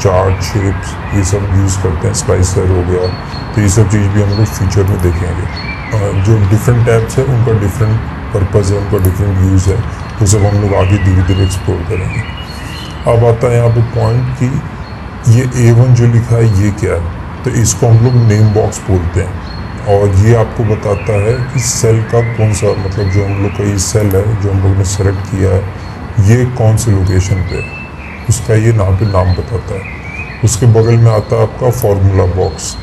Chart, shapes, ये सब use करते हैं, स्लाइसर हो गया, तो ये सब चीज़ भी हम लोग फ्यूचर में देखेंगे। जो डिफरेंट टैब्स है उनका डिफरेंट पर्पज़ है, उनका डिफरेंट यूज़ है, तो सब हम लोग आगे धीरे धीरे एक्सप्लोर करेंगे। अब आता है यहाँ पे पॉइंट कि ये A1 जो लिखा है ये क्या है, तो इसको हम लोग नेम बॉक्स बोलते हैं, और ये आपको बताता है कि सेल का कौन सा, मतलब जो हम लोग का ये सेल है जो हम लोग ने सेलेक्ट किया है ये कौन से लोकेशन पे है, उसका ये नाम पे नाम बताता है। उसके बगल में आता है आपका फार्मूला बॉक्स,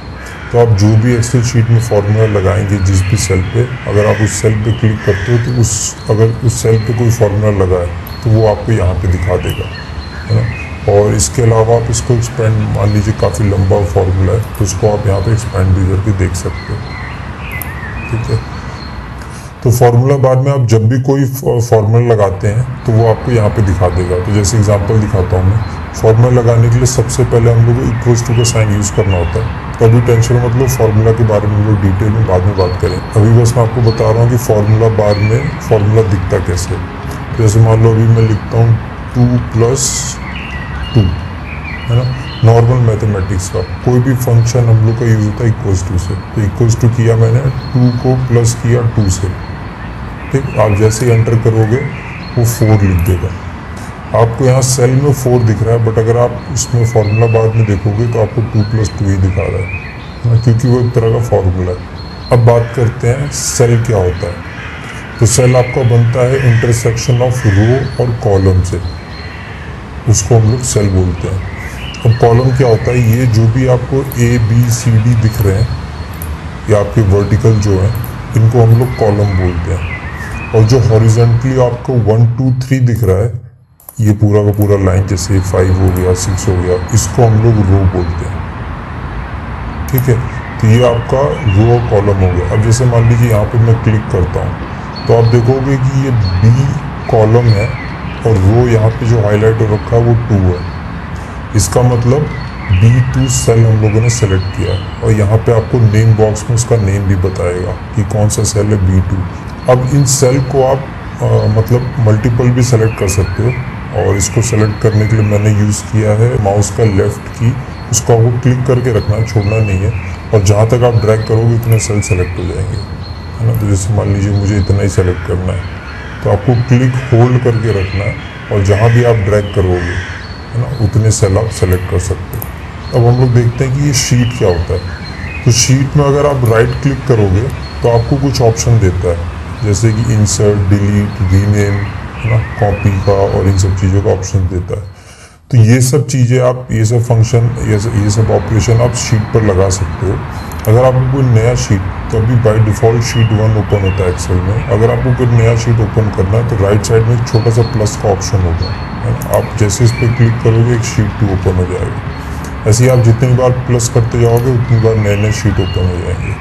तो आप जो भी एक्सेल शीट में फार्मूला लगाएंगे जिस भी सेल पे, अगर आप उस सेल पे क्लिक करते हो तो अगर उस सेल पे कोई फार्मूला लगा है तो वो आपको यहाँ पे दिखा देगा, है ना। और इसके अलावा आप इसको एक्सपेंड, मान लीजिए काफ़ी लंबा फार्मूला है तो उसको आप यहाँ पे एक्सपेंड भी करके देख सकते हो, ठीक है। तो फार्मूला बाद में आप जब भी कोई फार्मूला लगाते हैं तो वो आपको यहाँ पे दिखा देगा। तो जैसे एग्जांपल दिखाता हूँ मैं, फार्मूला लगाने के लिए सबसे पहले हम लोग को इक्वल्स टू का साइन यूज़ करना होता है। तो अभी टेंशन मतलब फार्मूला के बारे में हम लोग डिटेल में बाद में बात करें, अभी बस मैं आपको बता रहा हूँ कि फार्मूला बार में फार्मूला दिखता कैसे। तो जैसे मान लो अभी मैं लिखता हूँ 2+2, है ना, नॉर्मल मैथमेटिक्स का कोई भी फंक्शन हम लोग का यूज़ होता है इक्वल्स टू से। तो इक्वल्स टू किया मैंने, 2 को प्लस किया 2 से, ठीक। आप जैसे ही एंटर करोगे वो 4 लिख देगा। आपको यहाँ सेल में 4 दिख रहा है, बट अगर आप उसमें फार्मूला बाद में देखोगे तो आपको 2+2 ही दिखा रहा है, क्योंकि वो एक तरह का फार्मूला है। अब बात करते हैं सेल क्या होता है। तो सेल आपका बनता है इंटरसेक्शन ऑफ रो और कॉलम से, उसको हम लोग सेल बोलते हैं। अब कॉलम क्या होता है, ये जो भी आपको ABCD दिख रहे हैं या आपके वर्टिकल जो है इनको हम लोग कॉलम बोलते हैं। और जो हॉरिजॉन्टली आपको 1 2 3 दिख रहा है, ये पूरा का पूरा लाइन, जैसे 5 हो गया 6 हो गया, इसको हम लोग रो बोलते हैं, ठीक है। तो ये आपका रो और कॉलम हो गया। अब जैसे मान लीजिए यहाँ पे मैं क्लिक करता हूँ तो आप देखोगे कि ये B कॉलम है और रो यहाँ पे जो हाईलाइट हो रखा है वो 2 है। इसका मतलब B2 सेल हम लोगों ने सेलेक्ट किया, और यहाँ पे आपको नेम बॉक्स में उसका नेम भी बताएगा कि कौन सा सेल है, B2। अब इन सेल को आप मतलब मल्टीपल भी सेलेक्ट कर सकते हो, और इसको सेलेक्ट करने के लिए मैंने यूज़ किया है माउस का लेफ़्ट की, उसको आपको क्लिक करके रखना है, छोड़ना नहीं है, और जहाँ तक आप ड्रैग करोगे उतने सेल सेलेक्ट हो जाएंगे, है ना। तो जैसे मान लीजिए मुझे इतना ही सेलेक्ट करना है तो आपको क्लिक होल्ड करके रखना है, और जहाँ भी आप ड्रैग करोगे, है ना, उतने सेल आप सेलेक्ट कर सकते हो। अब हम लोग देखते हैं कि ये शीट क्या होता है। तो शीट में अगर आप राइट क्लिक करोगे तो आपको कुछ ऑप्शन देता है, जैसे कि इंसर्ट, डिलीट, रीनेम, है ना, कॉपी का, और इन सब चीज़ों का ऑप्शन देता है। तो ये सब चीज़ें आप, ये सब फंक्शन, ये सब ऑपरेशन आप शीट पर लगा सकते हो। अगर आपको कोई नया शीट, तो अभी बाय डिफ़ॉल्ट शीट 1 ओपन होता है एक्सेल में। अगर आपको कोई नया शीट ओपन करना है तो राइट साइड में एक छोटा सा प्लस का ऑप्शन होगा, है ना। आप जैसे इस पर क्लिक करोगे एक शीट 2 ओपन हो जाएगा। ऐसे ही आप जितनी बार प्लस करते जाओगे उतनी बार नए नए शीट ओपन हो जाएंगे।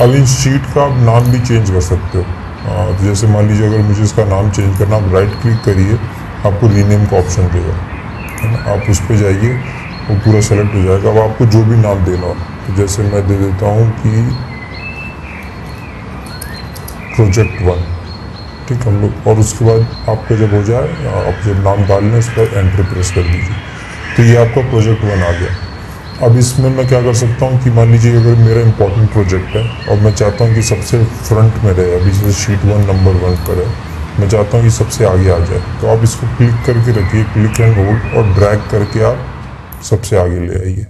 अब इन शीट का आप नाम भी चेंज कर सकते हो। तो जैसे मान लीजिए अगर मुझे इसका नाम चेंज करना, आप राइट क्लिक करिए, आपको रीनेम का ऑप्शन देगा, है ना। आप उस पर जाइए, वो पूरा सेलेक्ट हो जाएगा। अब आपको जो भी नाम देना हो, तो जैसे मैं दे देता हूँ कि प्रोजेक्ट 1, ठीक, हम लोग। और उसके बाद आपका जब हो जाए, आप जब नाम डाल लें उस पर एंटर प्रेस कर दीजिए, तो ये आपका प्रोजेक्ट 1 आ गया। अब इसमें मैं क्या कर सकता हूँ कि मान लीजिए अगर मेरा इंपॉर्टेंट प्रोजेक्ट है और मैं चाहता हूँ कि सबसे फ्रंट में रहे, अभी जैसे शीट 1 नंबर 1 पर है, मैं चाहता हूँ कि सबसे आगे आ जाए, तो आप इसको क्लिक करके रखिए, क्लिक एंड होल्ड, और ड्रैग करके आप सबसे आगे ले आइए,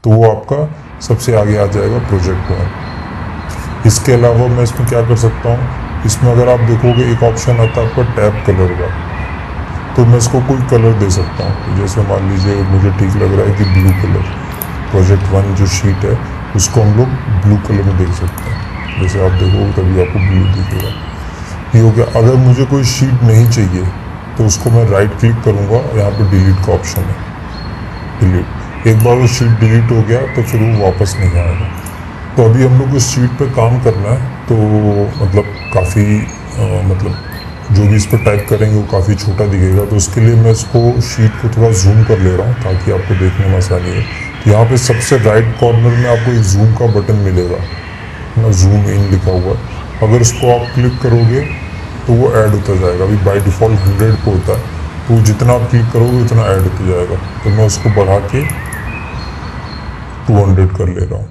तो वो आपका सबसे आगे आ जाएगा प्रोजेक्ट 1। इसके अलावा मैं इसमें क्या कर सकता हूँ, इसमें अगर आप देखोगे एक ऑप्शन आता है आपका टैब कलर का, तो मैं इसको कोई कलर दे सकता हूँ। तो जैसे मान लीजिए मुझे ठीक लग रहा है कि ब्लू कलर, प्रोजेक्ट 1 जो शीट है उसको हम लोग ब्लू कलर में देख सकते हैं। जैसे आप देखोगे तभी आपको ब्लू दिखेगा। ये हो गया। अगर मुझे कोई शीट नहीं चाहिए तो उसको मैं राइट क्लिक करूँगा, यहाँ पे डिलीट का ऑप्शन है, डिलीट। एक बार वो शीट डिलीट हो गया तो फिर वो वापस नहीं आएगा। तो अभी हम लोग को इस शीट पे काम करना है, तो मतलब काफ़ी मतलब जो भी इस पर टाइप करेंगे वो काफ़ी छोटा दिखेगा। तो उसके लिए मैं इसको शीट को थोड़ा जूम कर ले रहा हूँ ताकि आपको देखने में आसानी है। तो यहाँ पे सबसे राइट कॉर्नर में आपको एक जूम का बटन मिलेगा, ना, जूम इन लिखा हुआ। अगर इसको आप क्लिक करोगे तो वो ऐड होता जाएगा। अभी बाय डिफ़ॉल्ट 100 पे होता है, तो जितना आप क्लिक करोगे उतना ऐड होता जाएगा। तो मैं उसको बढ़ा के 200 कर ले रहा हूँ।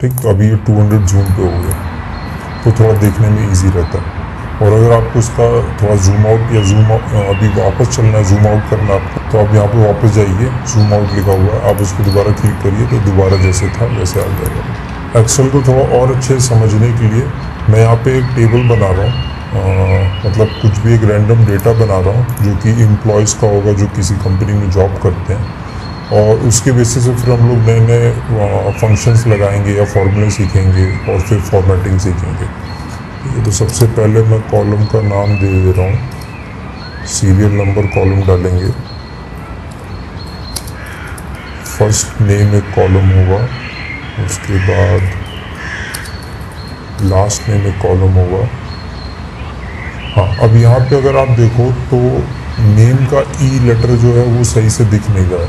ठीक, तो अभी ये 200 जूम पे हो गया, तो थोड़ा देखने में इजी रहता है। और अगर आपको उसका थोड़ा जूम आउट या अभी वापस चलना है, जूम आउट करना है आपको, तो आप यहाँ पे वापस जाइए, जूम आउट लिखा हुआ है, आप उसको दोबारा क्लिक करिए तो दोबारा जैसे था वैसे आ जाएगा। एक्सेल को थोड़ा और अच्छे से समझने के लिए मैं यहाँ पे एक टेबल बना रहा हूँ, मतलब कुछ भी एक रैंडम डेटा बना रहा हूँ जो कि एम्प्लॉयज़ का होगा जो किसी कंपनी में जॉब करते हैं, और उसके बेसिस से फिर हम लोग नए नए फंक्शंस लगाएंगे या फॉर्मूले सीखेंगे और फिर फॉर्मेटिंग सीखेंगे। तो सबसे पहले मैं कॉलम का नाम दे रहा हूँ, सीरियल नंबर कॉलम डालेंगे, फर्स्ट नेम एक कॉलम होगा, उसके बाद लास्ट नेम एक कॉलम होगा। हाँ, अब यहाँ पे अगर आप देखो तो नेम का ई लेटर जो है वो सही से दिख नहीं रहा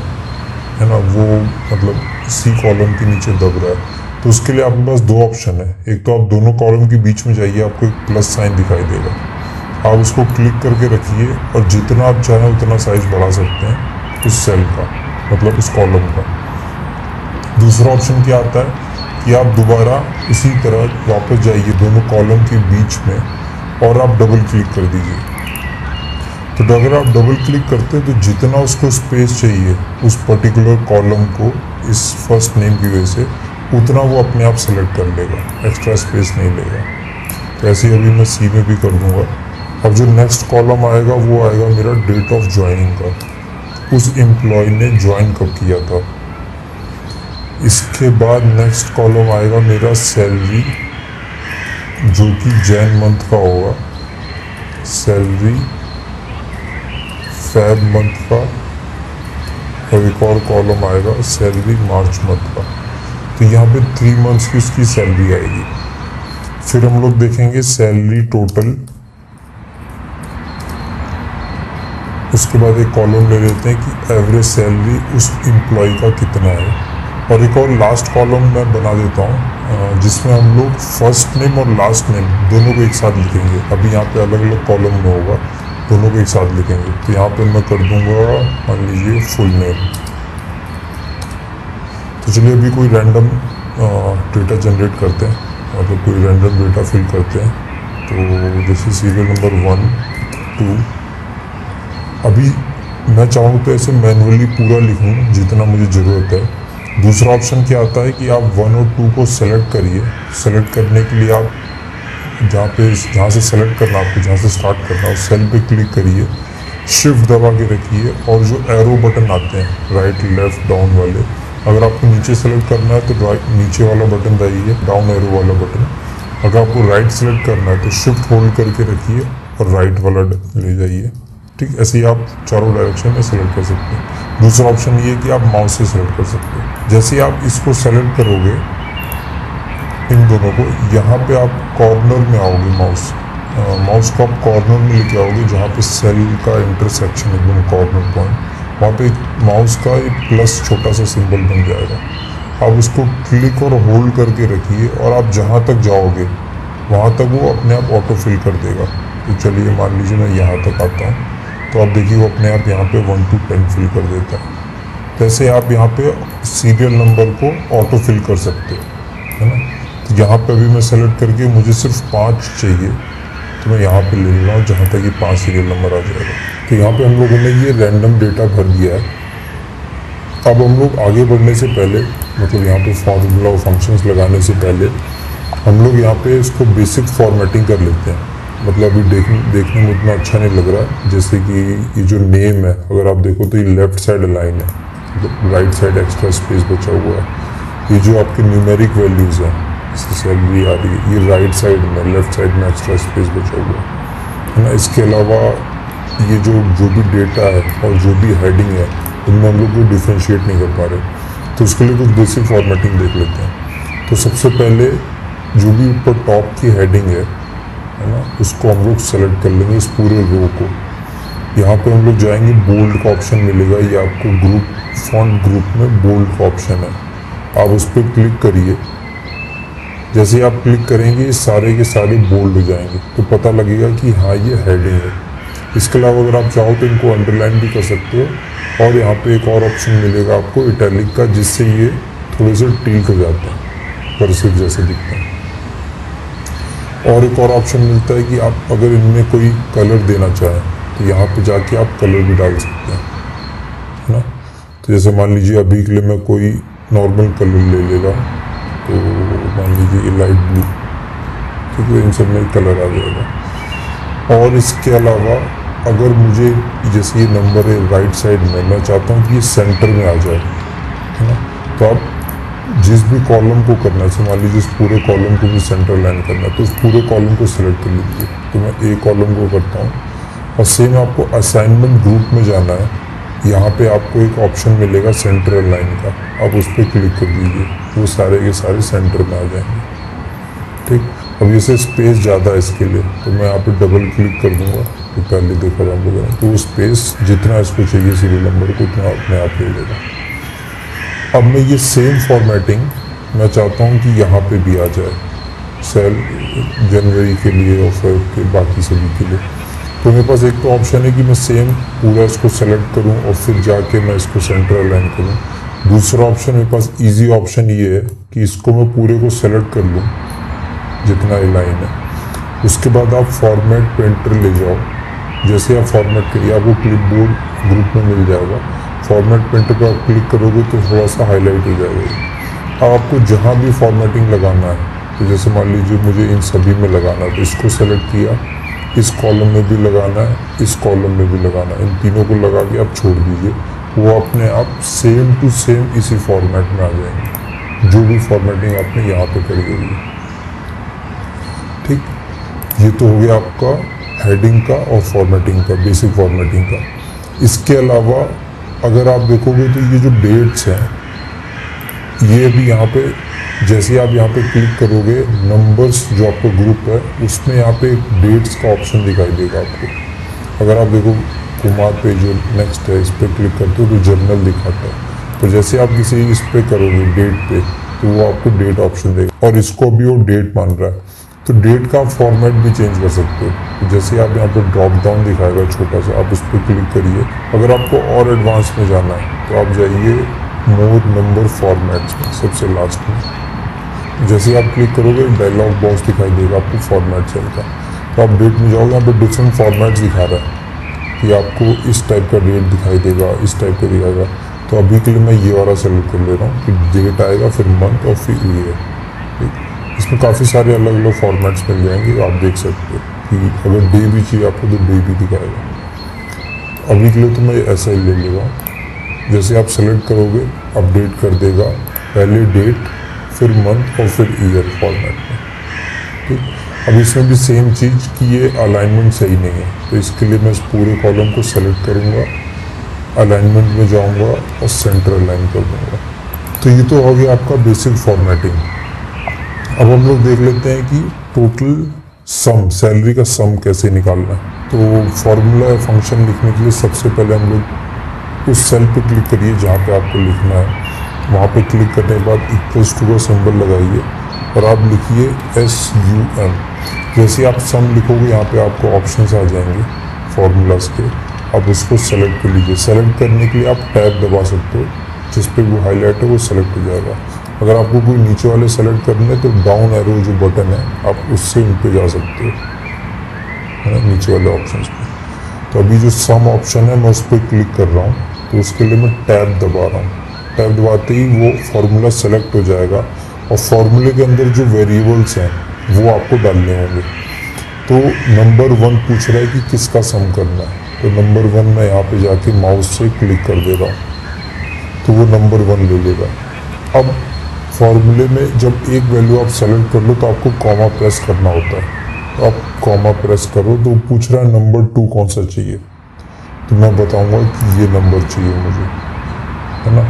है ना, वो मतलब सी कॉलम के नीचे दब रहा है। तो उसके लिए आपके पास दो ऑप्शन है, एक तो आप दोनों कॉलम के बीच में जाइए, आपको एक प्लस साइन दिखाई देगा, आप उसको क्लिक करके रखिए और जितना आप चाहें उतना साइज बढ़ा सकते हैं उस सेल का, मतलब उस कॉलम का। दूसरा ऑप्शन क्या आता है कि आप दोबारा इसी तरह वापस जाइए दोनों कॉलम के बीच में और आप डबल क्लिक कर दीजिए। तो अगर आप डबल क्लिक करते हैं तो जितना उसको स्पेस चाहिए उस पर्टिकुलर कॉलम को इस फर्स्ट नेम की वजह से, उतना वो अपने आप सेलेक्ट कर लेगा, एक्स्ट्रा स्पेस नहीं लेगा। तो ऐसे अभी मैं सी में भी कर दूंगा। अब जो नेक्स्ट कॉलम आएगा वो आएगा मेरा डेट ऑफ ज्वाइनिंग का, उस एम्प्लॉय ने ज्वाइन कब किया था। इसके बाद नेक्स्ट कॉलम आएगा मेरा सैलरी, जो कि जैन मंथ का होगा, सैलरी फेब मंथ का, और एक और कॉलम आएगा सैलरी मार्च मंथ का। तो यहाँ पे 3 मंथ्स की उसकी सैलरी आएगी। फिर हम लोग देखेंगे सैलरी टोटल, उसके बाद एक कॉलम ले लेते हैं कि एवरेज सैलरी उस एम्प्लॉय का कितना है। और एक और लास्ट कॉलम मैं बना देता हूँ जिसमें हम लोग फर्स्ट नेम और लास्ट नेम दोनों को एक साथ लिखेंगे। अभी यहाँ पे अलग अलग कॉलम में होगा, दोनों को एक साथ लिखेंगे। तो यहाँ पे मैं कर दूंगा मान लीजिए फुल नेम। तो चलिए अभी कोई रैंडम डेटा जनरेट करते हैं, मतलब कोई रैंडम डेटा फिल करते हैं। तो जैसे सीरियल नंबर 1, 2, अभी मैं चाहूँ तो ऐसे मैनुअली पूरा लिखूँ जितना मुझे ज़रूरत है। दूसरा ऑप्शन क्या आता है कि आप 1 और 2 को सेलेक्ट करिए। सेलेक्ट करने के लिए आप जहाँ से सेलेक्ट करना, आपको जहाँ से स्टार्ट करना, उस सेल पे क्लिक करिए, शिफ्ट दबा के रखिए, और जो एरो बटन आते हैं राइट लेफ्ट डाउन वाले, अगर आपको नीचे सेलेक्ट करना है तो राइट नीचे वाला बटन दबाइए, डाउन एरो वाला बटन। अगर आपको राइट सेलेक्ट करना है तो शिफ्ट होल्ड करके रखिए और राइट वाला ले जाइए। ठीक, ऐसे ही आप चारों डायरेक्शन में सेलेक्ट कर सकते हैं। दूसरा ऑप्शन ये है कि आप माउस से सेलेक्ट कर सकते हैं। जैसे ही आप इसको सेलेक्ट करोगे इन दोनों को, यहाँ पे आप कॉर्नर में आओगे, माउस को आप कॉर्नर में लेके आओगे जहाँ पे सेल का इंटरसेक्शन एकदम कॉर्नर पॉइंट, वहाँ पे माउस का एक प्लस छोटा सा सिंबल बन जाएगा। आप उसको क्लिक और होल्ड करके रखिए और आप जहाँ तक जाओगे वहाँ तक वो अपने आप ऑटो फिल कर देगा। तो चलिए मान लीजिए मैं यहाँ तक आता हूँ, तो आप देखिए वो अपने आप यहाँ पे 1 to 10 फिल कर देता है। जैसे आप यहाँ पे सीरियल नंबर को ऑटो फिल कर सकते हो, है ना। तो यहाँ पे अभी मैं सेलेक्ट करके मुझे सिर्फ 5 चाहिए, तो मैं यहाँ पे ले रहा हूँ जहाँ तक ये 5 सीरियल नंबर आ जाएगा। तो यहाँ पे हम लोगों ने ये रैंडम डेटा भर दिया है। अब हम लोग आगे बढ़ने से पहले, मतलब यहाँ पे फॉर्मूला और फंक्शंस लगाने से पहले, हम लोग यहाँ पे इसको बेसिक फॉर्मेटिंग कर लेते हैं। मतलब अभी देखने में उतना अच्छा नहीं लग रहा है। जैसे कि ये जो नेम है, अगर आप देखो तो ये लेफ्ट साइड अलाइन है, मतलब राइट साइड एक्स्ट्रा स्पेस बचा हुआ है। ये जो आपके न्यूमेरिक वैल्यूज़ हैं, जैसे सैलरी आ रही है, ये राइट साइड में, लेफ्ट साइड में एक्स्ट्रा स्पेस बचा हुआ है ना। इसके अलावा ये जो भी डेटा है और जो भी हेडिंग है, उनमें हम लोग को डिफ्रेंशिएट नहीं कर पा रहे। तो उसके लिए कुछ बेसिक फॉर्मेटिंग देख लेते हैं। तो सबसे पहले जो भी ऊपर टॉप की हेडिंग है ना, उसको हम लोग सेलेक्ट कर लेंगे, इस पूरे रो को। यहाँ पे हम लोग जाएंगे, बोल्ड का ऑप्शन मिलेगा, ये आपको ग्रुप फॉन्ट ग्रुप में बोल्ड का ऑप्शन है, आप उस पर क्लिक करिए। जैसे आप क्लिक करेंगे ये सारे के सारे बोल्ड हो जाएंगे, तो पता लगेगा कि हाँ ये हेडिंग है। इसके अलावा अगर आप चाहो तो इनको अंडरलाइन भी कर सकते हो, और यहाँ पे एक और ऑप्शन मिलेगा आपको इटैलिक का, जिससे ये थोड़े से टिल्ट हो जाते हैं, कर्सिव जैसे दिखते हैं। और एक और ऑप्शन मिलता है कि आप अगर इनमें कोई कलर देना चाहें तो यहाँ पे जाके आप कलर भी डाल सकते हैं, है ना। तो जैसे मान लीजिए अभी के लिए मैं कोई नॉर्मल कलर ले लेगा, तो मान लीजिए ये लाइट ब्लू, ठीक है, इन सब में कलर आ जाएगा। और इसके अलावा अगर मुझे जैसे ये नंबर है राइट साइड में, मैं चाहता हूँ कि ये सेंटर में आ जाए, है ना, तो आप जिस भी कॉलम को करना है, मान लीजिए इस पूरे कॉलम को भी सेंटर लाइन करना है, तो उस पूरे कॉलम को सिलेक्ट कर लीजिए। तो मैं ए कॉलम को करता हूँ, और सेम आपको असाइनमेंट ग्रुप में जाना है, यहाँ पे आपको एक ऑप्शन मिलेगा सेंट्रल लाइन का, आप उस पर क्लिक कर दीजिए, वो सारे के सारे सेंटर में आ जाएंगे, ठीक। अब जैसे स्पेस ज़्यादा है इसके लिए, तो मैं यहाँ पे डबल क्लिक कर दूँगा, तो पहले देखा हम लोगों ने, तो वो स्पेस जितना इसको चाहिए सीरियल नंबर को, उतना अपने आप ले लेगा। अब मैं ये सेम फॉर्मेटिंग मैं चाहता हूँ कि यहाँ पे भी आ जाए, सेल जनवरी के लिए और फेब के बाकी सभी के लिए। तो मेरे पास एक तो ऑप्शन है कि मैं सेम पूरा इसको सेलेक्ट करूँ और फिर जाके मैं इसको सेंट्रल लाइन करूँ। दूसरा ऑप्शन मेरे पास इजी ऑप्शन ये है कि इसको मैं पूरे को सेलेक्ट कर लूँ जितना ये लाइन है, उसके बाद आप फॉर्मेट पेंटर ले जाओ। जैसे आप फॉर्मेट करिए, आपको क्लिपबोर्ड ग्रुप में मिल जाएगा, फॉर्मेट पेंटर पर आप क्लिक करोगे तो थोड़ा सा हाईलाइट हो जाएगा। अब आपको जहाँ भी फॉर्मेटिंग लगाना है, तो जैसे मान लीजिए मुझे इन सभी में लगाना है, तो इसको सेलेक्ट किया, इस कॉलम में भी लगाना है, इस कॉलम में भी लगाना है, इन तीनों को लगा के आप छोड़ दीजिए, वो अपने आप सेम टू सेम इसी फॉर्मेट में आ जाएंगे, जो भी फॉर्मेटिंग आपने यहाँ पे करी होगी, ठीक। ये तो हो गया आपका हेडिंग का और फॉर्मेटिंग का, बेसिक फॉर्मेटिंग का। इसके अलावा अगर आप देखोगे तो ये जो डेट्स हैं, ये भी यहाँ पे, जैसे आप यहाँ पे क्लिक करोगे, नंबर्स जो आपका ग्रुप है उसमें यहाँ पे एक डेट्स का ऑप्शन दिखाई देगा आपको। अगर आप देखो कुमार पे जो नेक्स्ट है, इस पर क्लिक करते हो तो जर्नल दिखाता है, तो जैसे आप किसी इस पर करोगे डेट पे, तो वो आपको डेट ऑप्शन देगा, और इसको भी वो डेट मान रहा है, तो डेट का फॉर्मेट भी चेंज कर सकते हो। तो जैसे आप यहाँ पे ड्रॉप डाउन दिखाएगा छोटा सा, आप उस पर क्लिक करिए। अगर आपको और एडवांस में जाना है तो आप जाइए मोर नंबर फॉर्मेट्स में, सबसे लास्ट में। जैसे आप क्लिक करोगे डायलॉग बॉक्स दिखाई देगा आपको फॉर्मेट सेल का, तो आप डेट में जाओगे, यहाँ पे डिफरेंट फॉर्मेट्स दिखा रहा है कि आपको इस टाइप का डेट दिखाई देगा, इस टाइप का दिखाएगा। तो अभी के लिए मैं ये वाला सेलेक्ट कर ले रहा हूँ कि डेट आएगा, फिर मंथ और फिर ईयर, ठीक। इसमें काफ़ी सारे अलग अलग फॉर्मेट्स मिल जाएंगे, आप देख सकते हो कि अगर डे भी चाहिए आपको तो डे भी दिखाएगा। अभी के लिए तो मैं ऐसा ही ले लूँगा, जैसे आप सेलेक्ट करोगे अपडेट कर देगा, पहले डेट फिर मंथ और फिर ईयर फॉर्मेट में, ठीक। अब इसमें भी सेम चीज़ कि ये अलाइनमेंट सही नहीं है, तो इसके लिए मैं इस पूरे कॉलम को सेलेक्ट करूँगा, अलाइनमेंट में जाऊँगा और सेंट्रल लाइन कर दूँगा। तो ये तो हो गया आपका बेसिक फॉर्मेटिंग। अब हम लोग देख लेते हैं कि टोटल सम, सैलरी का सम कैसे निकालना है। तो फॉर्मूला या फंक्शन लिखने के लिए सबसे पहले हम लोग उस सेल पे क्लिक करिए जहाँ पे आपको लिखना है, वहाँ पे क्लिक करने के बाद इक्वल्स टू का सिंबल लगाइए और आप लिखिए SUM। जैसे आप सम लिखोगे यहाँ पे आपको ऑप्शंस आ जाएंगे फार्मूलाज के, आप उसको सेलेक्ट कर लीजिए। सेलेक्ट करने के लिए आप टैब दबा सकते हो, जिस पे वो हाईलाइट है वो सेलेक्ट हो जाएगा। अगर आपको कोई नीचे वाले सेलेक्ट करने हैं तो डाउन एरो जो बटन है आप उससे इन पे जा सकते हो, है ना, नीचे वाले ऑप्शंस पे। तो अभी जो सम ऑप्शन है मैं उस पर क्लिक कर रहा हूँ, तो उसके लिए मैं टैब दबा रहा हूँ। टैब दबाते ही वो फार्मूला सेलेक्ट हो जाएगा और फार्मूले के अंदर जो वेरिएबल्स हैं वो आपको डालने होंगे। तो नंबर 1 पूछ रहा है कि किसका सम करना है, तो नंबर 1 मैं यहाँ पे जाके माउस से क्लिक कर दे रहा हूँ, तो वो नंबर 1 ले लेगा। अब फॉर्मूले में जब एक वैल्यू आप सेलेक्ट कर लो तो आपको कॉमा प्रेस करना होता है, तो आप कॉमा प्रेस करो तो पूछ रहा है नंबर 2 कौन सा चाहिए, तो मैं बताऊंगा कि ये नंबर चाहिए मुझे, है ना।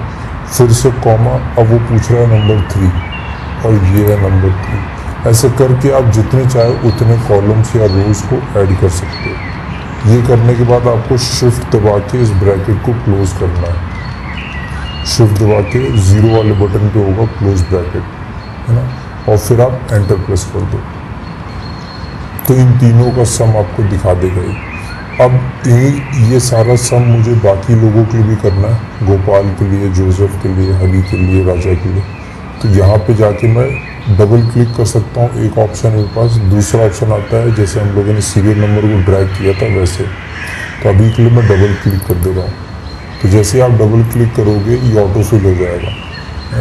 फिर से कॉमा, अब वो पूछ रहा है नंबर 3 और ये है नंबर 3। ऐसे करके आप जितने चाहे उतने कॉलम्स या रोज को ऐड कर सकते हो। ये करने के बाद आपको शिफ्ट दबा के इस ब्रैकेट को क्लोज करना है। शिफ्ट दबा के 0 वाले बटन पे होगा क्लोज ब्रैकेट, है ना, और फिर आप एंटर प्रेस कर दो, तो इन तीनों का सम आपको दिखा देगा ही। अब ये सारा सम मुझे बाकी लोगों के लिए भी करना है, गोपाल के लिए, जोसेफ के लिए, हरी के लिए, राजा के लिए। तो यहाँ पे जाके मैं डबल क्लिक कर सकता हूँ। एक ऑप्शन मेरे पास, दूसरा ऑप्शन आता है जैसे हम लोगों ने सीरियल नंबर को ड्रैग किया था वैसे। तो अभी के लिए मैं डबल क्लिक कर दे रहा हूँ। तो जैसे आप डबल क्लिक करोगे ये ऑटो फिल हो जाएगा।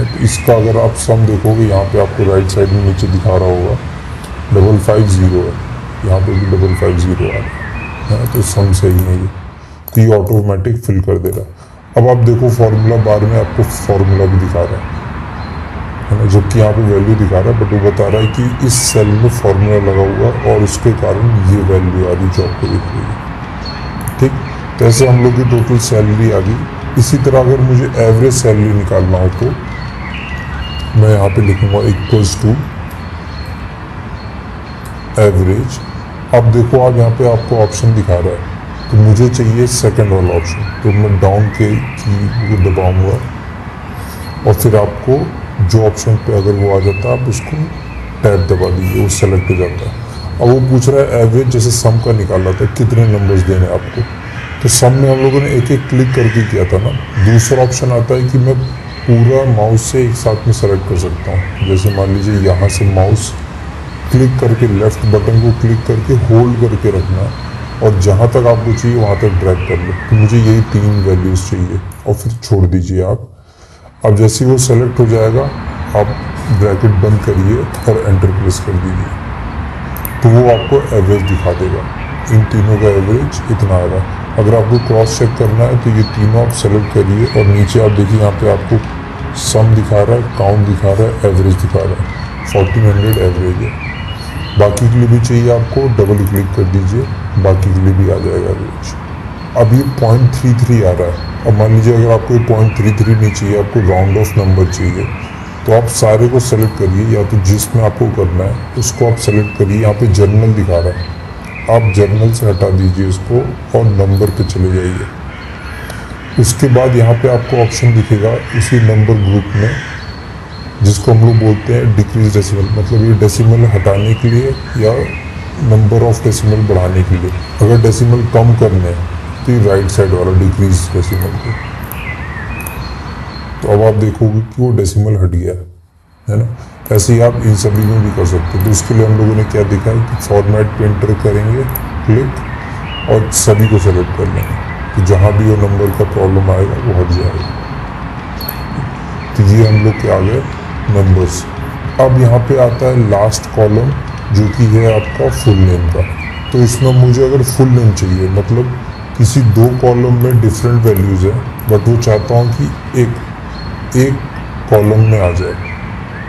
तो इसका अगर आप सम देखोगे यहाँ पे आपको राइट साइड में नीचे दिखा रहा होगा 550 है, यहाँ पे भी 550 आ रहा है। तो सम सही है ये, तो ये ऑटोमेटिक फिल कर दे रहा है। अब आप देखो फॉर्मूला बार में आपको फॉर्मूला भी दिखा रहा है ना, जबकि यहाँ पे वैल्यू दिखा रहा है, बट वो बता रहा है कि इस सेल में फॉर्मूला लगा हुआ और उसके कारण ये वैल्यू आ रही जो आपको दिख रही है। ठीक, तो ऐसे हम लोग की टोटल सैलरी आ गई। इसी तरह अगर मुझे एवरेज सैलरी निकालना हो तो मैं यहाँ पे लिखूंगा इक्वल्स टू एवरेज। अब देखो आप यहाँ पे आपको ऑप्शन दिखा रहा है, तो मुझे चाहिए सेकंड वाला ऑप्शन, तो मैं डाउन के की को दबाऊंगा और फिर आपको जो ऑप्शन पे अगर वो आ जाता है आप उसको टैब दबा दीजिए, वो सेलेक्ट हो जाता है। अब वो पूछ रहा है एवरेज, जैसे सम का निकाला था कितने नंबर्स देने आपको, तो सम में हम लोगों ने एक एक क्लिक करके किया था ना। दूसरा ऑप्शन आता है कि मैं पूरा माउस से एक साथ में सेलेक्ट कर सकता हूँ। जैसे मान लीजिए यहाँ से माउस क्लिक करके लेफ्ट बटन को क्लिक करके होल्ड करके रखना और जहाँ तक आपको चाहिए वहाँ तक ड्रैग कर लो। तो मुझे यही 3 वैल्यूज़ चाहिए और फिर छोड़ दीजिए आप। अब जैसे ही वो सेलेक्ट हो जाएगा आप ब्रैकेट बंद करिए और एंटर प्रेस कर दीजिए, तो वो आपको एवरेज दिखा देगा। इन तीनों का एवरेज इतना आ रहा है। अगर आपको क्रॉस चेक करना है तो ये तीनों आप सेलेक्ट करिए और नीचे आप देखिए यहाँ पे आपको सम दिखा रहा है, काउंट दिखा रहा है, एवरेज दिखा रहा है। 1400 एवरेज है। बाकी के लिए भी चाहिए आपको, डबल क्लिक कर दीजिए, बाकी के लिए भी आ जाएगा एवरेज। अब ये 0.33 आ रहा है। अब मान लीजिए अगर आपको 0.33 नहीं चाहिए, आपको राउंड ऑफ नंबर चाहिए, तो आप सारे को सेलेक्ट करिए, या तो जिसमें आपको करना है उसको आप सेलेक्ट करिए। यहाँ पे जर्नल दिखा रहा है, आप जर्नल से हटा दीजिए इसको और नंबर पे चले जाइए। उसके बाद यहाँ पे आपको ऑप्शन दिखेगा उसी नंबर ग्रुप में, जिसको हम लोग बोलते हैं डिक्रीज डेसिमल, मतलब ये डेसिमल हटाने के लिए या नंबर ऑफ डेसिमल बढ़ाने के लिए। अगर डेसिमल कम करने हैं तो ये राइट साइड वाला डिक्रीज डेसिमल को, तो अब आप देखोगे कि वो डेसिमल हट गया है ना। ऐसे ही आप इन सभी में भी कर सकते हो। तो उसके लिए हम लोगों ने क्या देखा है कि फॉर्मेट पे एंटर करेंगे क्लिक और सभी को सेलेक्ट कर लेंगे, तो जहाँ भी वो नंबर का प्रॉब्लम आएगा वो हट जाएगा। तो ये हम लोग के आ गए नंबर्स। अब यहाँ पे आता है लास्ट कॉलम जो कि है आपका फुल नेम का। तो इसमें मुझे अगर फुल नेम चाहिए, मतलब किसी 2 कॉलम में डिफरेंट वैल्यूज़ है, बट वो चाहता हूँ कि एक कॉलम में आ जाए,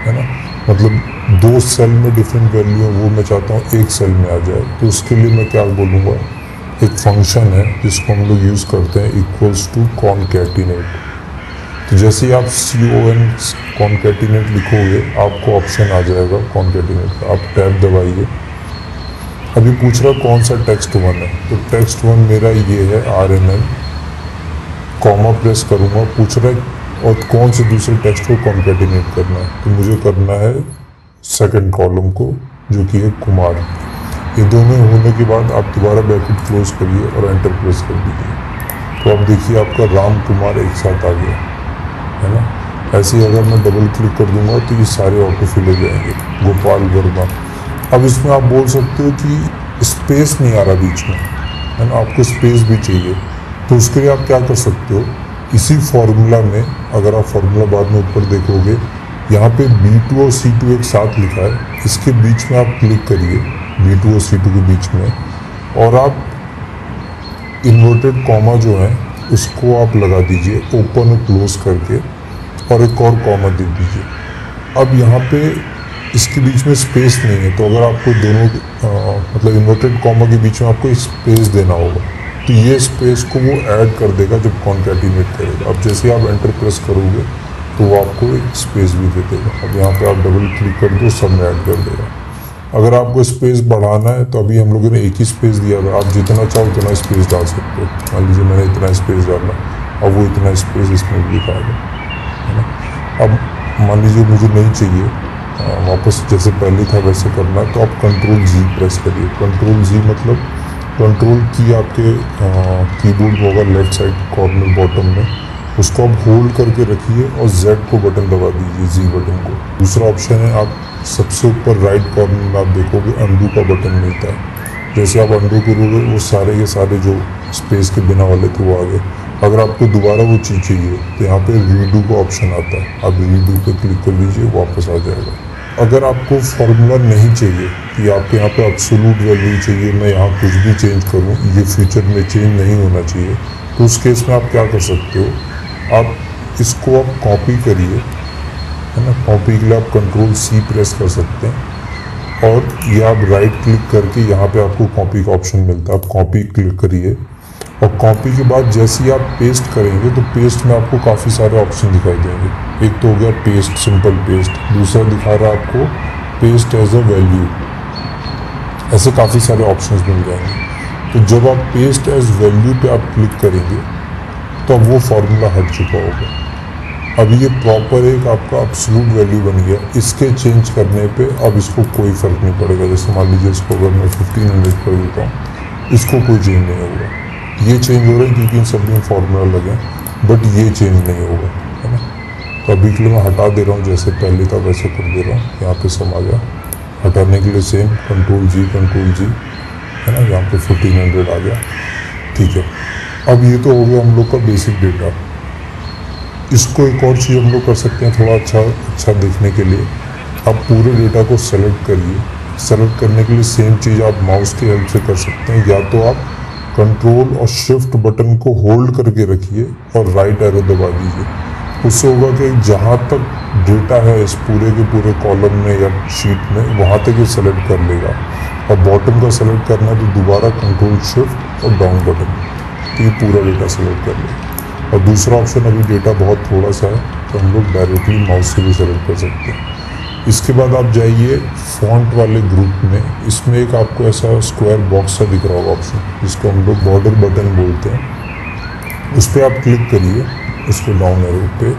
है ना, मतलब 2 सेल में डिफरेंट वैल्यू है वो मैं चाहता हूँ एक सेल में आ जाए। तो उसके लिए मैं क्या बोलूँगा, एक फंक्शन है जिसको हम लोग यूज़ करते हैं इक्वल्स टू कॉनकैटिनेट। तो जैसे ही आप CON कॉनकैटिनेट लिखोगे आपको ऑप्शन आ जाएगा कॉनकैटिनेट का, आप टैब दबाइए। अभी पूछ रहा कौन सा टेक्स्ट 1 है, तो टेक्स्ट 1 मेरा ये है RNN, कॉमा प्रेस करूँगा, पूछ रहा है और कौन से दूसरे टेक्स्ट को कॉन्कैटिनेट करना है, तो मुझे करना है सेकंड कॉलम को जो कि है कुमार। ये दोनों होने के बाद आप दोबारा ब्रैकेट क्लोज करिए और एंटर प्रेस कर दीजिए। तो अब देखिए आपका राम कुमार एक साथ आ गया, है ना। ऐसे ही अगर मैं डबल क्लिक कर दूंगा तो ये सारे ऑटो फिल हो जाएंगे, गोपाल वर्मा। अब इसमें आप बोल सकते हो कि स्पेस नहीं आ रहा बीच में, है ना, आपको स्पेस भी चाहिए। तो उसके लिए आप क्या कर सकते हो, इसी फॉर्मूला में, अगर आप फॉर्मूला बाद में ऊपर देखोगे यहाँ पे B2 और C2 एक साथ लिखा है, इसके बीच में आप क्लिक करिए B2 और C2 के बीच में, और आप इन्वर्टेड कॉमा जो है उसको आप लगा दीजिए ओपन और क्लोज करके, और एक और कॉमा दे दीजिए। अब यहाँ पे इसके बीच में स्पेस नहीं है, तो अगर आपको दोनों मतलब इन्वर्टेड कॉमा के बीच में आपको स्पेस देना होगा, तो ये स्पेस को वो ऐड कर देगा जब कॉन्कैटिनेट करेगा। अब जैसे आप एंटर प्रेस करोगे तो वो आपको एक स्पेस भी दे देगा। अब यहाँ पे आप डबल क्लिक कर दो, सब में ऐड कर देगा। अगर आपको स्पेस बढ़ाना है तो अभी हम लोगों ने एक ही स्पेस दिया था, आप जितना चाहो उतना स्पेस डाल सकते हो। मान लीजिए मैंने इतना स्पेस डाला, अब वो इतना स्पेस इसमें भी दिखाएगा, है ना। अब मान लीजिए मुझे नहीं चाहिए, वापस जैसे पहले था वैसे करना है, तो आप Ctrl Z प्रेस करिए। Ctrl Z मतलब कंट्रोल की आपके कीबोर्ड में होगा लेफ्ट साइड कॉर्नर बॉटम में, उसको आप होल्ड करके रखिए और Z को बटन दबा दीजिए, Z बटन को। दूसरा ऑप्शन है, आप सबसे ऊपर राइट कॉर्नर में आप देखोगे अंडू का बटन मिलता है। जैसे आप अंडू करोगे वो सारे के सारे जो स्पेस के बिना वाले थे वो आ गए। अगर आपको दोबारा वो चीज़ चाहिए तो यहाँ पे रीडू का ऑप्शन आता है, आप रीडू पे क्लिक कर लीजिए, वापस आ जाएगा। अगर आपको फॉर्मूला नहीं चाहिए कि आपके यहाँ पे एब्सोल्यूट वैल्यू चाहिए, मैं यहाँ कुछ भी चेंज करूँ, ये फ्यूचर में चेंज नहीं होना चाहिए, तो उस केस में आप क्या कर सकते हो, आप इसको आप कॉपी करिए, है ना। कॉपी के लिए आप कंट्रोल C प्रेस कर सकते हैं और ये आप राइट क्लिक करके यहाँ पे आपको कॉपी का ऑप्शन मिलता है, आप कॉपी क्लिक करिए और कॉपी के बाद जैसे ही आप पेस्ट करेंगे तो पेस्ट में आपको काफ़ी सारे ऑप्शन दिखाई देंगे। एक तो हो गया पेस्ट, सिंपल पेस्ट, दूसरा दिखा रहा है आपको पेस्ट एज अ वैल्यू, ऐसे काफ़ी सारे ऑप्शंस मिल जाएंगे। तो जब आप पेस्ट एज वैल्यू पे आप क्लिक करेंगे तो अब वो फार्मूला हट चुका होगा। अभी ये प्रॉपर एक आपका एब्सोल्यूट वैल्यू बन गया। इसके चेंज करने पे अब इसको कोई फ़र्क नहीं पड़ेगा। जैसे मान लीजिए इसको अगर मैं 1500 कर देता हूँ, इसको कोई चेंज नहीं होगा। ये चेंज हो रहा है क्योंकि इन सब में फार्मूला लगे, बट ये चेंज नहीं होगा, है ना। तो अभी के लिए मैं हटा दे रहा हूँ, जैसे पहले था वैसे कर दे रहा हूँ। यहाँ पे सम आ गया, हटाने के लिए सेम कंट्रोल G, है ना। यहाँ पे 1500 आ गया, ठीक है। अब ये तो हो गया हम लोग का बेसिक डेटा। इसको एक और चीज़ हम लोग कर सकते हैं थोड़ा अच्छा देखने के लिए। आप पूरे डेटा को सेलेक्ट करिए। सेलेक्ट करने के लिए सेम चीज़ आप माउस की हेल्प से कर सकते हैं, या तो आप कंट्रोल और शिफ्ट बटन को होल्ड करके रखिए और राइट एरो दबा दीजिए। उससे होगा कि जहाँ तक डेटा है इस पूरे के पूरे कॉलम में या शीट में, वहाँ तक ये सेलेक्ट कर लेगा। और बॉटम का सेलेक्ट करना है तो दोबारा कंट्रोल शिफ्ट और डाउन बटन, तो ये पूरा डेटा सेलेक्ट कर लेगा। और दूसरा ऑप्शन, अभी डेटा बहुत थोड़ा सा है तो हम लोग डायरेक्टली माउस से भी सेलेक्ट कर सकते हैं। इसके बाद आप जाइए फॉन्ट वाले ग्रुप में, इसमें एक आपको ऐसा स्क्वायर बॉक्स सा दिख रहा होगा ऑप्शन, जिसको हम लोग बॉर्डर बटन बोलते हैं। उस पर आप क्लिक करिए, उसको डाउन एरो पे,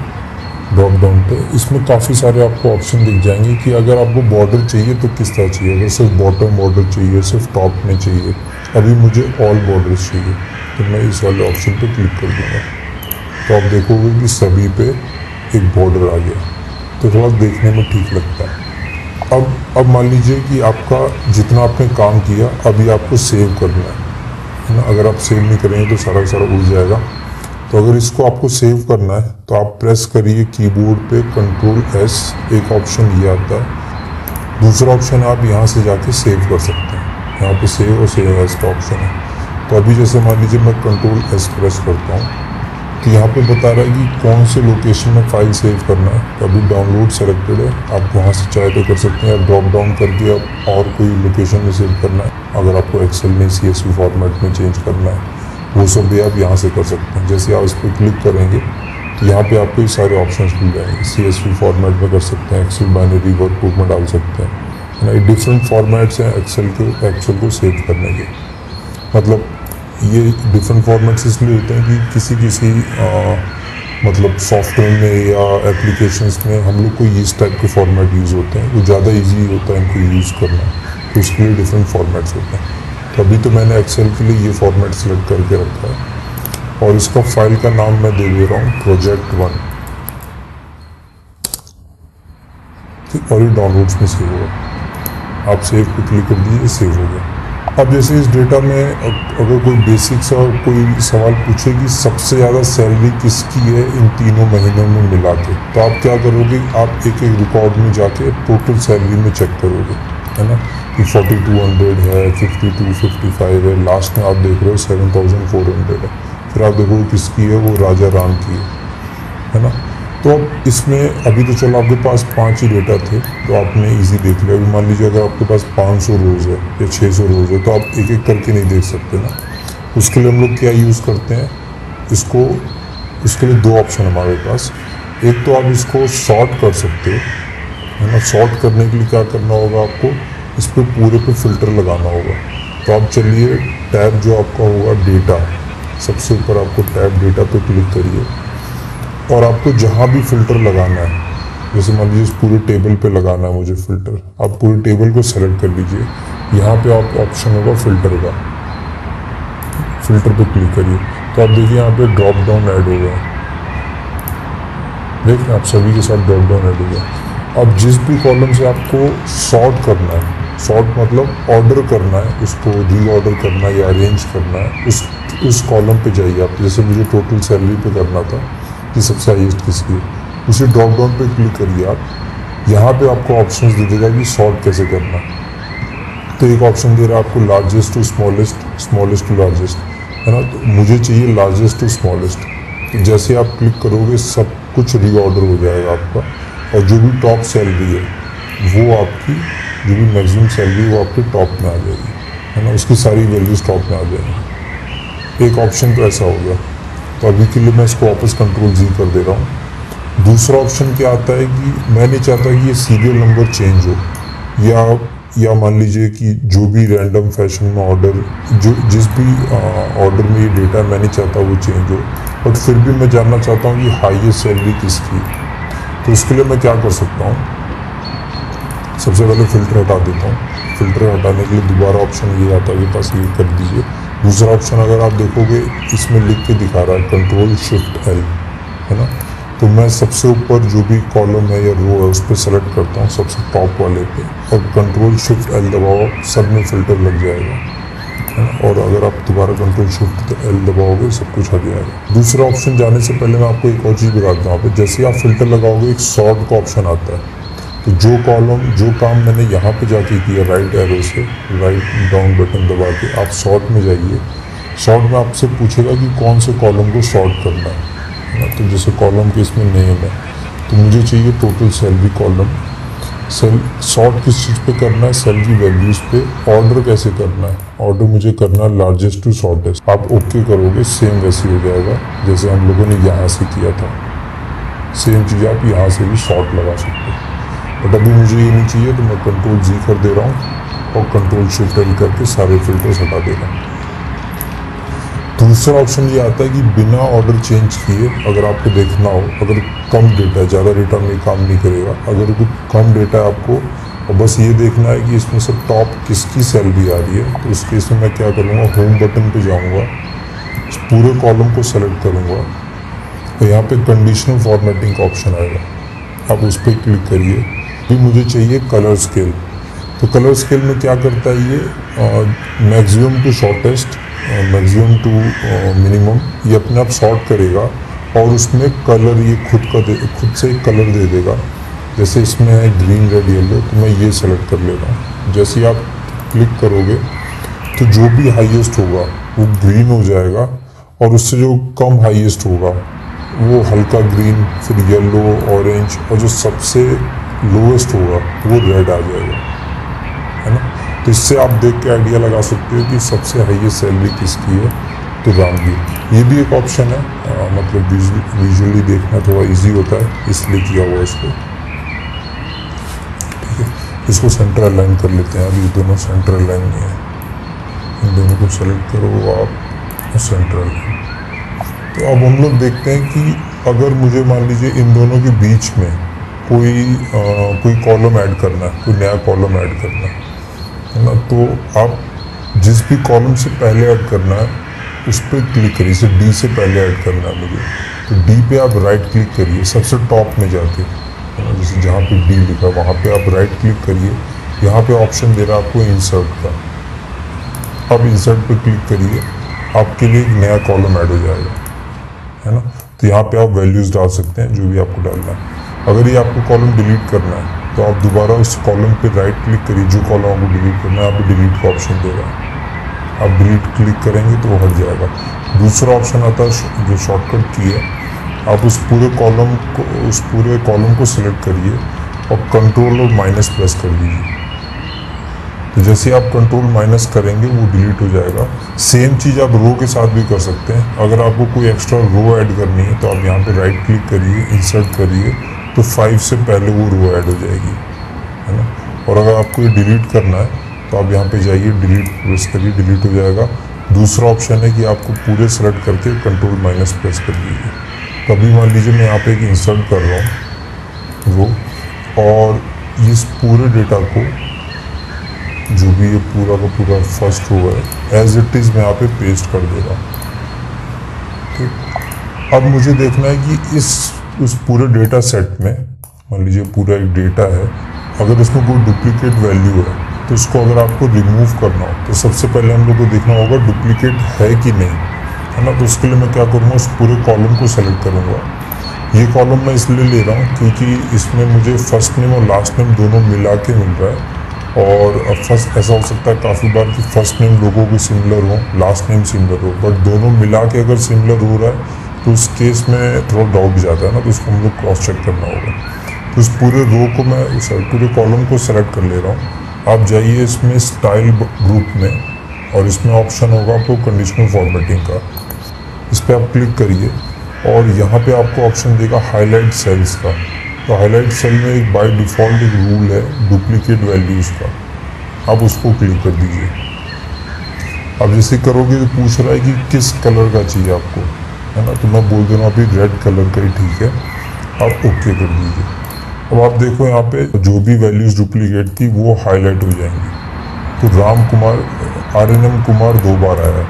ड्रॉप डाउन पे। इसमें काफ़ी सारे आपको ऑप्शन दिख जाएंगे कि अगर आपको बॉर्डर चाहिए तो किस तरह चाहिए। अगर सिर्फ बॉटम बॉर्डर चाहिए, सिर्फ टॉप में चाहिए, अभी मुझे ऑल बॉर्डर्स चाहिए, तो मैं इस वाले ऑप्शन पे क्लिक कर दूँगा। तो आप देखोगे कि सभी पे एक बॉर्डर आ गया, तो थोड़ा देखने में ठीक लगता है। अब मान लीजिए कि आपका जितना आपने काम किया अभी आपको सेव करना है ना। अगर आप सेव नहीं करेंगे तो सारा उड़ जाएगा। तो अगर इसको आपको सेव करना है तो आप प्रेस करिए कीबोर्ड पे कंट्रोल S, एक ऑप्शन ये आता है। दूसरा ऑप्शन आप यहाँ से जाके सेव कर सकते हैं, यहाँ पे सेव और सेव एज का ऑप्शन है। तो अभी जैसे मान लीजिए मैं कंट्रोल S प्रेस करता हूँ तो यहाँ पे बता रहा है कि कौन से लोकेशन में फाइल सेव करना है। तो अभी डाउनलोड सेलेक्टेड है, आप वहाँ से चाहे तो कर सकते हैं, या ड्रॉप डाउन करके आप और कोई लोकेशन में सेव करना है। अगर आपको एक्सेल में CSV फॉर्मेट में चेंज करना है वो सब भी आप यहाँ से कर सकते हैं। जैसे आप इस पर क्लिक करेंगे तो यहाँ पे आपको ये सारे ऑप्शंस मिल जाएंगे। CSV फॉर्मेट में कर सकते हैं, एक्सेल बाइनरी वर्कबुक में डाल सकते हैं, है ना। डिफरेंट फॉर्मेट्स हैं एक्सेल को सेव करने के। मतलब ये डिफरेंट फॉर्मेट्स इसलिए होते हैं कि किसी मतलब सॉफ्टवेयर में या एप्लीकेशंस में हम लोग को इस टाइप के फॉर्मेट यूज़ होते हैं, वो ज़्यादा इजी होता है इनको यूज़ करना, तो उसके लिए डिफरेंट फॉर्मेट्स होते हैं। तो अभी तो मैंने एक्सेल के लिए ये फॉर्मेट सेलेक्ट करके रखा है और इसका फाइल का नाम मैं दे रहा हूँ प्रोजेक्ट 1, ठीक। और ये डाउनलोड्स में सेव होगा। आप सेव पे क्लिक कर दीजिए, सेव हो गया। अब जैसे इस डेटा में अगर कोई बेसिक सा कोई सवाल पूछे कि सबसे ज़्यादा सैलरी किसकी है इन तीनों महीनों में मिला के, तो आप क्या करोगे, आप एक रिकॉर्ड में जाके टोटल सैलरी में चेक करोगे, है ना, कि 4200 है, 52, 55 है, लास्ट में आप देख रहे हो 7400 है। फिर आप देखोगे किसकी है, वो राजा राम की है ना। तो अब इसमें अभी तो चलो आपके पास 5 ही डेटा थे तो आपने इजी देख लिया। अभी मान लीजिए अगर आपके पास 500 रोज़ है या 600 रोज़ है तो आप एक एक करके नहीं देख सकते ना। उसके लिए हम लोग क्या यूज़ करते हैं, इसके लिए 2 ऑप्शन हमारे पास। एक तो आप इसको सॉर्ट कर सकते हो, है ना। सॉर्ट करने के लिए क्या करना होगा, आपको इस पर पूरे पे फ़िल्टर लगाना होगा। तो आप चलिए टैब जो आपका होगा डेटा, सबसे ऊपर आपको टैब डेटा पे क्लिक करिए और आपको जहाँ भी फ़िल्टर लगाना है, जैसे मान लीजिए इस पूरे टेबल पे लगाना है मुझे फ़िल्टर, आप पूरे टेबल को सेलेक्ट कर लीजिए। यहाँ पे आप ऑप्शन होगा फ़िल्टर का, फिल्टर पे क्लिक करिए तो आप देखिए यहाँ पे ड्रॉप डाउन ऐड हो गया। देखिए आप सभी के साथ ड्रॉप डाउन ऐड हो गया। अब जिस भी कॉलम से आपको सॉर्ट करना है, सॉर्ट मतलब ऑर्डर करना है, उसको रीऑर्डर करना है या अरेंज करना है, उस कॉलम पे जाइए आप। जैसे मुझे टोटल सैलरी पे करना था कि सबसे हाईएस्ट किसकी है, उसी ड्रॉप डाउन पे क्लिक करिए आप। यहाँ पे आपको ऑप्शंस दे देगा कि सॉर्ट कैसे करना है। तो एक ऑप्शन दे रहा है आपको largest to smallest, smallest to largest, है ना। तो मुझे चाहिए लार्जेस्ट टू स्मॉलेस्ट। तो जैसे आप क्लिक करोगे सब कुछ रीऑर्डर हो जाएगा आपका, और जो भी टॉप सैलरी है वो आपकी, जो भी मैक्सिमम सैलरी है वो आपके टॉप में आ जाएगी, है ना। उसकी सारी वैल्यूज टॉप में आ जाएंगी। एक ऑप्शन तो ऐसा हो गया। तो अभी के लिए मैं इसको वापस कंट्रोल जी कर दे रहा हूँ। दूसरा ऑप्शन क्या आता है कि मैं नहीं चाहता कि ये सीरियल नंबर चेंज हो, या मान लीजिए कि जो भी रैंडम फैशन में ऑर्डर, जो जिस भी ऑर्डर में ये डेटा मैं नहीं चाहता वो चेंज हो, बट फिर भी मैं जानना चाहता हूँ कि हाईएस्ट सैलरी किसकी। तो उसके लिए मैं क्या कर सकता हूँ, सबसे पहले फ़िल्टर हटा देता हूँ। फ़िल्टर हटाने के लिए दोबारा ऑप्शन ये आता है कि बस ये कर दीजिए। दूसरा ऑप्शन अगर आप देखोगे इसमें लिख के दिखा रहा है कंट्रोल शिफ्ट एल, है ना। तो मैं सबसे ऊपर जो भी कॉलम है या रो है उस पर सेलेक्ट करता हूँ, सबसे टॉप वाले पे, और कंट्रोल शिफ्ट एल दबाओ, सब में फ़िल्टर लग जाएगा, है ना। और अगर आप दोबारा कंट्रोल शिफ्ट एल दबाओगे सब कुछ हट जाएगा। दूसरा ऑप्शन जाने से पहले मैं आपको एक और चीज़ बताता हूँ। यहाँ पे जैसे आप फ़िल्टर लगाओगे एक सॉर्ट का ऑप्शन आता है। तो जो कॉलम, जो काम मैंने यहाँ पे जाके किया राइट एरो से, राइट डाउन बटन दबा के आप सॉर्ट में जाइए। सॉर्ट में आपसे पूछेगा कि कौन से कॉलम को सॉर्ट करना है ना। तो जैसे कॉलम के इसमें नेम है, तो मुझे चाहिए टोटल सैलरी कॉलम। सॉर्ट किस चीज़ पे करना है, सैलरी वैल्यूज़ पे। ऑर्डर कैसे करना है, ऑर्डर मुझे करना है लार्जेस्ट टू शॉर्टेस्ट। आप ओके करोगे सेम वैसे हो जाएगा जैसे हम लोगों ने यहाँ से किया था। सेम चीज़ आप यहाँ से भी सॉर्ट लगा सकते हो, बट अभी मुझे ये नहीं चाहिए तो मैं कंट्रोल जी कर दे रहा हूँ और कंट्रोल शिफ्ट एल करके सारे फिल्टर्स हटा दे रहा हूँ। दूसरा ऑप्शन ये आता है कि बिना ऑर्डर चेंज किए अगर आपको देखना हो, अगर कम डेटा है, ज़्यादा डेटा में काम नहीं करेगा, अगर कुछ कम डेटा है आपको और बस ये देखना है कि इसमें से टॉप किसकी सैलरी आ रही है, तो उस केस में मैं क्या करूँगा, होम बटन पे जाऊँगा, इस पूरे कॉलम को सेलेक्ट करूँगा और यहाँ पे कंडीशनल फॉर्मेटिंग का ऑप्शन आएगा, आप उस पर क्लिक करिए। फिर मुझे चाहिए कलर स्केल। तो कलर स्केल में क्या करता है ये, maximum to shortest, maximum to minimum, ये अपने आप सॉर्ट करेगा और उसमें कलर ये खुद से एक कलर दे देगा। जैसे इसमें है ग्रीन रेड येलो, तो मैं ये सेलेक्ट कर ले रहा हूँ। जैसे ही आप क्लिक करोगे तो जो भी हाईएस्ट होगा वो ग्रीन हो जाएगा और उससे जो कम हाईएस्ट होगा वो हल्का ग्रीन, फिर येलो, ऑरेंज, और जो सबसे लोएस्ट होगा वो रेड आ जाएगा, है ना। तो इससे आप देख के आइडिया लगा सकते हो कि सबसे हाईएस्ट सैलरी किसकी है, तो रामवीर। ये भी एक ऑप्शन है, मतलब विजुअली देखना थोड़ा इजी होता है इसलिए किया हुआ इसको। ठीक है, इसको सेंटर अलाइन कर लेते हैं। अभी दोनों सेंटर अलाइन नहीं है, इन दोनों को सेलेक्ट करो आप, सेंटर अलाइन। तो अब हम लोग देखते हैं कि अगर मुझे मान लीजिए इन दोनों के बीच में कोई कॉलम ऐड करना है, कोई नया कॉलम ऐड करना है ना, तो आप जिस भी कॉलम से पहले ऐड करना है उस पर क्लिक करिए। जैसे डी से पहले ऐड करना है मुझे, तो डी पे आप राइट क्लिक करिए सबसे टॉप में जाके, है ना। जैसे जहाँ पे डी लिखा वहाँ पे आप राइट क्लिक करिए। यहाँ पे ऑप्शन दे रहा है आपको इंसर्ट का, अब इंसर्ट पे क्लिक करिए, आपके लिए एक नया कॉलम ऐड हो जाएगा, है ना। तो यहाँ पे आप वैल्यूज़ डाल सकते हैं जो भी आपको डालना है। अगर ये आपको कॉलम डिलीट करना है तो आप दोबारा उस कॉलम पे राइट क्लिक करिए, जो कॉलम आपको डिलीट करना है, आप डिलीट का ऑप्शन दे रहा है, आप डिलीट क्लिक करेंगे तो वो हट जाएगा। दूसरा ऑप्शन आता है जो शॉर्टकट की है, आप उस पूरे कॉलम को सिलेक्ट करिए और कंट्रोल और माइनस प्रेस कर दीजिए। तो जैसे आप कंट्रोल माइनस करेंगे वो डिलीट हो जाएगा। सेम चीज़ आप रो के साथ भी कर सकते हैं। अगर आपको कोई एक्स्ट्रा रो ऐड करनी है तो आप यहाँ पे राइट क्लिक करिए, इंसर्ट करिए, तो 5 से पहले वो रो ऐड हो जाएगी, है ना। और अगर आपको ये डिलीट करना है तो आप यहाँ पे जाइए, डिलीट प्रेस करिए, डिलीट हो जाएगा। दूसरा ऑप्शन है कि आपको पूरे सेलेक्ट करके कंट्रोल माइनस प्रेस कर दीजिए। तो अभी मान लीजिए मैं यहाँ पे एक इंसर्ट कर रहा हूँ रो, और इस पूरे डेटा को जो भी ये पूरा का पूरा फर्स्ट रो है एज इट इज़ मैं यहाँ पे पेस्ट कर दे रहा हूँ। ठीक, अब मुझे देखना है कि उस पूरे डेटा सेट में, मान लीजिए पूरा एक डेटा है, अगर इसमें कोई डुप्लीकेट वैल्यू है तो इसको अगर आपको रिमूव करना हो तो सबसे पहले हम लोग को देखना होगा डुप्लीकेट है कि नहीं, है ना। तो उसके लिए मैं क्या करूँगा, उस पूरे कॉलम को सेलेक्ट करूँगा। ये कॉलम मैं इसलिए ले रहा हूँ क्योंकि इसमें मुझे फर्स्ट नेम और लास्ट नेम दोनों मिला के मिल रहा है। और फर्स्ट ऐसा हो सकता है काफ़ी बार कि फर्स्ट नेम लोगों के सिमिलर हो, लास्ट नेम सिमिलर हो, बट दोनों मिला के अगर सिमिलर हो रहा है तो उस केस में थोड़ा डाउट जाता है ना, तो उसको हम लोग क्रॉस चेक करना होगा। तो उस पूरे रो को मैं उस पूरे कॉलम को सेलेक्ट कर ले रहा हूँ। आप जाइए इसमें स्टाइल ग्रुप में और इसमें ऑप्शन होगा आपको कंडीशनल फॉर्मेटिंग का, इस पर आप क्लिक करिए और यहाँ पे आपको ऑप्शन देगा हाईलाइट सेल्स का। तो हाईलाइट सेल में एक बाय डिफ़ॉल्ट एक रूल है डुप्लीकेट वैल्यूज़ का, आप उसको क्लिक कर दीजिए। अब जैसे करोगे तो पूछ रहा है कि किस कलर का चाहिए आपको, है ना। तो मैं बोल दे रहा हूँ अभी रेड कलर का ही ठीक है, आप ओके कर दीजिए। अब आप देखो यहाँ पे जो भी वैल्यूज़ डुप्लीकेट थी वो हाईलाइट हो जाएंगी। तो राम कुमार RNM कुमार 2 बार आया है।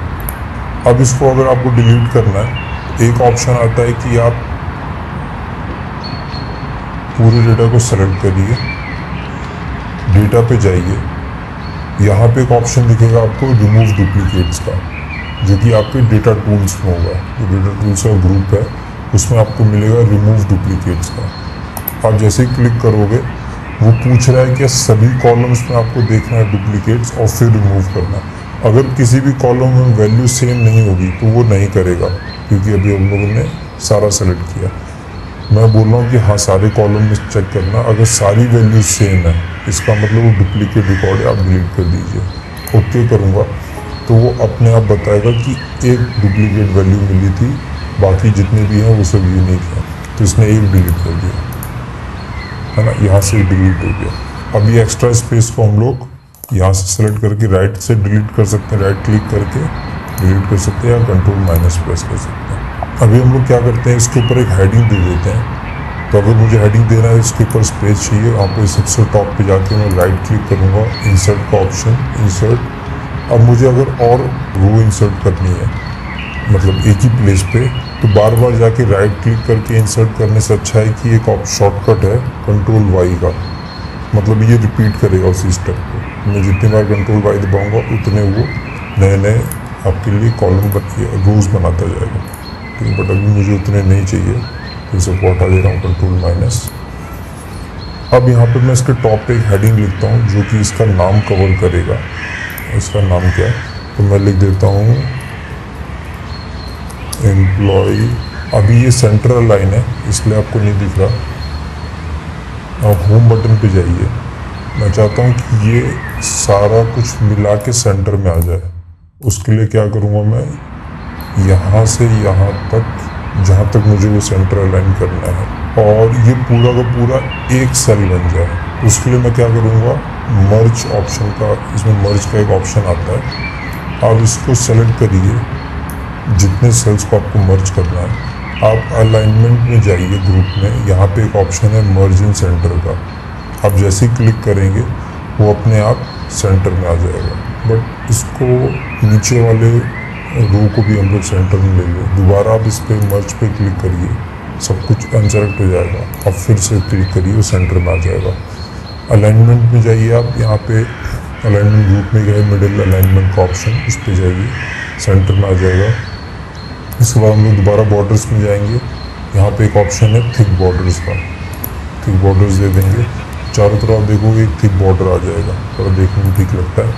अब इसको अगर आपको डिलीट करना है, एक ऑप्शन आता है कि आप पूरे डेटा को सेलेक्ट करिए, डेटा पे जाइए, यहाँ पे एक ऑप्शन दिखेगा आपको रिमूव डुप्लीकेट्स का, जो कि आपके डेटा टूल्स में होगा। जो डेटा टूल्स का ग्रुप है उसमें आपको मिलेगा रिमूव डुप्लीकेट्स का। आप जैसे ही क्लिक करोगे वो पूछ रहा है कि सभी कॉलम्स में आपको देखना है डुप्लीकेट्स और फिर रिमूव करना है। अगर किसी भी कॉलम में वैल्यू सेम नहीं होगी तो वो नहीं करेगा, क्योंकि अभी हम लोगों ने सारा सेलेक्ट किया। मैं बोल रहा हूँ कि हाँ सारे कॉलम में चेक करना, अगर सारी वैल्यू सेम है इसका मतलब वो डुप्लीकेट रिकॉर्ड है, आप डिलीट कर दीजिए। ओके करूँगा तो वो अपने आप बताएगा कि एक डुप्लीकेट वैल्यू मिली थी, बाकी जितने भी हैं वो सब यूनिक हैं। तो इसने एक डिलीट कर दिया, है ना, यहाँ से डिलीट हो गया। अब ये एक्स्ट्रा स्पेस को हम लोग यहाँ से सेलेक्ट करके राइट से डिलीट कर सकते हैं, राइट क्लिक करके डिलीट कर सकते हैं या कंट्रोल- प्रेस कर सकते हैं। अभी हम लोग क्या करते हैं, इसके ऊपर एक हेडिंग दे देते हैं। तो अगर मुझे हेडिंग देना है, इसके ऊपर स्पेस चाहिए, वहाँ पे सबसे टॉप पे जाके मैं राइट क्लिक करूँगा, इंसर्ट का ऑप्शन, इंसर्ट। अब मुझे अगर और रो इंसर्ट करनी है, मतलब एक ही प्लेस पे, तो बार बार जाके राइट क्लिक करके इंसर्ट करने से अच्छा है कि एक शॉर्टकट है कंट्रोल-Y का, मतलब ये रिपीट करेगा उसी स्टेप को। मैं जितनी बार कंट्रोल-Y दबाऊँगा उतने वो नए नए आपके लिए कॉलम रोज़ बनाता जाएगा। ठीक, बट अभी मुझे उतने नहीं चाहिए, तो इसे हटा दे रहा हूँ कंट्रोल-। अब यहाँ पे मैं इसके टॉप पे एक हेडिंग लिखता हूँ जो कि इसका नाम कवर करेगा। इसका नाम क्या है, तो मैं लिख देता हूँ एम्प्लॉय। अभी ये सेंट्रल लाइन है इसलिए आपको नहीं दिख रहा। आप होम बटन पे जाइए, मैं चाहता हूँ कि ये सारा कुछ मिला के सेंटर में आ जाए। उसके लिए क्या करूँगा, मैं यहाँ से यहाँ तक जहाँ तक मुझे वो सेंटर अलाइन करना है और ये पूरा का पूरा एक सेल बन जाए। उसके लिए मैं क्या करूँगा, मर्ज ऑप्शन का, इसमें मर्ज का एक ऑप्शन आता है, आप इसको सेलेक्ट करिए जितने सेल्स को आपको मर्ज करना है। आप अलाइनमेंट में जाइए ग्रुप में, यहाँ पे एक ऑप्शन है मर्ज इन सेंटर का। आप जैसे ही क्लिक करेंगे वो अपने आप सेंटर में आ जाएगा। बट इसको नीचे वाले रो को भी हम लोग सेंटर में ले लें। दोबारा आप इस पर मर्ज पे क्लिक करिए, सब कुछ अनसेलेक्ट हो जाएगा। अब फिर से क्लिक करिए, वो सेंटर में आ जाएगा। अलाइनमेंट में जाइए आप, यहाँ पे अलाइनमेंट ग्रुप में गए, मिडिल अलाइनमेंट का ऑप्शन, इस पर जाइए, सेंटर में आ जाएगा। इसके बाद हम लोग दोबारा बॉर्डर्स में जाएंगे, यहाँ पे एक ऑप्शन है थिक बॉर्डर्स का, थिक बॉर्डर्स दे देंगे। चारों तरफ देखोगे एक थिक बॉर्डर आ जाएगा, थोड़ा देखने में ठीक लगता है।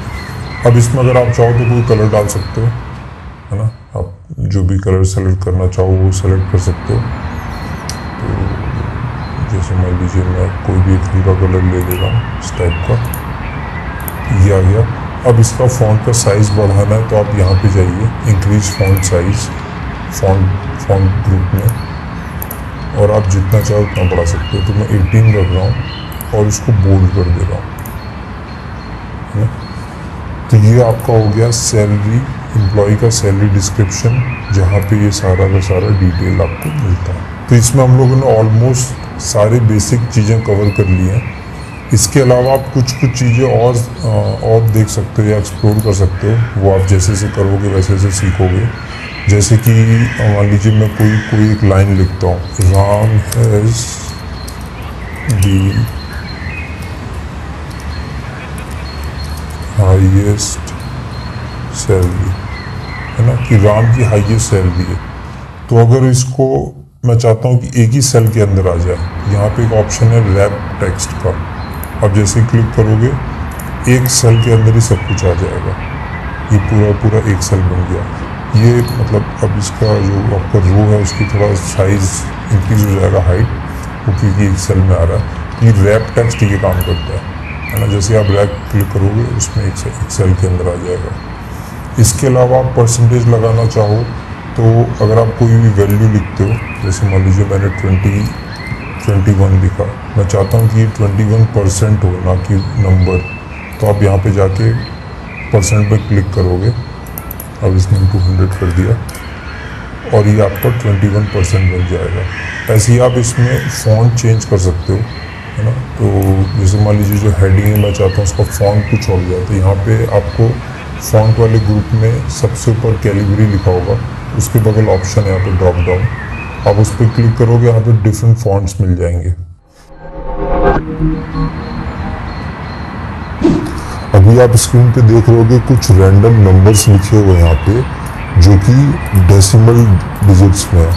अब इसमें अगर आप चाहो तो कोई कलर डाल सकते हो, है ना, आप जो भी कलर सेलेक्ट करना चाहो वो सेलेक्ट कर सकते हो। तो जैसे मान लीजिए मैं कोई भी एक हल्का कलर ले ले रहा हूँ इस टाइप का, ये आ गया। अब इसका फ़ॉन्ट का साइज़ बढ़ाना है तो आप यहाँ पे जाइए, increase font size, font group में, और आप जितना चाहो उतना बढ़ा सकते हो। तो मैं 18 रख रहा हूँ और इसको बोल्ड कर दे रहा हूँ, है ना। तो ये आपका हो गया सैलरी, एम्प्लॉय का सैलरी डिस्क्रिप्शन, जहाँ पे ये सारा का सारा डिटेल आपको मिलता है। तो इसमें हम लोगों ने ऑलमोस्ट सारे बेसिक चीज़ें कवर कर ली हैं। इसके अलावा आप कुछ कुछ चीज़ें और देख सकते हो या एक्सप्लोर कर सकते हो। वो आप जैसे जैसे करोगे वैसे वैसे सीखोगे। जैसे कि मान लीजिए मैं कोई एक लाइन लिखता हूँ, Ram has the highest salary, है ना, कि राम की हाईएस्ट सैलरी है। तो अगर इसको मैं चाहता हूँ कि एक ही सेल के अंदर आ जाए, यहाँ पे एक ऑप्शन है रैप टेक्स्ट का। अब जैसे क्लिक करोगे एक सेल के अंदर ही सब कुछ आ जाएगा। ये पूरा एक सेल बन गया। ये मतलब अब इसका जो आपका रो है उसकी थोड़ा साइज इंक्रीज हो जाएगा, हाइट, क्योंकि एक सेल में आ रहा है। ये रैप टेक्स्ट ये काम करता है ना। जैसे आप रैप क्लिक करोगे उसमें एक सेल के अंदर आ जाएगा। इसके अलावा आप परसेंटेज लगाना चाहो तो अगर आप कोई भी वैल्यू लिखते हो, जैसे मान लीजिए मैंने 21 लिखा, मैं चाहता हूँ कि ये 21% हो, ना कि नंबर, तो आप यहाँ पे जाके परसेंट पे क्लिक करोगे। अब इसने 200 कर दिया और ये आपका 21% बन जाएगा। ऐसे ही आप इसमें फॉन्ट चेंज कर सकते हो, है ना। तो जैसे मान लीजिए जो हेडिंग है मैं चाहता हूँ उसका फॉन्ट कुछ और जाए, तो यहाँ पे आपको फॉन्ट वाले ग्रुप में सबसे ऊपर कैलिबरी लिखा होगा, उसके बगल ऑप्शन है यहाँ पे ड्रॉप डाउन, आप उस पर क्लिक करोगे, यहाँ पे डिफरेंट फॉन्ट्स मिल जाएंगे। अभी आप स्क्रीन पे देख रहे होगे कुछ रैंडम नंबर्स लिखे हुए यहाँ पे जो कि डेसिमल डिजिट्स में है।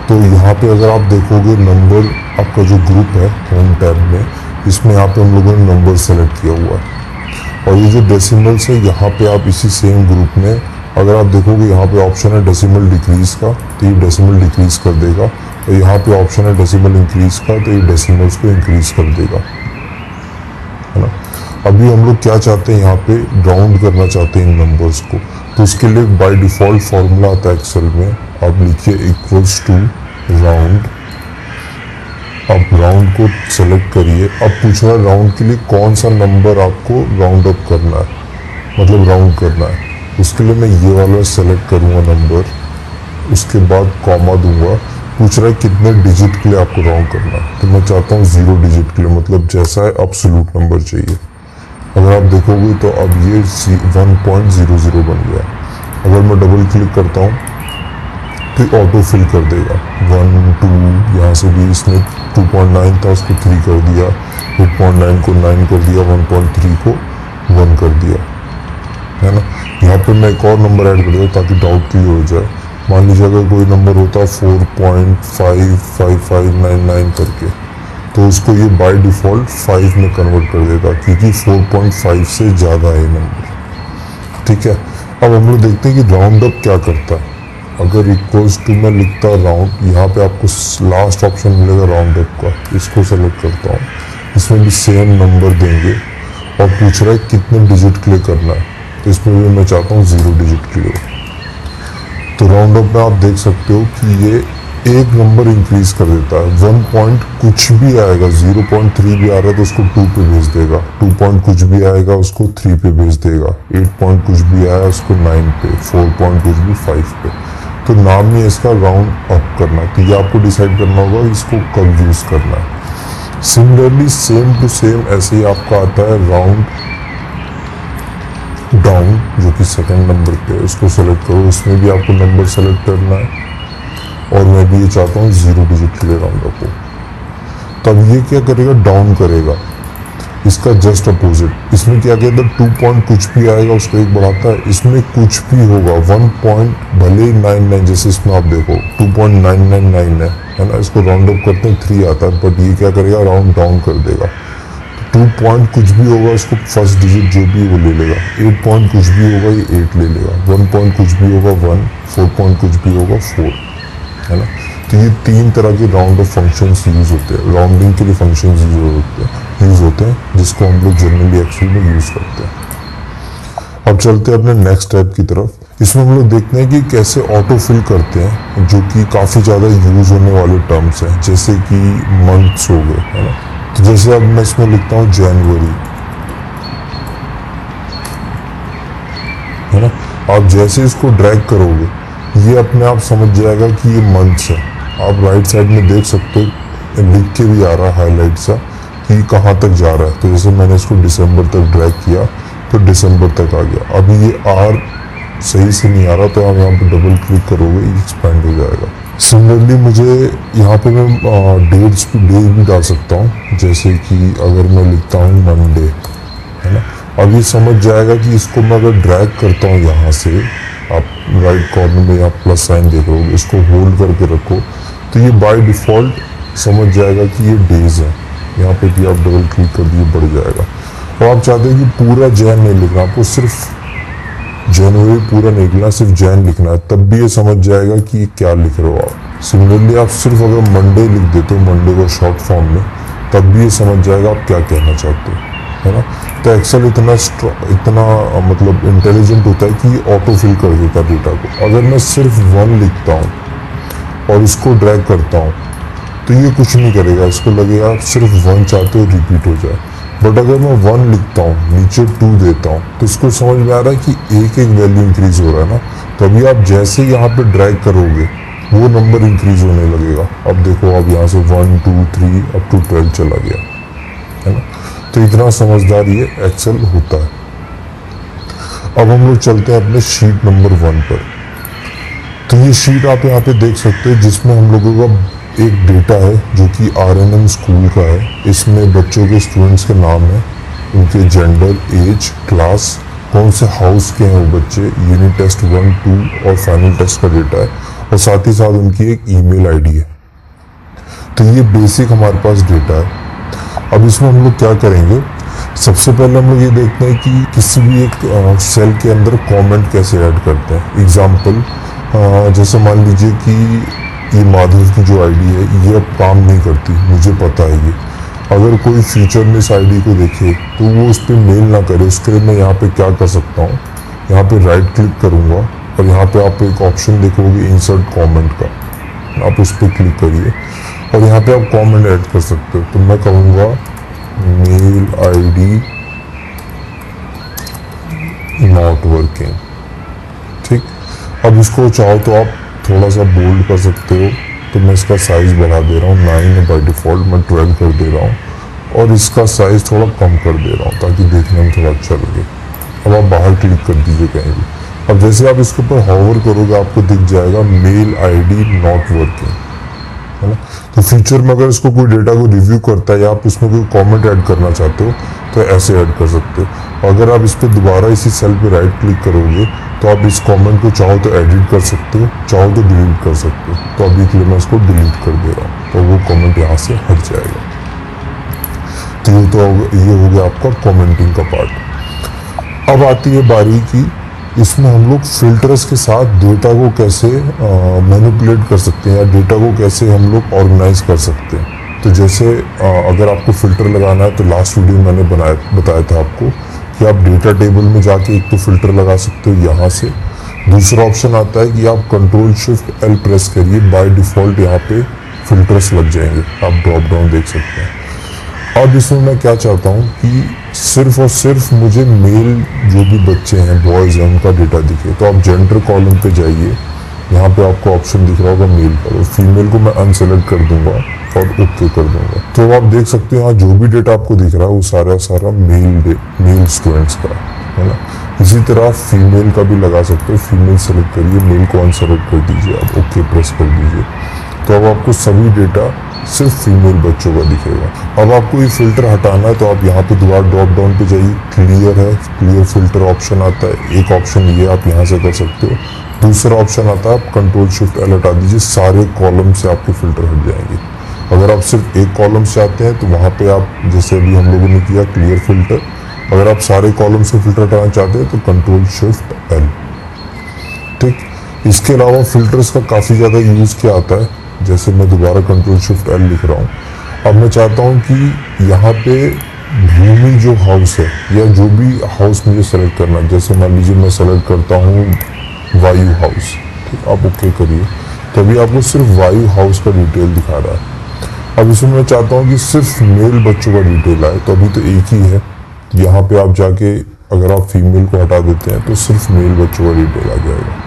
तो यहाँ पे अगर आप देखोगे नंबर, आपका जो ग्रुप है होम टैब में, इसमें यहाँ पे हम लोगों ने नंबर सेलेक्ट किया हुआ है। और ये जो डेसिमल्स है यहाँ पे आप इसी सेम ग्रुप में अगर आप देखोगे यहाँ पे ऑप्शन है डेसिमल डिक्रीज का, तो ये डेसिमल डिक्रीज कर देगा। और यहाँ पे ऑप्शन है डेसिमल इंक्रीज का, तो ये डेसिमल्स को इंक्रीज कर देगा, है ना। अभी हम लोग क्या चाहते हैं, यहाँ पे राउंड करना चाहते हैं इन नंबर्स को। तो इसके लिए बाय डिफ़ॉल्ट फॉर्मूला आता है एक्सेल में, आप लिखिए इक्वल्स टू राउंड। आप राउंड को सेलेक्ट करिए। अब पूछ रहा है राउंड के लिए कौन सा नंबर आपको राउंड अप करना है, मतलब राउंड करना है। उसके लिए मैं ये वाला सेलेक्ट करूँगा नंबर, उसके बाद कॉमा दूंगा। पूछ रहा है कितने डिजिट के लिए आपको राउंड करना है, तो मैं चाहता हूँ 0 डिजिट के लिए, मतलब जैसा है एब्सोल्यूट नंबर चाहिए। अगर आप देखोगे तो अब ये 1.00 बन गया। अगर मैं डबल क्लिक करता हूँ तो ऑटो फिल कर देगा 1 2, यहाँ से भी इसने 2.9 था उसको 3 कर दिया, 8.9 को 9 कर दिया, 1.3 को 1 कर दिया, है ना। यहाँ पे मैं एक और नंबर ऐड कर दूँ ताकि डाउट क्लियर हो जाए। मान लीजिए अगर कोई नंबर होता 4.55599 करके, तो उसको ये बाय डिफ़ॉल्ट 5 में कन्वर्ट कर देगा, क्योंकि 4.5 से ज़्यादा है नंबर, ठीक है। अब हम लोग देखते हैं कि राउंड अप क्या करता है। अगर इक्वल्स टू में लिखता राउंड, यहाँ पे आपको लास्ट ऑप्शन मिलेगा राउंड अप का, इसको सेलेक्ट करता हूँ। इसमें भी सेम नंबर देंगे और पूछ रहा है कितने डिजिट के लिए करना है, तो इसमें भी मैं चाहता हूँ 0 डिजिट के लिए। तो राउंड अप में आप देख सकते हो कि ये एक नंबर इंक्रीज कर देता है। 1 पॉइंट कुछ भी आएगा, 0.3 भी आ रहा है तो उसको 2 पे भेज देगा, 2 पॉइंट कुछ भी आएगा उसको 3 पे भेज देगा, 8 पॉइंट कुछ भी आया उसको 9 पे, 4 पॉइंट कुछ भी 5 पे। तो नाम ही इसका राउंड अप करना, तो ये आपको डिसाइड करना होगा इसको कब यूज करना है। सिमिलरली सेम टू सेम ऐसे ही आपका आता है राउंड डाउन, जो कि सेकंड नंबर पे है, उसको सेलेक्ट करो। इसमें भी आपको नंबर सेलेक्ट करना है और मैं भी ये चाहता हूँ 0 डिजिट के लिए राउंड अप हो। तब ये क्या करेगा, डाउन करेगा। इसका जस्ट अपोजिट, इसमें क्या कहता है 2 पॉइंट कुछ भी आएगा उसको 1 बढ़ाता है, इसमें कुछ भी होगा 1 पॉइंट भले ही 99, जैसे इसमें आप देखो 2.999 है ना, इसको राउंड अप करते हैं 3 आता है, बट ये क्या करेगा राउंड डाउन कर देगा। 2 पॉइंट कुछ भी होगा उसको फर्स्ट डिजिट जो भी वो ले लेगा, 8 पॉइंट कुछ भी होगा ये 8 ले लेगा, 1 पॉइंट कुछ भी होगा 1, 4 पॉइंट कुछ भी होगा 4, है ना। तो ये 3 तरह के राउंड ऑफ फंक्शंस यूज होते हैं, राउंडिंग के लिए फंक्शंस यूज होते हैं जिसको हम लोग जनरली एक्सेल में यूज करते हैं। अब चलते हैं अपने नेक्स्ट स्टेप की तरफ। इसमें हम लोग देखते हैं कि कैसे ऑटो फिल करते हैं, जो कि काफ़ी ज़्यादा यूज होने वाले टर्म्स हैं, जैसे कि मंथ्स हो गए, है ना। तो जैसे अब मैं इसमें लिखता हूँ जनवरी, है ना। आप जैसे इसको ड्रैग करोगे ये अपने आप समझ जाएगा कि ये मंथ्स है। आप राइट साइड में देख सकते हो लिख के भी आ रहा है हाईलाइट सा कि कहाँ तक जा रहा है। तो जैसे मैंने इसको दिसंबर तक ड्रैग किया तो दिसंबर तक आ गया। अभी ये आर सही से नहीं आ रहा तो आप यहाँ पे डबल क्लिक करोगे, ये एक्सपेंड हो जाएगा। सिमिलरली मुझे यहाँ पे मैं डेट्स डे भी डाल सकता हूँ, जैसे कि अगर मैं लिखता हूँ मंडे, है ना। अब ये समझ जाएगा कि इसको मैं अगर ड्रैग करता हूँ यहाँ से, आप राइट कॉर्नर में यहाँ प्लस साइन देख रहे हो, इसको होल्ड करके रखो तो ये बाय डिफ़ॉल्ट समझ जाएगा कि ये डेज है। यहाँ पे भी आप डबल क्लिक कर दिए, बढ़ जाएगा। और आप चाहते हैं कि पूरा जैन नहीं लिखना, आपको सिर्फ जनवरी पूरा नहीं लिखना, सिर्फ जैन लिखना है, तब भी ये समझ जाएगा कि क्या लिख रहे हो आप। सिमिलरली आप सिर्फ अगर मंडे लिख देते हो, मंडे को शॉर्ट फॉर्म में, तब भी ये समझ जाएगा आप क्या कहना चाहते हो, है ना। तो एक्सेल इतना मतलब इंटेलिजेंट होता है कि ऑटो फिल कर देता है डेटा को। अगर मैं सिर्फ 1 लिखता हूँ और इसको ड्रैग करता हूँ तो ये कुछ नहीं करेगा, इसको लगेगा आप सिर्फ 1 चाहते हो रिपीट हो जाए। बट अगर मैं 1 लिखता हूँ, नीचे 2 देता हूँ, तो इसको समझ में आ रहा है कि एक एक वैल्यू इंक्रीज हो रहा है ना। तो अभी आप जैसे यहाँ पे ड्रैग करोगे वो नंबर इंक्रीज होने लगेगा। अब देखो, अब यहाँ से 1 2 3 अप टू 12 चला गया, है ना। तो इतना समझदार ये एक्सेल होता है। अब हम लोग चलते हैं अपने शीट नंबर 1 पर। तो ये शीट आप यहाँ पे देख सकते हैं, जिसमें हम लोगों का एक डेटा है जो कि RNM स्कूल का है। इसमें बच्चों के स्टूडेंट्स के नाम है, उनके जेंडर, एज, क्लास, कौन से हाउस के हैं वो बच्चे, यूनिट टेस्ट 1 2 और फाइनल टेस्ट का डेटा है, और साथ ही साथ उनकी एक ईमेल आईडी है। तो ये बेसिक हमारे पास डेटा है। अब इसमें हम लोग क्या करेंगे, सबसे पहले हम लोग ये देखते हैं कि किसी भी एक सेल के अंदर कमेंट कैसे ऐड करते हैं। एग्जाम्पल, जैसे मान लीजिए कि ये माधव की जो आईडी है ये अब काम नहीं करती, मुझे पता है ये। अगर कोई फ्यूचर में इस आईडी को देखे तो वो उस पर मेल ना करे, उसके लिए मैं यहाँ पे क्या कर सकता हूँ, यहाँ पे राइट क्लिक करूँगा और यहाँ पे आप एक ऑप्शन देखोगे इंसर्ट कमेंट का, आप उस पर क्लिक करिए और यहाँ पे आप कमेंट ऐड कर सकते हो। तो मैं कहूँगा मेल आईडी नॉट वर्किंग, ठीक। अब इसको चाहो तो आप थोड़ा सा बोल्ड कर सकते हो, तो मैं इसका साइज़ बढ़ा दे रहा हूँ, 9 है बाई डिफ़ॉल्ट, मैं 12 कर दे रहा हूँ और इसका साइज़ थोड़ा कम कर दे रहा हूँ ताकि देखने में थोड़ा अच्छा लगे। अब आप बाहर क्लिक कर दीजिए कहीं भी। अब जैसे आप इसके ऊपर हॉवर करोगे आपको दिख जाएगा मेल आईडी नॉट वर्किंग, है ना। तो फ्यूचर में अगर इसको कोई डेटा को रिव्यू करता है या आप इसमें कोई कमेंट ऐड करना चाहते हो तो ऐसे ऐड कर सकते हो। अगर आप इस पर दोबारा इसी सेल पे राइट क्लिक करोगे तो आप इस कमेंट को चाहो तो एडिट कर सकते हो, चाहो तो डिलीट कर सकते हो। तो अभी के लिए मैं इसको डिलीट कर दे रहा हूँ, तो वो कमेंट यहाँ से हट जाएगा। तो ये हो गया आपका कमेंटिंग का पार्ट। अब आती है बारी की, इसमें हम लोग फिल्टर्स के साथ डेटा को कैसे मैनिपुलेट कर सकते हैं या डेटा को कैसे हम लोग ऑर्गेनाइज कर सकते हैं। तो जैसे अगर आपको फ़िल्टर लगाना है तो लास्ट वीडियो मैंने बताया था आपको कि आप डेटा टेबल में जाके एक तो फ़िल्टर लगा सकते हो यहाँ से। दूसरा ऑप्शन आता है कि आप Ctrl+Shift+L प्रेस करिए, बाय डिफ़ॉल्ट यहाँ पे फ़िल्टर्स लग जाएंगे, आप ड्रॉप डाउन देख सकते हैं। अब इसमें मैं क्या चाहता हूँ कि सिर्फ और सिर्फ मुझे मेल जो भी बच्चे हैं, बॉयज़ हैं, उनका डेटा दिखे। तो आप जेंडर कॉलम पे जाइए, यहाँ पे आपको ऑप्शन दिख रहा होगा मेल का, तो फीमेल को मैं अनसेलेक्ट कर दूंगा और ओके कर दूंगा। तो आप देख सकते हैं यहाँ जो भी डेटा आपको दिख रहा है वो सारा मेल स्टूडेंट्स का है ना। इसी तरह फीमेल का भी लगा सकते हो, फीमेल सेलेक्ट करिए, मेल को अनसेलेक्ट कर दीजिए, आप ओके प्रेस कर दीजिए। तो अब आपको सभी डेटा सिर्फ फीमेल बच्चों का दिखेगा। अब आपको ये फिल्टर हटाना है तो आप यहाँ पे दोबारा ड्रॉप डाउन पे जाइए, क्लियर है, क्लियर फिल्टर ऑप्शन आता है। एक ऑप्शन ये आप यहाँ से कर सकते हो। दूसरा ऑप्शन आता है, आप Ctrl+Shift+L हटा दीजिए, सारे कॉलम से आपके फिल्टर हट जाएंगे। अगर आप सिर्फ एक कॉलम से आते हैं तो वहाँ पे आप, जैसे अभी हम लोगों ने किया क्लियर फिल्टर, अगर आप सारे कॉलम से फिल्टर हटाना चाहते हैं तो Ctrl+Shift+L, ठीक। इसके अलावा फिल्टर्स का काफ़ी ज़्यादा यूज़ किया आता है। जैसे मैं दोबारा Ctrl+Shift+L लिख रहा हूँ। अब मैं चाहता हूँ कि यहाँ पे भूमि जो हाउस है या जो भी हाउस मुझे सेलेक्ट करना है, जैसे मान लीजिए मैं सेलेक्ट करता हूँ वायु हाउस, ठीक। आप ओके करिए, तभी आपको सिर्फ वायु हाउस का डिटेल दिखा रहा है। अब इसमें मैं चाहता हूँ कि सिर्फ मेल बच्चों का डिटेल आए, तो अभी तो एक ही है। यहाँ पे आप जाके अगर आप फीमेल को हटा देते हैं तो सिर्फ मेल बच्चों का डिटेल आ जाएगा।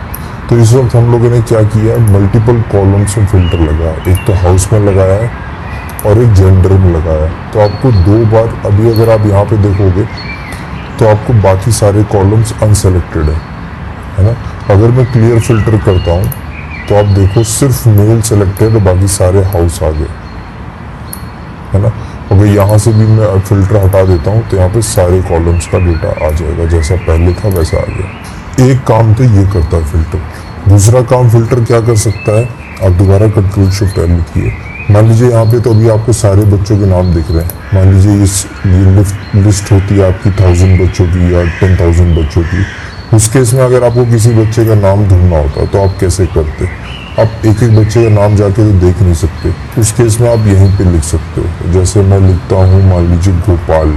तो इस वक्त हम लोगों ने क्या किया, मल्टीपल कॉलम्स में फिल्टर लगाया। एक तो हाउस में लगाया है, और एक जेंडर में लगाया, तो आपको 2 बार, अभी अगर आप यहाँ पे देखोगे तो आपको बाकी सारे कॉलम्स अनसेलेक्टेड है ना। अगर मैं क्लियर फिल्टर करता हूँ तो आप देखो सिर्फ मेल सेलेक्टेड और बाकी सारे हाउस आ गए, है ना। अगर यहाँ से भी मैं फिल्टर हटा देता हूँ तो यहाँ पे सारे कॉलम्स का डेटा आ जाएगा, जैसा पहले था वैसा आ गया। एक काम तो ये करता है फिल्टर। दूसरा काम फिल्टर क्या कर सकता है, आप दोबारा कंट्रोल शिफ्ट एल लिखिए। मान लीजिए यहाँ पे तो अभी आपको सारे बच्चों के नाम दिख रहे हैं। मान लीजिए ये लिस्ट होती है आपकी 1000 बच्चों की या 10,000 बच्चों की। उस केस में अगर आपको किसी बच्चे का नाम ढूंढना होता तो आप कैसे करते? आप एक एक बच्चे का नाम जाके तो देख नहीं सकते। उस केस में आप यहीं पे लिख सकते हो। जैसे मैं लिखता हूँ मान लीजिए गोपाल,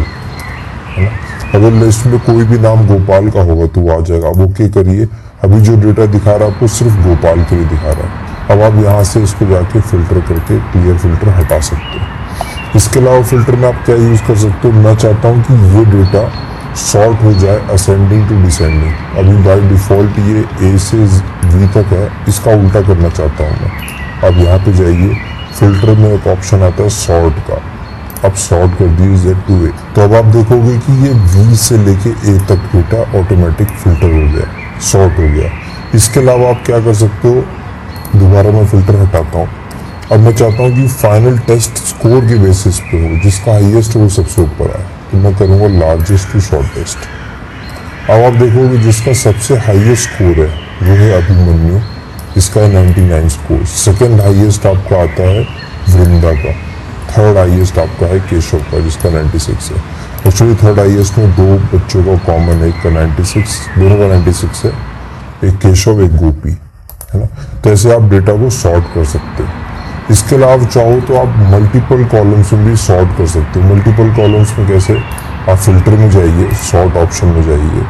है ना। अगर लिस्ट में कोई भी नाम गोपाल का होगा तो वो आ जाएगा। अब ओके करिए। अभी जो डेटा दिखा रहा है आपको सिर्फ गोपाल के लिए दिखा रहा है। अब आप यहाँ से इसको जाके फिल्टर करके क्लियर फिल्टर हटा सकते हो। इसके अलावा फिल्टर में आप क्या यूज़ कर सकते हो, मैं चाहता हूँ कि ये डेटा सॉर्ट हो जाए असेंडिंग टू डिसेंडिंग। अभी बाय डिफ़ॉल्ट ये ए से वी तक है, इसका उल्टा करना चाहता हूँ मैं। अब यहाँ पे जाइए, फिल्टर में एक ऑप्शन आता है सॉर्ट का। अब सॉर्ट कर दिए Z to A, तो अब आप देखोगे कि ये V से लेके A तक डेटा ऑटोमेटिक फिल्टर हो गया, सॉर्ट हो गया। इसके अलावा आप क्या कर सकते हो, दोबारा मैं फिल्टर हटाता हूँ। अब मैं चाहता हूँ कि फाइनल टेस्ट स्कोर के बेसिस पे हो, जिसका हाईएस्ट वो सबसे ऊपर आए, तो मैं करूँगा लार्जेस्ट टू शॉर्टेस्ट। अब आप देखोगे जिसका सबसे हाईएस्ट स्कोर है वो है अभिमन्यु, इसका है 99 स्कोर। सेकेंड हाईएस्ट आपका आता है वृंदा का। थर्ड हाईएस्ट आपका है केशव का, जिसका 96 है। एक्चुअली थर्ड हाईएस्ट में 2 बच्चों का कॉमन है, एक का 96, दोनों का 96 है, एक केशव एक गोपी, है ना। तो ऐसे आप डेटा को सॉर्ट कर सकते हो। इसके अलावा चाहो तो आप मल्टीपल कॉलम्स में भी सॉर्ट कर सकते हो। मल्टीपल कॉलम्स में कैसे, आप फिल्टर में जाइए, सॉर्ट ऑप्शन में जाइए,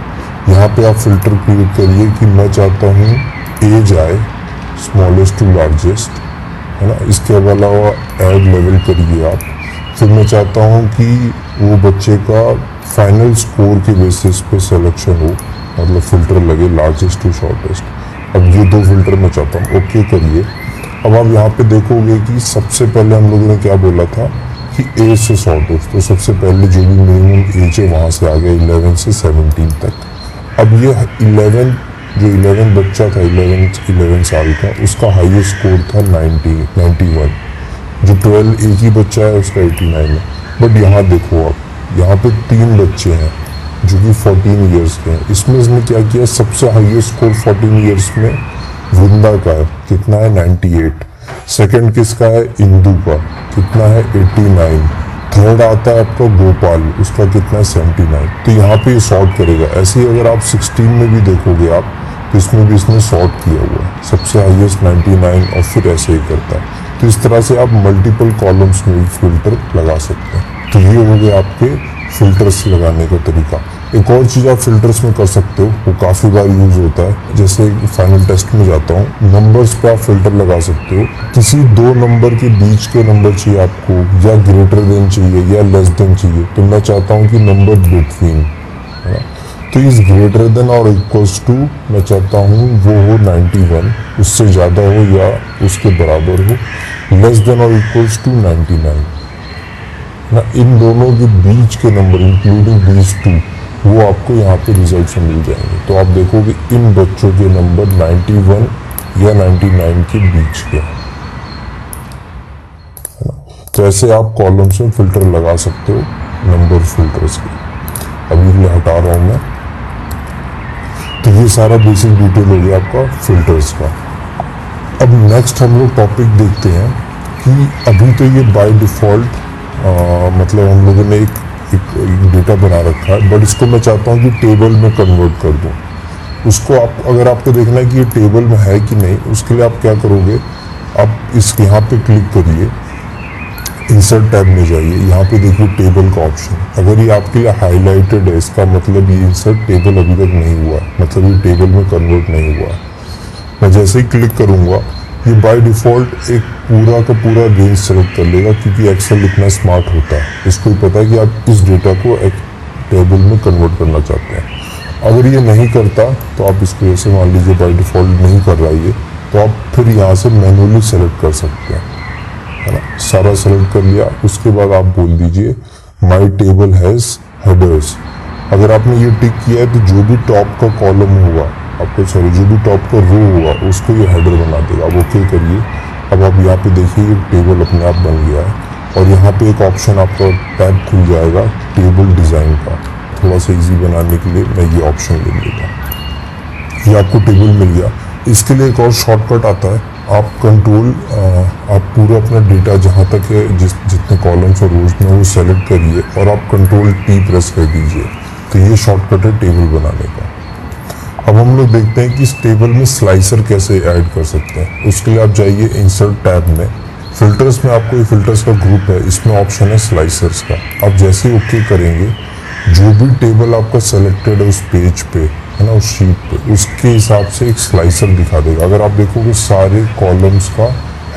यहाँ पे आप फिल्टर क्लिक करिए कि मैं चाहता हूँ ए जाए स्मॉलेस्ट टू लार्जेस्ट, है ना। इसके अलावा ऐड लेवल करिए आप। फिर मैं चाहता हूँ कि वो बच्चे का फाइनल स्कोर के बेसिस पे सिलेक्शन हो, मतलब फिल्टर लगे लार्जेस्ट टू शॉर्टेस्ट। अब ये 2 फिल्टर मैं चाहता हूँ, ओके करिए। अब आप यहाँ पे देखोगे कि सबसे पहले हम लोगों ने क्या बोला था कि ए से सॉर्ट हो, तो सबसे पहले जो भी मिनिमम एज है वहाँ से आ गया 11 से 17 तक। अब ये 11 बच्चा था 11 साल का, उसका हाईएस्ट स्कोर था 91। जो 12 एक ही बच्चा है उसका 89 है। बट यहाँ देखो, आप यहाँ पे 3 बच्चे हैं जो कि 14 ईयर्स के हैं। इसमें इसने क्या किया, सबसे हाईएस्ट स्कोर 14 ईयर्स में वृंदा का है, कितना है 98। सेकंड किसका है, इंदु का, कितना है 89। थर्ड आता है आपका गोपाल, उसका कितना है 79। तो यहाँ पे ये सॉर्ट करेगा। ऐसे ही अगर आप 16 में भी देखोगे आप, तो इसमें भी इसने सॉर्ट किया हुआ है, सबसे हाईएस्ट 99 और फिर ऐसे ही करता है। तो इस तरह से आप मल्टीपल कॉलम्स में फिल्टर लगा सकते हैं। तो ये हो गया आपके फिल्टर्स लगाने का तरीका। एक और चीज़ आप फिल्टर्स में कर सकते हो, वो काफ़ी बार यूज़ होता है। जैसे फाइनल टेस्ट में जाता हूँ, नंबर्स पे आप फिल्टर लगा सकते हो। किसी 2 नंबर के बीच के नंबर चाहिए आपको, या ग्रेटर देन चाहिए या लेस देन चाहिए, तो मैं चाहता हूँ कि नंबर बिटवीन, है ना। तो इस ग्रेटर देन और इक्वल्स टू मैं चाहता हूँ वो हो 91, उससे ज़्यादा हो या उसके बराबर हो। लेस देन और इक्वल्स टू 99 ना, इन दोनों के बीच के नंबर इंक्लूडिंग दीज 2 वो आपको यहाँ पे रिजल्ट में मिल जाएंगे। तो आप देखोगे इन बच्चों के नंबर 91 या 99 के बीच के हैं, है ना। तो ऐसे आप कॉलम्स में फिल्टर लगा सकते हो नंबर फिल्टर्स के। अभी ये हटा रहा हूँ मैं। तो ये सारा बेसिक डिटेल हो गया आपका फिल्टर्स का। अब नेक्स्ट हम लोग टॉपिक देखते हैं कि अभी तो ये बाय डिफ़ॉल्ट मतलब हम लोगों ने एक डेटा बना रखा है, बट इसको मैं चाहता हूँ कि टेबल में कन्वर्ट कर दूँ। उसको आप, अगर आपको देखना है कि ये टेबल में है कि नहीं, उसके लिए आप क्या करोगे, आप इस यहाँ पे क्लिक करिए, इंसर्ट टैब में जाइए, यहाँ पे देखिए टेबल का ऑप्शन। अगर ये आपके लिए हाईलाइटेड है, इसका मतलब ये इंसर्ट टेबल अभी तक नहीं हुआ है, मतलब ये टेबल में कन्वर्ट नहीं हुआ है। मैं जैसे ही क्लिक करूँगा, ये बाय डिफ़ॉल्ट एक पूरा का पूरा रेंज सेलेक्ट कर लेगा, क्योंकि एक्सेल इतना स्मार्ट होता है, इसको ही पता है कि आप इस डेटा को एक टेबल में कन्वर्ट करना चाहते हैं। अगर ये नहीं करता तो आप इसको जैसे मान लीजिए बाय डिफ़ॉल्ट नहीं कर रहा है ये, तो आप फिर यहाँ से मैनुअली सेलेक्ट कर सकते हैं। है ना, सारा सेलेक्ट कर लिया। उसके बाद आप बोल दीजिए माई टेबल हैज़ हेडर्स। अगर आपने ये टिक किया है तो जो भी टॉप का कॉलम होगा आपको, सॉरी जो भी टॉप का रो होगा उसको ये हेडर बना देगा। अब ओके करिए। अब आप यहाँ पे देखिए ये टेबल अपने आप बन गया है और यहाँ पे एक ऑप्शन आपका टैब खुल जाएगा टेबल डिज़ाइन का। थोड़ा सा इजी बनाने के लिए मैं ये ऑप्शन ले लेता हूँ। ये आपको टेबल मिल गया। इसके लिए एक और शॉर्टकट आता है, आप कंट्रोल आप पूरा अपना डेटा जहाँ तक है जितने कॉलम्स और रोज में वो सेलेक्ट करिए और आप कंट्रोल टी प्रेस कर दीजिए। तो ये शॉर्टकट है टेबल बनाने का। अब हम लोग देखते हैं कि इस टेबल में स्लाइसर कैसे ऐड कर सकते हैं। उसके लिए आप जाइए इंसर्ट टैब में, फिल्टर्स में आपको ये फिल्टर्स का ग्रुप है, इसमें ऑप्शन है स्लाइसर्स का। आप जैसे ही ओके करेंगे जो भी टेबल आपका सेलेक्टेड है उस पेज पे, है ना, उस शीट पे, उसके हिसाब से एक स्लाइसर दिखा देगा। अगर आप देखोगे सारे कॉलम्स का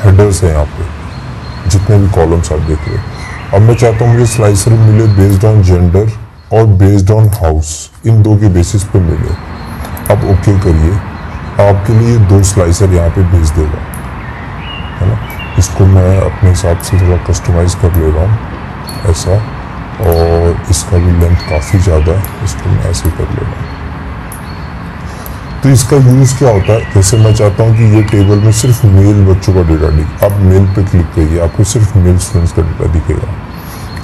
हेडर्स है यहाँ पे, जितने भी कॉलम्स आप देख रहे हो। अब मैं चाहता हूँ मुझे स्लाइसर मिले बेस्ड ऑन जेंडर और बेस्ड ऑन हाउस, इन दो के बेसिस पे मिले। अब ओके करिए। आपके लिए 2 स्लाइसर यहाँ पे भेज देगा, है ना। इसको मैं अपने हिसाब से थोड़ा कस्टमाइज़ कर ले रहा हूँ ऐसा, और इसका भी लेंथ काफ़ी ज़्यादा है, इसको मैं ऐसे कर ले रहा हूँ। तो इसका यूज़ क्या होता है, जैसे मैं चाहता हूँ कि ये टेबल में सिर्फ मेल बच्चों का डेटा दिखे, आप मेल पे क्लिक करिए, आपको सिर्फ मेल स्टूडेंट्स का डेटा दिखेगा।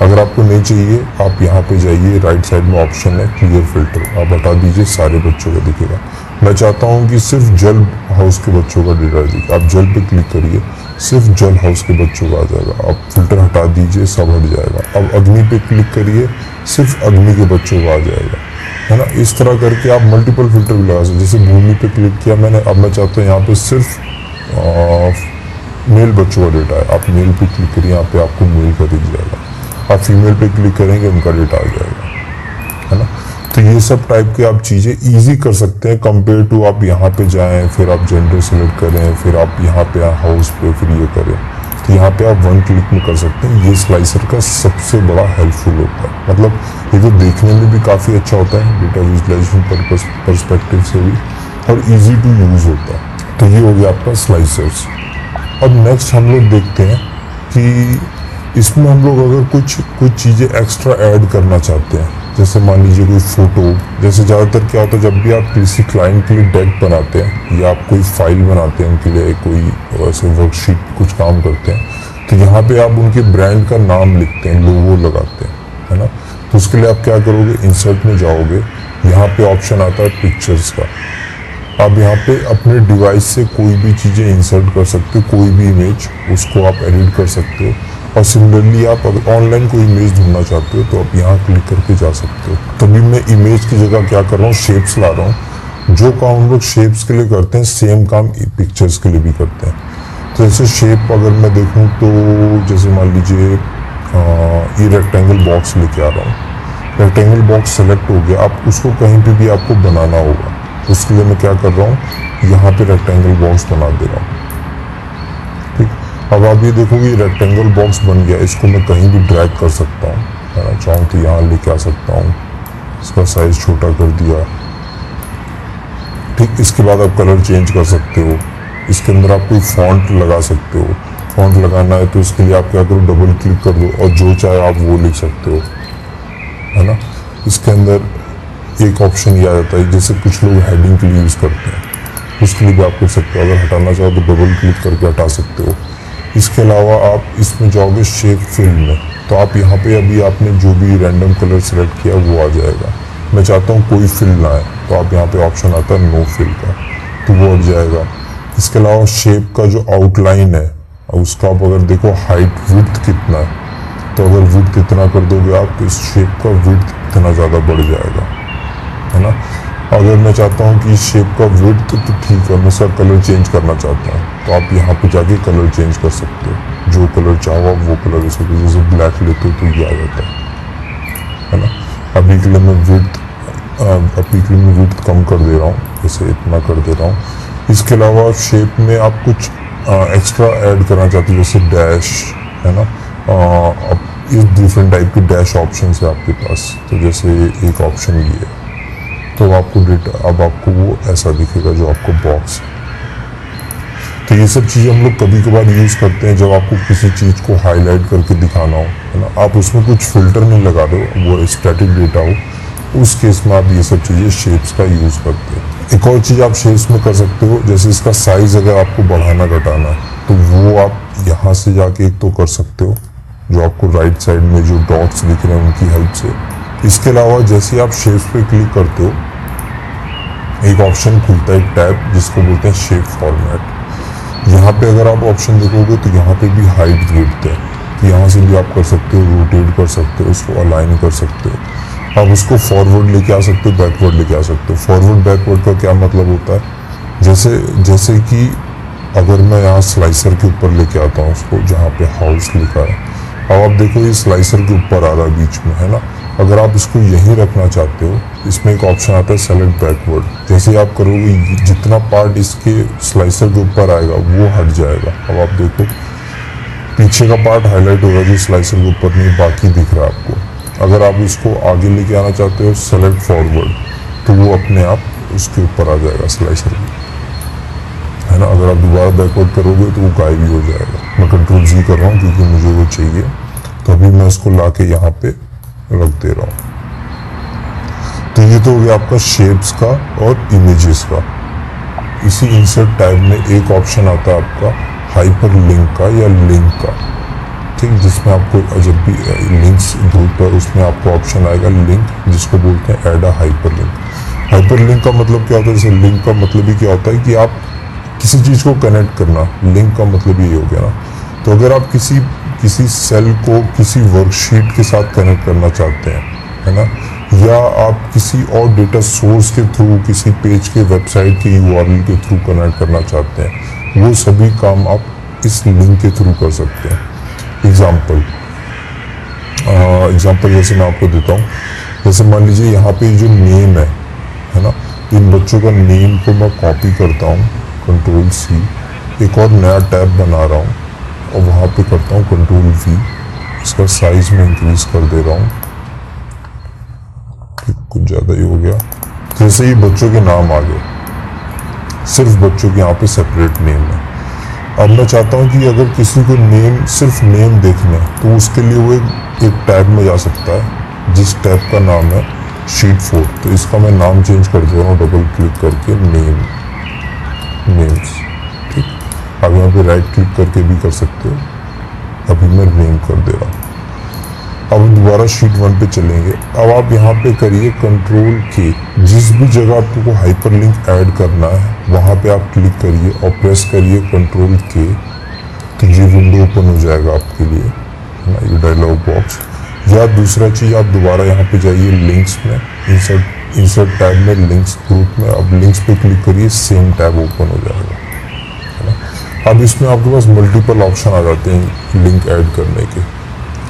अगर आपको नहीं चाहिए आप यहाँ पे जाइए, राइट साइड में ऑप्शन है क्लियर फिल्टर, आप हटा दीजिए, सारे बच्चों का दिखेगा। मैं चाहता हूँ कि सिर्फ जल हाउस के बच्चों का डेटा दिखे, आप जल पे क्लिक करिए, सिर्फ जल हाउस के बच्चों का आ जाएगा। आप फिल्टर हटा दीजिए, सब हट जाएगा। अब अग्नि पे क्लिक करिए, सिर्फ अग्नि के बच्चों का आ जाएगा, है ना। इस तरह करके आप मल्टीपल फिल्टर भी लगा सकते। जैसे भूमि पे क्लिक किया मैंने, अब मैं चाहता हूँ यहाँ पे सिर्फ मेल बच्चों का डेटा है, आप मेल पे क्लिक करिए, यहाँ पे आपको मेल का दिख जाएगा। आप फीमेल पे क्लिक करेंगे उनका डेटा आ जाएगा, है ना। तो ये सब टाइप के आप चीज़ें इजी कर सकते हैं कंपेयर टू आप यहाँ पे जाएं, फिर आप जेंडर सेलेक्ट करें, फिर आप यहाँ पे हाउस पे फिर ये करें। तो यहाँ पे आप 1 क्लिक में कर सकते हैं। ये स्लाइसर का सबसे बड़ा हेल्पफुल होता है, मतलब ये तो देखने में भी काफ़ी अच्छा होता है, डेटा विजुलाइजेशन परस्पेक्टिव से भी, और ईजी टू यूज़ होता है। तो ये हो गया आपका स्लाइसर्स। अब नेक्स्ट हम लोग देखते हैं कि इसमें हम लोग अगर कुछ चीज़ें एक्स्ट्रा ऐड करना चाहते हैं, जैसे मान लीजिए कोई फ़ोटो, जैसे ज़्यादातर क्या होता है जब भी आप किसी क्लाइंट के लिए डेक बनाते हैं या आप कोई फाइल बनाते हैं उनके लिए, कोई ऐसे वर्कशीट कुछ काम करते हैं, तो यहाँ पे आप उनके ब्रांड का नाम लिखते हैं, लोगो लगाते हैं, है ना। तो उसके लिए आप क्या करोगे, इंसर्ट में जाओगे, यहाँ पे ऑप्शन आता है पिक्चर्स का। आप यहाँ पे अपने डिवाइस से कोई भी चीज़ें इंसर्ट कर सकते हो, कोई भी इमेज उसको आप एडिट कर सकते हो। और सिमिलरली आप अगर ऑनलाइन कोई इमेज ढूंढना चाहते हो तो आप यहाँ क्लिक करके जा सकते हो। तभी मैं इमेज की जगह क्या कर रहा हूँ, शेप्स ला रहा हूँ। जो काम हम लोग शेप्स के लिए करते हैं सेम काम पिक्चर्स के लिए भी करते हैं। तो जैसे शेप अगर मैं देखूँ तो जैसे मान लीजिए ये रेक्टेंगल बॉक्स लेके आ रहा हूँ। रेक्टेंगल बॉक्स सेलेक्ट हो गया, आप उसको कहीं पर भी आपको बनाना होगा। उसके लिए मैं क्या कर रहा हूँ, यहाँ पे रेक्टेंगल बॉक्स बना दे रहा हूँ। ठीक, अब आप ये देखोगे रेक्टेंगल बॉक्स बन गया। इसको मैं कहीं भी ड्रैग कर सकता हूँ, है ना। चाहूँ तो यहाँ लेके आ सकता हूँ, इसका साइज छोटा कर दिया। ठीक, इसके बाद आप कलर चेंज कर सकते हो। इसके अंदर आप कोई फॉन्ट लगा सकते हो। फॉन्ट लगाना है तो इसके लिए आप क्या करो, डबल क्लिक कर दो और जो चाहे आप वो लिख सकते हो, है ना। इसके अंदर एक ऑप्शन ये आ जाता है, जैसे कुछ लोग हेडिंग के लिए यूज़ करते हैं, उसके लिए भी आप कर सकते हो। अगर हटाना चाहो तो डबल क्लिक करके हटा सकते हो। इसके अलावा आप इसमें जाओगे शेप फिल में, तो आप यहाँ पे अभी आपने जो भी रैंडम कलर सेलेक्ट किया वो आ जाएगा। मैं चाहता हूँ कोई फिल ना आए तो आप यहाँ पे ऑप्शन आता है नो फिल का, तो वो हट जाएगा। इसके अलावा शेप का जो आउटलाइन है उसका आप अगर देखो हाइट विड्थ कितना है, तो अगर विड्थ इतना कर दोगे आप तो इस शेप का विड्थ इतना ज़्यादा बढ़ जाएगा, है ना। अगर मैं चाहता हूँ कि शेप का विड्थ तो ठीक है, मैं इसका कलर चेंज करना चाहता हूँ, तो आप यहाँ पे जाके कलर चेंज कर सकते हो। जो कलर चाहो आप वो कलर इस सकते हो। जैसे ब्लैक लेते हो तो ये आ जाता है ना। अभी के लिए मैं विड्थ कम कर दे रहा हूँ, जैसे इतना कर दे रहा हूँ। इसके अलावा शेप में आप कुछ एक्स्ट्रा ऐड करना चाहते हो, जैसे डैश, है ना। अब इस डिफरेंट टाइप के डैश ऑप्शन है आपके पास। तो जैसे एक ऑप्शन ये है, तो आपको डेटा अब आपको वो ऐसा दिखेगा जो आपको बॉक्स है। तो ये सब चीज़ें हम लोग कभी कभार यूज़ करते हैं जब आपको किसी चीज़ को हाईलाइट करके दिखाना हो, है ना। आप उसमें कुछ फिल्टर नहीं लगा रहे हो, वो स्टैटिक डेटा हो, उस केस में आप ये सब चीज़ें शेप्स का यूज़ करते हैं। एक और चीज़ आप शेप्स में कर सकते हो, जैसे इसका साइज़ अगर आपको बढ़ाना घटाना है तो वो आप यहाँ से जाके एक तो कर सकते हो, जो आपको राइट साइड में जो डॉट्स दिख रहे हैं उनकी हेल्प से। इसके अलावा जैसे आप शेप्स पे क्लिक करते हो, एक ऑप्शन खुलता है, एक टैब जिसको बोलते हैं शेप फॉर्मेट। यहाँ पे अगर आप ऑप्शन देखोगे तो यहाँ पे भी हाइट विड्थ है, तो यहाँ से भी आप कर सकते हो, रोटेट कर सकते हो, उसको अलाइन कर सकते हो। आप उसको फॉरवर्ड लेके आ सकते हो, बैकवर्ड लेके आ सकते हो। फॉरवर्ड बैकवर्ड का क्या मतलब होता है, जैसे कि अगर मैं यहाँ स्लाइसर के ऊपर लेके आता हूँ उसको, जहाँ पे हाउस लिखा है, अब आप देखो ये स्लाइसर के ऊपर आ रहा है बीच में, है ना। अगर आप इसको यहीं रखना चाहते हो, इसमें एक ऑप्शन आता है सेलेक्ट बैकवर्ड। जैसे आप करोगे जितना पार्ट इसके स्लाइसर के ऊपर आएगा वो हट जाएगा। अब आप देखो पीछे का पार्ट हाईलाइट होगा जो स्लाइसर के ऊपर नहीं, बाकी दिख रहा है आपको। अगर आप इसको आगे लेके आना चाहते हो सेलेक्ट फॉरवर्ड, तो वो अपने आप उसके ऊपर आ जाएगा स्लाइसर के, है ना। अगर आप दोबारा बैकवर्ड करोगे तो वो गायब ही हो जाएगा। मैं कंट्रोल जी कर रहा हूँ क्योंकि मुझे वो चाहिए, तो अभी मैं इसको ला के यहाँ पे रख दे रहा हूँ। तो ये तो हो गया आपका शेप्स का और इमेजेस का। इसी इंसर्ट टैब में एक ऑप्शन आता है आपका हाइपर लिंक का या लिंक का, ठीक, जिसमें आपको जब भी लिंक्स ग्रुप है उसमें आपको ऑप्शन आएगा लिंक, जिसको बोलते हैं add a hyper link. Hyper link का मतलब क्या होता है, जैसे लिंक का मतलब ही क्या होता है कि आप किसी चीज़ को कनेक्ट करना, लिंक का मतलब ये हो गया ना। तो अगर आप किसी सेल को किसी वर्कशीट के साथ कनेक्ट करना चाहते हैं, है ना, या आप किसी और डेटा सोर्स के थ्रू किसी पेज के वेबसाइट के यूआरएल के थ्रू कनेक्ट करना चाहते हैं, वो सभी काम आप इस लिंक के थ्रू कर सकते हैं। एग्जाम्पल जैसे मैं आपको देता हूँ, जैसे मान लीजिए यहाँ पे जो नेम है ना, इन बच्चों का नेम को मैं कॉपी करता हूँ, कंट्रोल सी, एक और नया टैब बना रहा हूँ और वहाँ पे करता हूँ कंट्रोल वी, इसका साइज में इंक्रीज कर दे रहा हूँ, कुछ ज़्यादा ही हो गया। जैसे ही बच्चों के नाम आ गए, सिर्फ बच्चों के यहाँ पे सेपरेट नेम है। अब मैं चाहता हूँ कि अगर किसी को सिर्फ नेम देखना है तो उसके लिए वो एक टैब में जा सकता है, जिस टैब का नाम है शीट 4। तो इसका मैं नाम चेंज कर दे रहा हूँ डबल क्लिक करके, नेम्स, ठीक। अब यहाँ पे राइट क्लिक करके भी कर सकते हो, अभी मैं नेम कर दे रहा हूँ। अब दोबारा शीट 1 पे चलेंगे। अब आप यहाँ पे करिए कंट्रोल के, जिस भी जगह आपको हाइपर लिंक ऐड करना है वहाँ पे आप क्लिक करिए और प्रेस करिए कंट्रोल के, तो ये विंडो ओपन हो जाएगा आपके लिए, है ना, ये डायलॉग बॉक्स। या दूसरा चीज़, आप दोबारा यहाँ पे जाइए लिंक्स में, इंसर्ट टैब में लिंक्स ग्रुप में, अब लिंक्स पे क्लिक करिए, सेम टैब ओपन हो जाएगा, है ना। अब इसमें आपके पास मल्टीपल ऑप्शन आ जाते हैं लिंक ऐड करने के।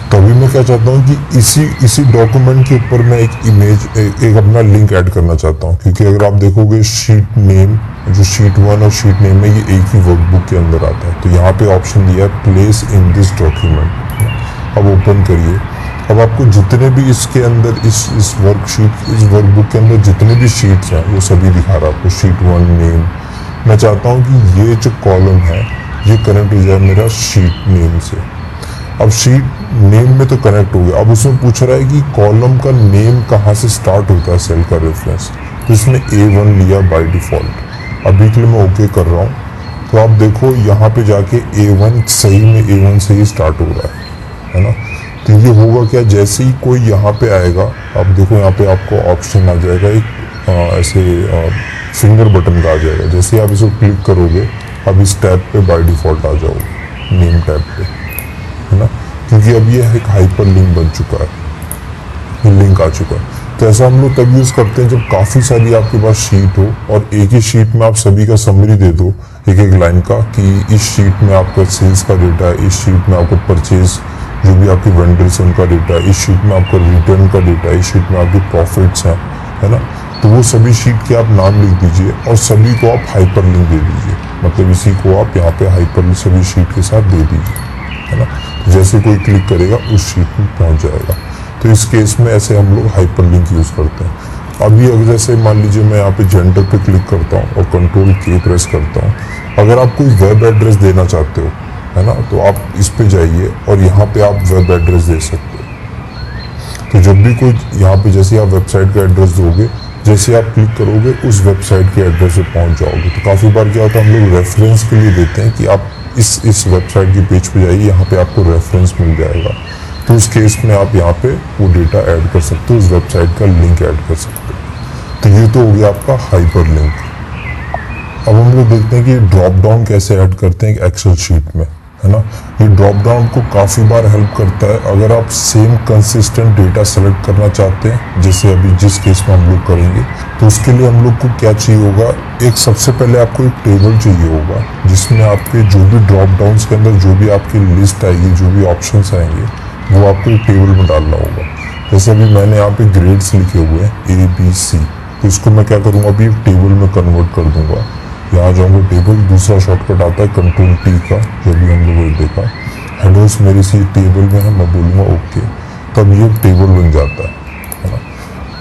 तो अभी मैं क्या चाहता हूँ कि इसी डॉक्यूमेंट के ऊपर मैं एक इमेज, एक अपना लिंक ऐड करना चाहता हूँ, क्योंकि अगर आप देखोगे शीट नेम, जो शीट 1 और शीट नेम में, ये एक ही वर्कबुक के अंदर आता है। तो यहाँ पे ऑप्शन दिया है प्लेस इन दिस डॉक्यूमेंट। अब ओपन करिए। अब आपको जितने भी इसके अंदर इस वर्कबुक के अंदर जितने भी शीट्स हैं वो सभी दिखा रहा है आपको। शीट 1 नेम, मैं चाहता हूँ कि ये जो कॉलम है ये कनेक्ट हो जाए मेरा शीट नेम से। अब शीट नेम में तो कनेक्ट हो गया। अब उसमें पूछ रहा है कि कॉलम का नेम कहाँ से स्टार्ट होता है, सेल का रेफरेंस, तो इसने A1 लिया बाय डिफ़ॉल्ट। अभी के लिए मैं ओके कर रहा हूँ। तो आप देखो यहाँ पे जाके A1 सही में A1 से ही स्टार्ट हो रहा है ना। तो ये होगा क्या, जैसे ही कोई यहाँ पे आएगा, आप देखो यहाँ पे आपको ऑप्शन आ जाएगा एक ऐसे फिंगर बटन का आ जाएगा। जैसे आप इसको क्लिक करोगे, अब इस टैब पे बाय डिफ़ॉल्ट आ जाओगे, नेम टैब पे, है ना, क्योंकि अब ये एक हाइपर लिंक बन चुका है, ये लिंक आ चुका है। तो ऐसा हम लोग तब यूज़ करते हैं जब काफ़ी सारी आपके पास शीट हो और एक ही शीट में आप सभी का समरी दे दो एक लाइन का, कि इस शीट में आपका सेल्स का डेटा है, इस शीट में आपको परचेज जो भी आपके वेंडर्स हैं उनका डेटा है, इस शीट में आपका रिटर्न का डेटा है, इस शीट में आपके प्रॉफिट्स हैं, है ना। तो वो सभी शीट के आप नाम लिख दीजिए और सभी को आप हाइपर लिंक दे दीजिए, मतलब इसी को आप यहाँ पे हाइपर लिंक सभी शीट के साथ दे दीजिए, है ना। तो जैसे कोई क्लिक करेगा उस शीट में पहुँच जाएगा। तो इस केस में ऐसे हम लोग हाइपर लिंक यूज़ करते हैं। अभी अगर जैसे मान लीजिए मैं यहाँ पे जेंडर पे क्लिक करता हूँ और कंट्रोल के प्रेस करता हूँ, अगर आप कोई वेब एड्रेस देना चाहते हो, है ना, तो आप इस पे जाइए और यहाँ पे आप वेब एड्रेस दे सकते हो। तो जब भी कोई यहाँ पे जैसे आप वेबसाइट का एड्रेस दोगे, जैसे आप क्लिक करोगे उस वेबसाइट के एड्रेस पे पहुँच जाओगे। तो काफ़ी बार क्या होता है, हम लोग रेफरेंस के लिए देते हैं कि आप इस वेबसाइट के पेज पे जाइए, यहाँ पे आपको रेफरेंस मिल जाएगा। तो उस केस में आप यहाँ पे वो डेटा ऐड कर सकते हो, उस वेबसाइट का लिंक ऐड कर सकते हो। तो ये तो हो गया आपका हाइपर लिंक। अब हम लोग देखते हैं कि ड्रॉप डाउन कैसे ऐड करते हैं एक एक्सेल शीट में, है ना। ये ड्रॉप डाउन को काफ़ी बार हेल्प करता है अगर आप सेम कंसिस्टेंट डेटा सेलेक्ट करना चाहते हैं, जैसे अभी जिस केस में हम लोग करेंगे। तो उसके लिए हम लोग को क्या चाहिए होगा, एक सबसे पहले आपको एक टेबल चाहिए होगा जिसमें आपके जो भी ड्रॉप डाउन्स के अंदर जो भी आपकी लिस्ट आएगी, जो भी ऑप्शंस आएंगे, वो आपको एक टेबल में डालना होगा। जैसे अभी मैंने यहाँ पे ग्रेड्स लिखे हुए हैं ABC, तो इसको मैं क्या करूँगा, अभी एक टेबल में कन्वर्ट कर दूंगा। यहाँ जाऊँगा टेबल, दूसरा शॉर्टकट आता है कंट्रोल T का, जो भी हम लोगों ने देखा। हेडर्स मेरे सी टेबल में है, मैं बोलूँगा ओके, तब ये टेबल बन जाता है ना।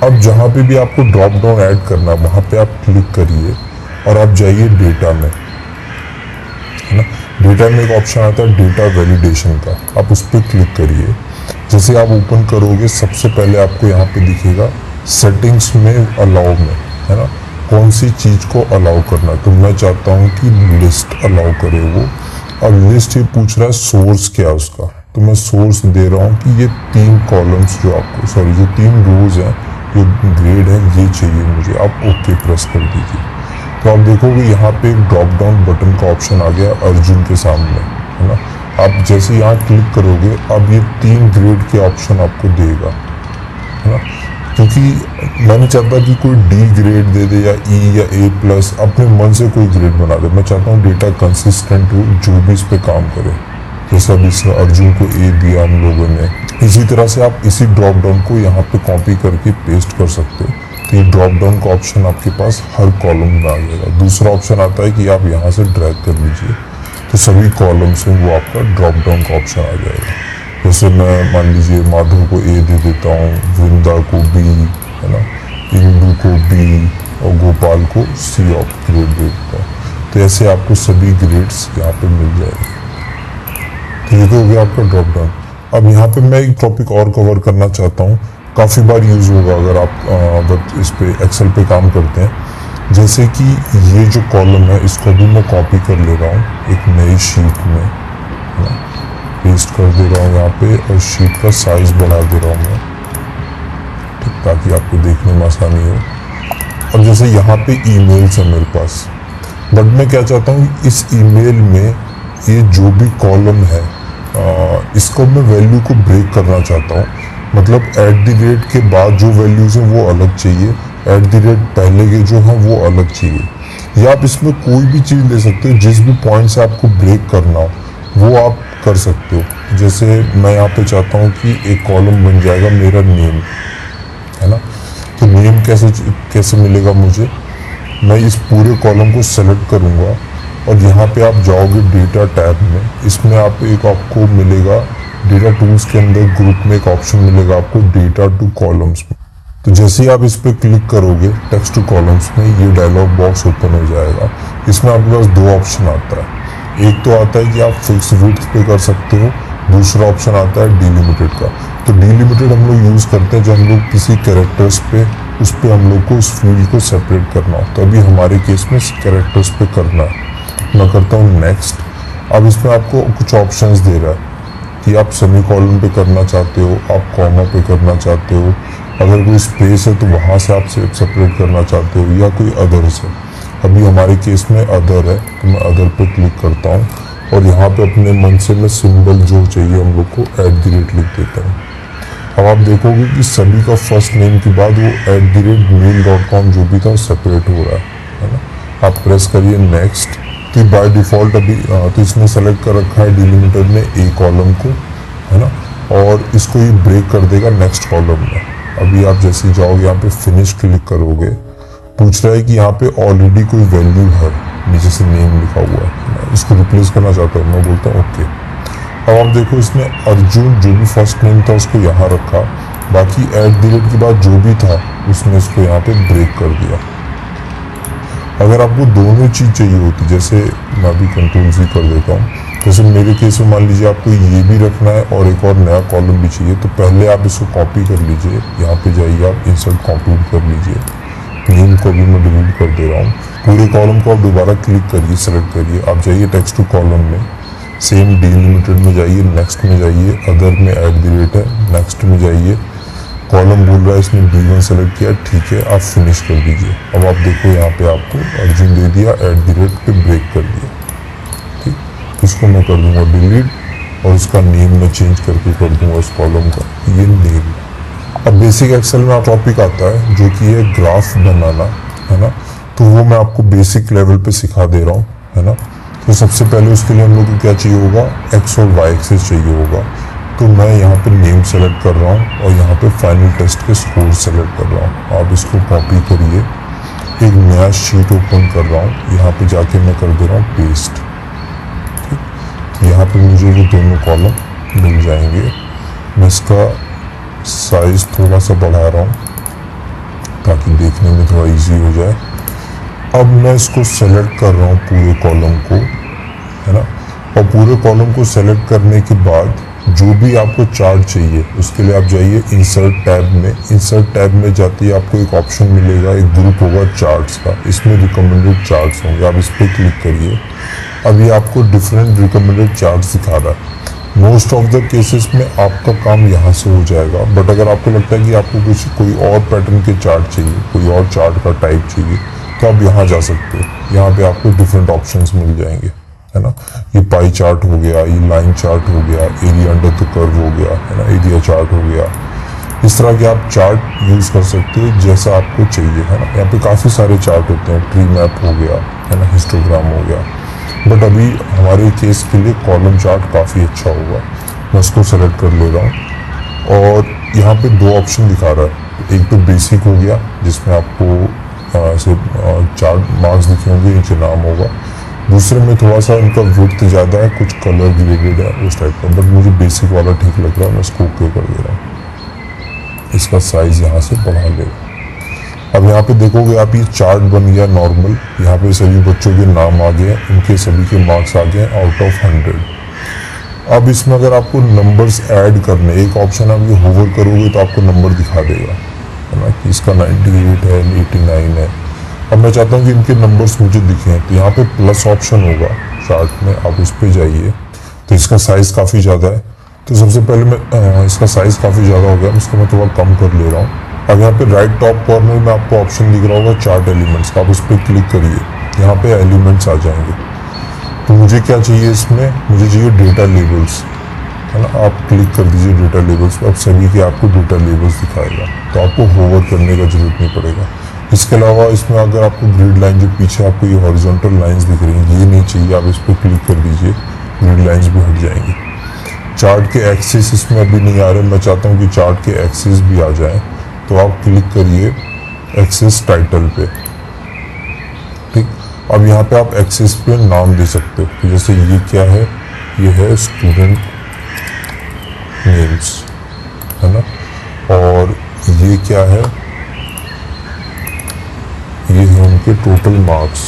अब जहाँ पे भी आपको ड्रॉप डाउन ऐड करना, वहाँ पे आप क्लिक करिए और आप जाइए डेटा में, है ना। डेटा में एक ऑप्शन आता है डेटा वैलिडेशन का, आप उस पर क्लिक करिए। जैसे आप ओपन करोगे, सबसे पहले आपको यहाँ पे दिखेगा सेटिंग्स में अलाउ में, है ना, कौन सी चीज़ को अलाउ करना। तो मैं चाहता हूँ कि लिस्ट अलाउ करे वो। अब लिस्ट ये पूछ रहा है सोर्स क्या है उसका, तो मैं सोर्स दे रहा हूँ कि ये 3 कॉलम्स जो आपको, सॉरी जो 3 रोज हैं, जो ग्रेड है, ये चाहिए मुझे। आप ओके प्रेस कर दीजिए। तो आप देखोगे यहाँ पे एक ड्रॉप डाउन बटन का ऑप्शन आ गया अर्जुन के सामने, है ना। आप जैसे यहाँ क्लिक करोगे, अब ये 3 ग्रेड के ऑप्शन आपको देगा, है ना। क्योंकि मैं नहीं चाहता कि कोई D ग्रेड दे दे या E या A+, अपने मन से कोई ग्रेड बना दे। मैं चाहता हूँ डेटा कंसिस्टेंट हो, जो भी इस पे काम करे। जैसे अब इस अर्जुन को A दिया हम लोगों ने, इसी तरह से आप इसी ड्रॉप डाउन को यहाँ पे कॉपी करके पेस्ट कर सकते हो। तो ये ड्रॉप डाउन का ऑप्शन आपके पास हर कॉलम में आ जाएगा। दूसरा ऑप्शन आता है कि आप यहाँ से ड्रैग कर लीजिए, तो सभी कॉलम्स में वो आपका ड्रॉप डाउन का ऑप्शन आ जाएगा। जैसे मैं मान लीजिए माधव को A दे देता हूँ, वृंदा को B, है ना, इंदु को B और गोपाल को C ऑफ ग्रेड दे देता हूँ। तो ऐसे आपको सभी ग्रेड्स यहाँ पे मिल जाएंगे। तो ये तो हो गया आपका ड्रॉप डाउन। अब यहाँ पे मैं एक टॉपिक और कवर करना चाहता हूँ, काफ़ी बार यूज़ होगा अगर आप इस पे एक्सेल पे काम करते हैं। जैसे कि ये जो कॉलम है, इसको भी मैं कॉपी कर ले रहा हूँ एक नई शीट में, है ना, पेस्ट कर दे रहा हूँ यहाँ पे, और शीट का साइज बढ़ा दे रहा हूँ मैं, ठीक, ताकि आपको देखने में आसानी हो। अब जैसे यहाँ पे ईमेल्स है मेरे पास, बट मैं क्या चाहता हूँ, इस ईमेल में ये जो भी कॉलम है, इसको मैं वैल्यू को ब्रेक करना चाहता हूँ। मतलब @ के बाद जो वैल्यूज़ हैं वो अलग चाहिए, @ पहले के जो हैं वो अलग चाहिए। या आप इसमें कोई भी चीज़ ले सकते हो, जिस भी पॉइंट से आपको ब्रेक करना हो वो आप कर सकते हो। जैसे मैं यहाँ पे चाहता हूँ कि एक कॉलम बन जाएगा मेरा नेम, है ना। तो नेम कैसे मिलेगा मुझे, मैं इस पूरे कॉलम को सेलेक्ट करूँगा और यहाँ पे आप जाओगे डेटा टैब में, इसमें आपको मिलेगा डेटा टूल्स के अंदर ग्रुप में एक ऑप्शन मिलेगा आपको डेटा टू कॉलम्स में। तो जैसे ही आप इस पर क्लिक करोगे टेक्स्ट टू कॉलम्स में, ये डायलॉग बॉक्स ओपन हो जाएगा। इसमें आपके पास 2 ऑप्शन आता है। एक तो आता है कि आप फिक्स विड्थ पे कर सकते हो, दूसरा ऑप्शन आता है डिलिमिटेड का। तो डिलिमिटेड हम लोग यूज़ करते हैं जब हम लोग किसी कैरेक्टर्स पे, उस पर हम लोग को उस फील्ड को सेपरेट करना हो। तो अभी हमारे केस में कैरेक्टर्स पे करना है, मैं करता हूँ नेक्स्ट। अब इसमें आपको कुछ ऑप्शंस दे रहा है कि आप सेमी कॉलन पे करना चाहते हो, आप कॉमा पे करना चाहते हो, अगर कोई स्पेस है तो वहाँ से आप सेपरेट करना चाहते हो, या कोई अदर्स है। अभी हमारे केस में अदर है, तो मैं अदर पे क्लिक करता हूँ और यहाँ पे अपने मन से मैं सिंबल जो चाहिए हम लोग को @ लिख देता हूँ। अब आप देखोगे कि सभी का फर्स्ट नेम के बाद वो @mail.com जो भी था सेपरेट हो रहा है ना। आप प्रेस करिए नेक्स्ट। तो बाय डिफ़ॉल्ट अभी तो इसमें सेलेक्ट कर रखा है डिलिमिटर ने A कॉलम को, है ना, और इसको ये ब्रेक कर देगा नेक्स्ट कॉलम में। अभी आप जैसे जाओगे यहाँ पे फिनिश क्लिक करोगे, पूछ रहा है कि यहाँ पे ऑलरेडी कोई वैल्यू है, नीचे से नेम लिखा हुआ है, इसको रिप्लेस करना चाहता हूँ। मैं बोलता हूँ ओके। अब आप देखो इसमें अर्जुन जो भी फर्स्ट नेम था उसको यहाँ रखा, बाकी @ के बाद जो भी था उसने इसको यहाँ पे ब्रेक कर दिया। अगर आपको दोनों चीज़ चाहिए होती, जैसे मैं अभी Ctrl+V कर देता हूँ, जैसे मेरे केस में मान लीजिए आपको ये भी रखना है और एक और नया कॉलम भी चाहिए, तो पहले आप इसको कॉपी कर लीजिए, यहाँ पे जाइए आप इंसर्ट कंप्लीट कर लीजिए, नेम को भी मैं डिलीट कर दे रहा हूँ। पूरे कॉलम को आप दोबारा क्लिक करिए, सेलेक्ट करिए, आप जाइए टेक्स्ट टू कॉलम में, सेम डिलिमिटेड में जाइए, नेक्स्ट में जाइए, अदर में @ है, नेक्स्ट में जाइए, कॉलम बोल रहा है इसने B1 सेलेक्ट किया, ठीक है, आप फिनिश कर दीजिए। अब आप देखो यहाँ पे आपको अर्जुन दे दिया, @ पे ब्रेक कर दिया, ठीक। इसको मैं कर दूंगा डिलीट और इसका नेम मैं चेंज करके कर दूंगा इस कॉलम का, ये नेम। अब बेसिक एक्सेल में आप टॉपिक आता है जो कि है ग्राफ बनाना, है ना, तो वो मैं आपको बेसिक लेवल पे सिखा दे रहा हूँ, है ना। तो सबसे पहले उसके लिए हम लोग को क्या चाहिए होगा, X और Y एक्सिस चाहिए होगा। तो मैं यहाँ पे नेम सेलेक्ट कर रहा हूँ और यहाँ पे फाइनल टेस्ट के स्कोर सेलेक्ट कर रहा हूँ। आप इसको कॉपी करिए, एक नया शीट ओपन कर रहा हूँ, यहाँ पे जाके मैं कर दे रहा हूँ पेस्ट, ठीक। यहाँ पे मुझे वो दोनों कॉलम मिल जाएंगे। मैं इसका साइज थोड़ा सा बढ़ा रहा हूँ ताकि देखने में थोड़ा इजी हो जाए। अब मैं इसको सेलेक्ट कर रहा हूँ पूरे कॉलम को, है ना, और पूरे कॉलम को सेलेक्ट करने के बाद जो भी आपको चार्ट चाहिए उसके लिए आप जाइए इंसर्ट टैब में। इंसर्ट टैब में जाते ही आपको एक ऑप्शन मिलेगा, एक ग्रुप होगा चार्ट्स का, इसमें रिकमेंडेड चार्ट्स होंगे, आप इस पर क्लिक करिए। अभी आपको डिफरेंट रिकमेंडेड चार्ट्स दिखा रहा है। मोस्ट ऑफ द केसेस में आपका काम यहाँ से हो जाएगा, बट अगर आपको लगता है कि आपको कोई और पैटर्न के चार्ट चाहिए, कोई और चार्ट का टाइप चाहिए, तो आप यहाँ जा सकते हो। यहाँ पे आपको डिफरेंट ऑप्शंस मिल जाएंगे, है ना। ये पाई चार्ट हो गया, ये लाइन चार्ट हो गया, एरिया अंडर द कर्व हो गया, है ना, एरिया चार्ट हो गया। इस तरह के आप चार्ट यूज़ कर सकते हो जैसा आपको चाहिए, है ना। यहाँ पे काफ़ी सारे चार्ट होते हैं, ट्री मैप हो गया, है ना, हिस्टोग्राम हो गया, बट अभी हमारे केस के लिए कॉलम चार्ट काफ़ी अच्छा होगा। मैं इसको सेलेक्ट कर ले रहा हूँ और यहाँ पे दो ऑप्शन दिखा रहा है। एक तो बेसिक हो गया जिसमें आपको ऐसे चार्ट मार्क्स दिखे होंगे, नीचे नाम होगा। दूसरे में थोड़ा सा इनका विड्थ ज़्यादा है, कुछ कलर ग्रेडेड है उस टाइप का, बट मुझे बेसिक वाला ठीक लग रहा है, मैं इसको ओके कर दे रहा हूँ। इसका साइज़ यहाँ से बढ़ा लेगा। अब यहाँ पे देखोगे आप, ये चार्ट बन गया नॉर्मल, यहाँ पे सभी बच्चों के नाम आ गए, उनके सभी के मार्क्स आ गए आउट ऑफ 100। अब इसमें अगर आपको नंबर्स ऐड करने, एक ऑप्शन आप ये होवर करोगे तो आपको नंबर दिखा देगा, है ना, कि इसका 98 है, 89 है। अब मैं चाहता हूँ कि इनके नंबर्स मुझे दिखें, तो यहाँ पे प्लस ऑप्शन होगा चार्ट में, आप उस पर जाइए। तो इसका साइज़ काफ़ी ज़्यादा है, तो सबसे पहले मैं इसका साइज़ काफ़ी ज़्यादा हो गया, इसको मैं थोड़ा कम कर ले रहा हूँ। अब यहाँ पे राइट टॉप कॉर्नर में आपको ऑप्शन दिख रहा होगा चार्ट एलिमेंट्स का, आप उस पर क्लिक करिए, यहाँ पे एलिमेंट्स आ जाएंगे। तो मुझे क्या चाहिए इसमें, मुझे चाहिए डेटा लेबल्स, है ना। आप क्लिक कर दीजिए डेटा लेबल्स पर, अब सभी के आपको डेटा लेबल्स दिखाएगा, तो आपको होवर करने का जरूरत नहीं पड़ेगा। इसके अलावा इसमें अगर आपको ग्रिड लाइन, जो पीछे आपको ये हॉरिजॉन्टल लाइंस दिख रही हैं, ये नहीं चाहिए, आप इस पर क्लिक कर दीजिए, ग्रिड लाइंस भी हट जाएंगी। चार्ट के एक्सिस इसमें अभी नहीं आ रहे, मैं चाहता हूँ कि चार्ट के एक्सिस भी आ जाए, तो आप क्लिक करिए एक्सिस टाइटल पे, ठीक। अब यहाँ पे आप एक्सिस पे नाम दे सकते हो, तो जैसे ये क्या है, ये है स्टूडेंट नेम्स, है ना, और ये क्या है, ये है उनके टोटल मार्क्स।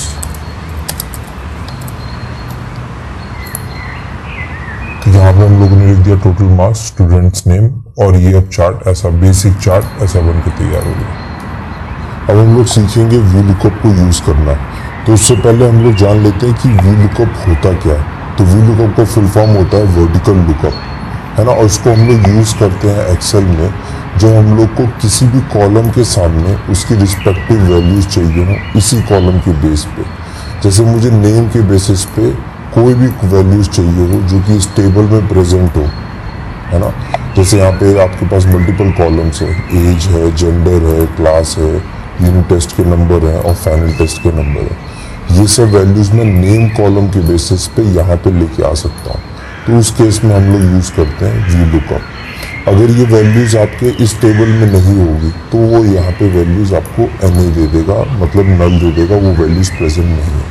तो यहाँ पे हम लोगों ने लिख दिया टोटल मार्क्स, स्टूडेंट्स नेम, और ये अब चार्ट ऐसा बेसिक चार्ट ऐसा बन के तैयार हो गया। अब हम लोग सीखेंगे वी लुकअप को यूज़ करना। तो उससे पहले हम लोग जान लेते हैं कि वी लुकअप होता क्या है। तो वी लुकअप का फुल फॉर्म होता है वर्टिकल लुकअप, है ना, और इसको हम लोग यूज़ करते हैं एक्सेल में जब हम लोग को किसी भी कॉलम के सामने उसकी रिस्पेक्टिव वैल्यूज चाहिए हो इसी कॉलम के बेस पे। जैसे मुझे नेम के बेसिस पे कोई भी वैल्यूज चाहिए हो जो कि इस टेबल में प्रेजेंट हो, है ना। जैसे यहाँ पे आपके पास मल्टीपल कॉलम्स है, एज है, जेंडर है, क्लास है, यूनिट टेस्ट के नंबर हैं और फाइनल टेस्ट के नंबर है। ये सब वैल्यूज मैं नेम कॉलम के बेसिस पे यहाँ पे लेके आ सकता हूँ। तो उस केस में हम लोग यूज़ करते हैं वी लुकअप। अगर ये वैल्यूज़ आपके इस टेबल में नहीं होगी तो वो यहाँ पे वैल्यूज़ आपको एनी दे देगा, मतलब नल दे देगा, वो वैल्यूज़ प्रेजेंट नहीं है,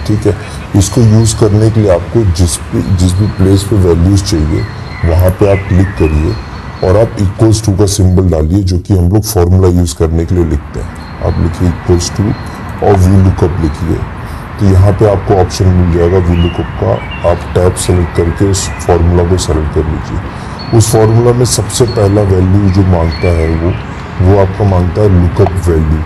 ठीक है। इसको यूज़ करने के लिए आपको जिस भी प्लेस पे वैल्यूज़ चाहिए वहाँ पे आप क्लिक करिए और आप इक्वल्स टू का सिंबल डालिए, जो कि हम लोग फॉर्मूला यूज़ करने के लिए लिखते हैं। आप लिखिए इक्वल्स टू और वी लुकअप लिखिए, तो यहाँ पे आपको ऑप्शन मिल जाएगा वी लुकअप का। आप टैब सेलेक्ट करके उस फॉर्मूला को सेलेक्ट कर लीजिए। उस फॉर्मूला में सबसे पहला वैल्यू जो मांगता है वो आपका मांगता है लुकअप वैल्यू।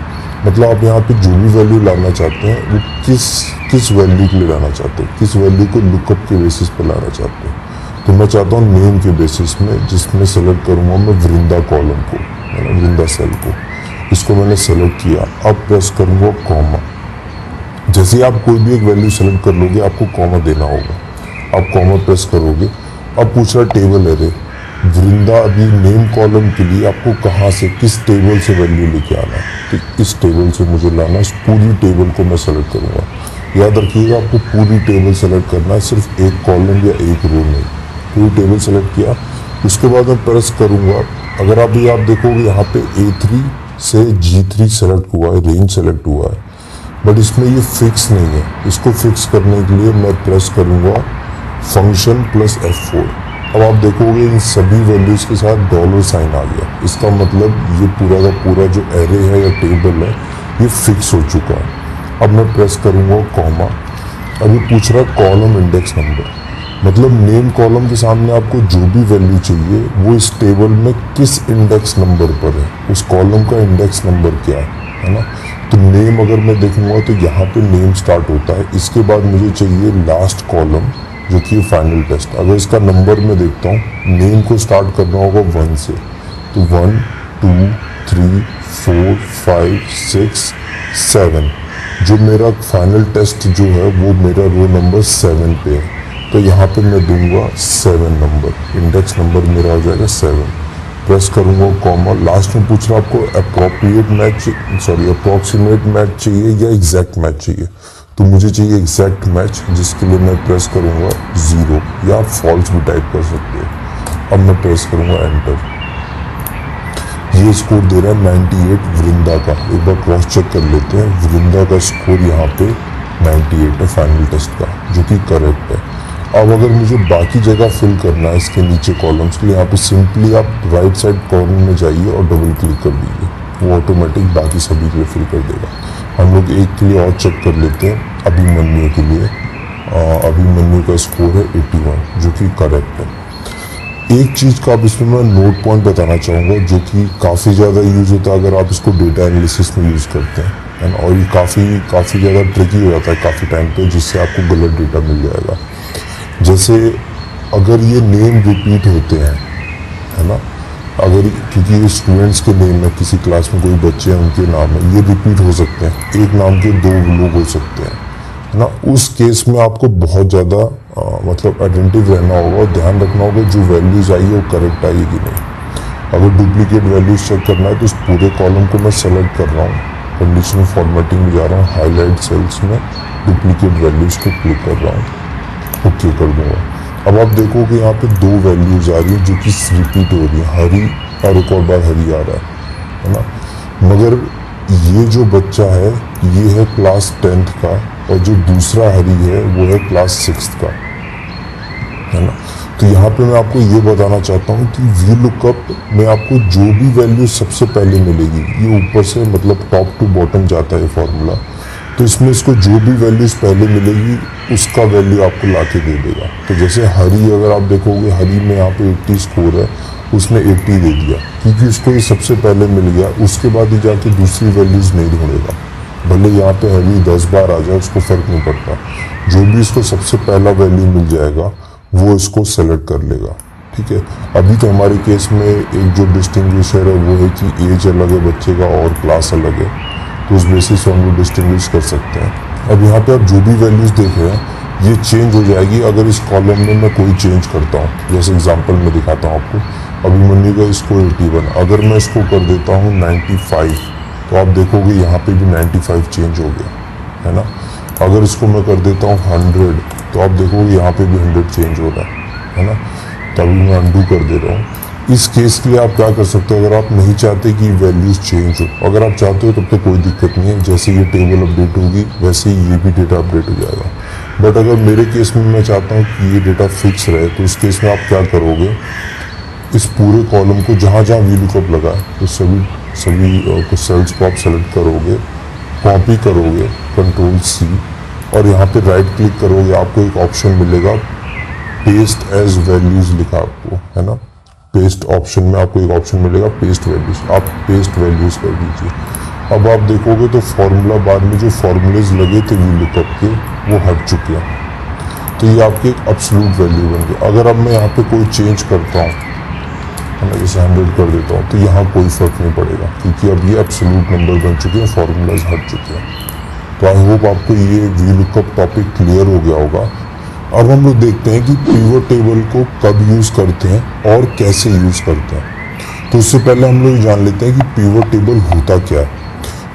मतलब आप यहाँ पे जो भी वैल्यू लाना चाहते हैं वो किस वैल्यू के लिए लाना चाहते हैं, किस वैल्यू को लुकअप के बेसिस पर लाना चाहते हैं। तो मैं चाहता हूँ नेम के बेसिस में, जिसमें सेलेक्ट करूँगा मैं वृंदा कॉलम को, वृंदा सेल को। इसको मैंने सेलेक्ट किया। अब प्रेस करूँगा कॉमा। जैसे ही आप कोई भी एक वैल्यू सेलेक्ट कर लोगे आपको कॉमा देना होगा। आप कॉमा प्रेस करोगे। अब पूछ रहा टेबल एरे, वृंदा अभी नेम कॉलम के लिए आपको कहाँ से, किस टेबल से वैल्यू लेके आना है। तो इस टेबल से मुझे लाना, इस पूरी टेबल को मैं सेलेक्ट करूँगा। याद रखिएगा आपको पूरी टेबल सेलेक्ट करना है, सिर्फ एक कॉलम या एक रो नहीं। पूरी टेबल सेलेक्ट किया, उसके बाद मैं प्रेस करूँगा। अगर अभी आप देखोगे यहाँ पे A3 से G3 सेलेक्ट हुआ है, रेंज सेलेक्ट हुआ है, बट इसमें ये फिक्स नहीं है। इसको फिक्स करने के लिए मैं प्रेस करूँगा फंक्शन प्लस F4। अब आप देखोगे इन सभी वैल्यूज़ के साथ डॉलर साइन आ गया। इसका मतलब ये पूरा का पूरा जो एरे है या टेबल है ये फिक्स हो चुका है। अब मैं प्रेस करूँगा कॉमा। अभी पूछ रहा है कॉलम इंडेक्स नंबर, मतलब नेम कॉलम के सामने आपको जो भी वैल्यू चाहिए वो इस टेबल में किस इंडेक्स नंबर पर है, उस कॉलम का इंडेक्स नंबर क्या है ना। तो नेम अगर मैं देखूँगा तो यहाँ पे नेम स्टार्ट होता है। इसके बाद मुझे चाहिए लास्ट कॉलम जो कि फाइनल टेस्ट। अगर इसका नंबर मैं देखता हूँ, नेम को स्टार्ट करना होगा 1 से, तो 1 2 3 4 5 6 7। जो मेरा फाइनल टेस्ट जो है वो मेरा रो नंबर 7 पे है, तो यहाँ पे मैं दूंगा 7 नंबर, इंडेक्स नंबर मेरा हो जाएगा 7। प्रेस करूँगा कॉमा। लास्ट में पूछ रहा आपको अप्रोक्सीमेट मैच चाहिए या एग्जैक्ट मैच चाहिए। तो मुझे चाहिए एग्जैक्ट मैच, जिसके लिए मैं प्रेस करूँगा 0 या फॉल्स भी टाइप कर सकते हो। अब मैं प्रेस करूँगा एंटर। ये स्कोर दे रहा है 98 वृंदा का। एक बार क्रॉस चेक कर लेते हैं। वृंदा का स्कोर यहाँ पे 98 है फाइनल टेस्ट का, जो कि करेक्ट है। अब अगर मुझे बाकी जगह फिल करना है इसके नीचे कॉलम्स के लिए, यहाँ पे सिंपली आप राइट साइड कॉर्नर में जाइए और डबल क्लिक कर दीजिए, वो ऑटोमेटिक बाकी सभी के लिए फिल कर देगा। हम लोग एक के लिए और चेक कर लेते हैं, अभिमन्यु के लिए। अभिमन्यु का स्कोर है 81, जो कि करेक्ट है। एक चीज़ का अब इसमें मैं नोट पॉइंट बताना चाहूँगा, जो कि काफ़ी ज़्यादा यूज़ होता है अगर आप इसको डेटा एनालिसिस में यूज़ करते हैं, और ये काफ़ी ज़्यादा ट्रिकी हो जाता है काफ़ी टाइम पे, जिससे आपको गलत डेटा मिल जाएगा। जैसे अगर ये नेम रिपीट होते हैं, है ना, अगर क्योंकि ये स्टूडेंट्स के नेम है, किसी क्लास में कोई बच्चे हैं उनके नाम है, ये रिपीट हो सकते हैं, एक नाम के 2 लोग हो सकते हैं, है ना। उस केस में आपको बहुत ज़्यादा मतलब अटेंटिव रहना होगा और ध्यान रखना होगा जो वैल्यूज़ आई है वो करेक्ट आई है कि नहीं। अगर डुप्लीकेट वैल्यूज़ चेक करना है तो इस पूरे कॉलम को मैं सेलेक्ट कर रहा हूँ, कंडीशनल फॉर्मेटिंग में जा रहा हूँ, हाईलाइट सेल्स में डुप्लीकेट वैल्यूज़ को क्लिक कर रहा हूँ, ओके कर दूँगा। अब आप देखो कि यहाँ पे 2 वैल्यूज़ आ रही हैं जो कि रिपीट हो रही है, हरी और एक और बार हरी आ रहा है ना। मगर ये जो बच्चा है ये है क्लास 10th का, और जो दूसरा हरी है वो है क्लास 6th का, है ना। तो यहाँ पे मैं आपको ये बताना चाहता हूँ कि वी लुकअप में आपको जो भी वैल्यू सबसे पहले मिलेगी, ये ऊपर से मतलब टॉप टू बॉटम जाता है फॉर्मूला, तो इसमें इसको जो भी वैल्यूज़ पहले मिलेगी उसका वैल्यू आपको ला के दे देगा। तो जैसे हरी, अगर आप देखोगे हरी में यहाँ पे 80 स्कोर है, उसने 80 दे दिया क्योंकि उसको ये सबसे पहले मिल गया। उसके बाद ही जाके दूसरी वैल्यूज़ नहीं ढूंढेगा, भले यहाँ पे हरी 10 बार आ जाए उसको फ़र्क नहीं पड़ता, जो भी इसको सबसे पहला वैल्यू मिल जाएगा वो इसको सेलेक्ट कर लेगा, ठीक है। अभी तो हमारे केस में एक जो डिस्टिंग्विशर है वो है कि एज अलग है बच्चे का और क्लास अलग है, तो उस बेसिस से हम लोग डिस्टिंग्विश कर सकते हैं। अब यहाँ पे आप जो भी वैल्यूज़ देख रहे हैं ये चेंज हो जाएगी अगर इस कॉलम में मैं कोई चेंज करता हूँ। जैसे एग्जांपल में दिखाता हूँ आपको, अभिमन्यु का इसको 81, अगर मैं इसको कर देता हूँ 95, तो आप देखोगे यहाँ पे भी 95 चेंज हो गया, है ना। अगर इसको मैं कर देता हूँ 100, तो आप देखोगे यहाँ पे भी 100 चेंज हो रहा है ना। तभी मैं अनडू कर दे रहा हूँ। इस केस के लिए आप क्या कर सकते हो, अगर आप नहीं चाहते कि वैल्यूज़ चेंज हो, अगर आप चाहते हो तब तो कोई दिक्कत नहीं है, जैसे ये टेबल अपडेट होगी वैसे ही ये भी डेटा अपडेट हो जाएगा। बट अगर मेरे केस में मैं चाहता हूँ कि ये डेटा फिक्स रहे, तो उस केस में आप क्या करोगे, इस पूरे कॉलम को जहाँ जहाँ VLOOKUP लगा है तो सभी कुछ सेल्स को आप सेलेक्ट करोगे, कॉपी करोगे Ctrl+C, और यहाँ पे राइट क्लिक करोगे, आपको एक ऑप्शन मिलेगा पेस्ट एज वैल्यूज लिखा आपको, है ना। पेस्ट ऑप्शन में आपको एक ऑप्शन मिलेगा पेस्ट वैल्यूज, आप पेस्ट वैल्यूज कर दीजिए। अब आप देखोगे तो फॉर्मूला बार में जो फॉर्मूलेज लगे थे VLOOKUP के वो हट चुके हैं, तो ये आपकी एक एब्सोल्यूट वैल्यू बन गई। अगर अब मैं यहाँ पे कोई चेंज करता हूँ, मैं जैसे 100 कर देता हूँ, तो यहाँ कोई फ़र्क नहीं पड़ेगा क्योंकि अब ये एब्सोल्यूट नंबर बन चुके हैं, फॉर्मूलाज हट चुके हैं। तो आई होप आपको ये VLOOKUP टॉपिक क्लियर हो गया होगा। अब हम लोग देखते हैं कि पिवट टेबल को कब यूज़ करते हैं और कैसे यूज़ करते हैं। तो उससे पहले हम लोग जान लेते हैं कि पिवट टेबल होता क्या है।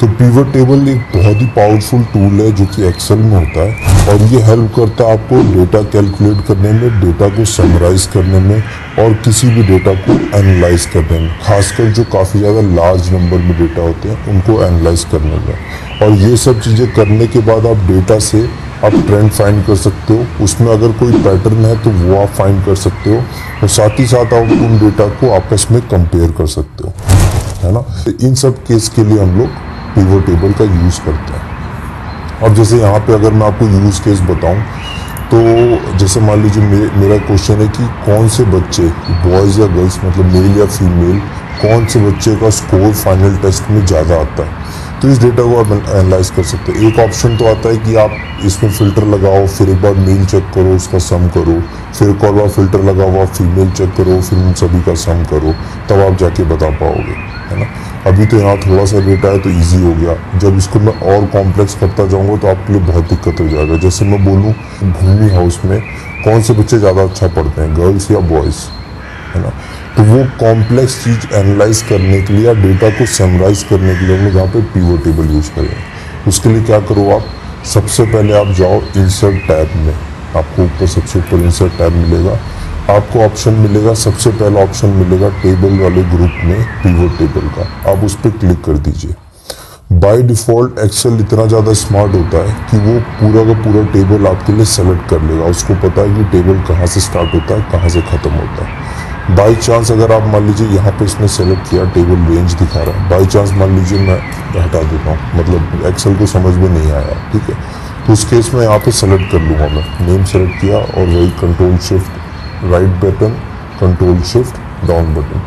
तो पिवट टेबल एक बहुत ही पावरफुल टूल है जो कि एक्सेल में होता है, और ये हेल्प करता है आपको डेटा कैलकुलेट करने में, डेटा को समराइज करने में, और किसी भी डेटा को एनालाइज करने में, खासकर जो काफ़ी ज़्यादा लार्ज नंबर में डेटा होते हैं उनको एनालाइज करने में। और ये सब चीज़ें करने के बाद आप डेटा से आप ट्रेंड फाइंड कर सकते हो, उसमें अगर कोई पैटर्न है तो वो आप फाइंड कर सकते हो, और साथ ही साथ आप उन डेटा को आपस में कंपेयर कर सकते हो, है ना। इन सब केस के लिए हम लोग पिवट टेबल का यूज़ करते हैं। और जैसे यहाँ पे अगर मैं आपको यूज़ केस बताऊँ, तो जैसे मान लीजिए मेरा क्वेश्चन है कि कौन से बच्चे, बॉयज़ या गर्ल्स, मतलब मेल या फीमेल, कौन से बच्चे का स्कोर फाइनल टेस्ट में ज़्यादा आता है, तो इस डेटा को आप एनालाइज कर सकते हैं। एक ऑप्शन तो आता है कि आप इसमें फ़िल्टर लगाओ, फिर एक बार मेल चेक करो, उसका सम करो, फिर एक और बार फ़िल्टर लगाओ, आप फीमेल चेक करो, फिर उन सभी का सम करो, तब आप जाके बता पाओगे, है ना। अभी तो यहाँ थोड़ा सा डेटा है तो इजी हो गया, जब इसको मैं और कॉम्प्लेक्स करता जाऊँगा तो आपके लिए बहुत दिक्कत हो जाएगा। जैसे मैं बोलूँ भूमि हाउस में कौन से बच्चे ज़्यादा अच्छा पढ़ते हैं, गर्ल्स या बॉयज़, है ना। तो वो कॉम्प्लेक्स चीज़ एनालाइज करने के लिए या डेटा को समराइज करने के लिए हम लोग यहाँ पे पिवट टेबल यूज़ करें। उसके लिए क्या करो, आप सबसे पहले आप जाओ इंसर्ट टैब में, आपको ऊपर सबसे ऊपर इंसर्ट टैब मिलेगा, आपको ऑप्शन मिलेगा, सबसे पहला ऑप्शन मिलेगा टेबल वाले ग्रुप में पिवट टेबल का, आप उस पर क्लिक कर दीजिए। बाय डिफ़ॉल्ट एक्सेल इतना ज़्यादा स्मार्ट होता है कि वो पूरा का पूरा टेबल आपके लिए सेलेक्ट कर लेगा, उसको पता है कि टेबल कहाँ से स्टार्ट होता है, कहाँ से ख़त्म होता है। बाई चांस अगर आप मान लीजिए यहाँ पे इसने सेलेक्ट किया, टेबल रेंज दिखा रहा है, बाई चांस मान लीजिए मैं हटा देता हूँ, मतलब एक्सेल को समझ में नहीं आया, ठीक है, तो उस केस में यहाँ पे सेलेक्ट कर लूँगा, मैं नेम सेलेक्ट किया और वही Ctrl+Shift right button, Ctrl+Shift down button,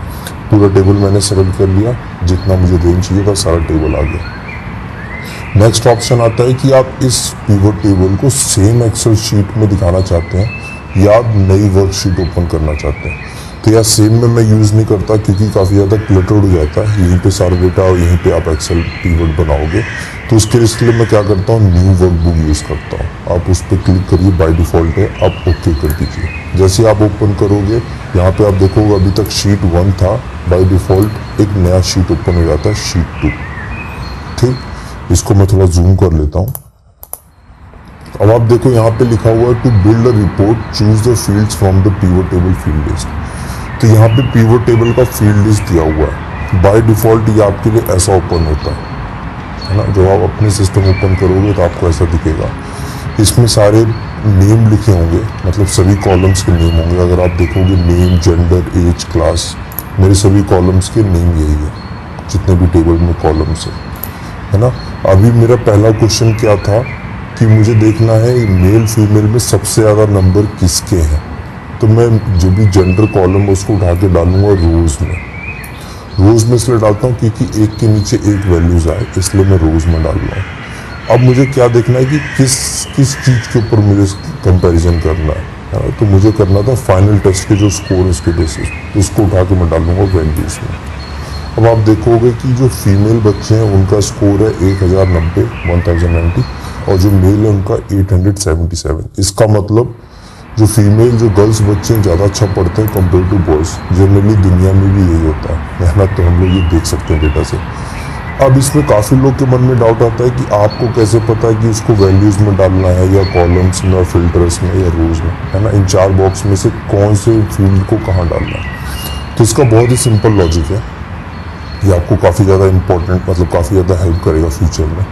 पूरा टेबल मैंने सेलेक्ट कर लिया, जितना मुझे रेंज चाहिए था सारा टेबल आ गया। नेक्स्ट ऑप्शन आता है कि आप इस पिवट टेबल को सेम एक्सेल शीट में दिखाना चाहते हैं या आप नई वर्कशीट ओपन करना चाहते हैं। तो यार सेम में मैं यूज़ नहीं करता क्योंकि काफ़ी ज़्यादा क्लटर्ड हो जाता है, यहीं पे सारा डेटा और यहीं पे आप एक्सेल पिवट बनाओगे। तो उसके लिए मैं क्या करता हूँ, न्यू वर्कबुक यूज़ करता हूँ। आप उस पर क्लिक करिए, बाय डिफ़ॉल्ट है, आप ओके कर दीजिए। जैसे आप ओपन करोगे यहाँ पे आप देखोगे अभी तक शीट 1 था, बाय डिफ़ॉल्ट एक नया शीट ओपन हो जाता है, शीट 2। ठीक, इसको मैं थोड़ा जूम कर लेता हूँ। अब आप देखो यहाँ पे लिखा हुआ है to build a report choose the fields from the pivot table field list. तो यहाँ पे पिवट टेबल का फील्ड लिस्ट दिया हुआ है, बाय डिफ़ॉल्ट ये आपके लिए ऐसा ओपन होता है ना। जब आप अपने सिस्टम ओपन करोगे तो आपको ऐसा दिखेगा, इसमें सारे नेम लिखे होंगे, मतलब सभी कॉलम्स के नेम होंगे। अगर आप देखोगे नेम, जेंडर, एज, क्लास, मेरे सभी कॉलम्स के नेम यही है, जितने भी टेबल में कॉलम्स है ना। अभी मेरा पहला क्वेश्चन क्या था कि मुझे देखना है मेल फीमेल में सबसे ज़्यादा नंबर किसके हैं। तो मैं जो भी जेंडर कॉलम है उसको उठा के डालूंगा रोज़ में। रोज़ में इसलिए डालता हूँ क्योंकि एक के नीचे एक वैल्यूज़ आए, इसलिए मैं रोज़ में डाल रहा हूँ। अब मुझे क्या देखना है कि किस चीज़ के ऊपर मुझे कंपैरिजन करना है। तो मुझे करना था फाइनल टेस्ट के जो स्कोर उसके बेसिस, उसको उठा के मैं डालूंगा वैल्यूज़ में। अब आप देखोगे कि जो फीमेल बच्चे हैं उनका स्कोर है 1090 और जो मेल है उनका 877। इसका मतलब जो फीमेल, जो गर्ल्स बच्चे हैं ज़्यादा अच्छा पढ़ते हैं कंपेयर टू बॉयज़। जनरली दुनिया में भी यही होता है, है ना। तो हम लोग ये देख सकते हैं डेटा से। अब इसमें काफ़ी लोग के मन में डाउट आता है कि आपको कैसे पता है कि इसको वैल्यूज़ में डालना है या कॉलम्स में, फिल्टर्स में या रोज़ में, है ना। इन 4 बॉक्स में से कौन से फील्ड को कहाँ डालना है। तो इसका बहुत ही सिंपल लॉजिक है, ये आपको काफ़ी ज़्यादा इंपॉर्टेंट, मतलब काफ़ी ज़्यादा हेल्प करेगा फ्यूचर में।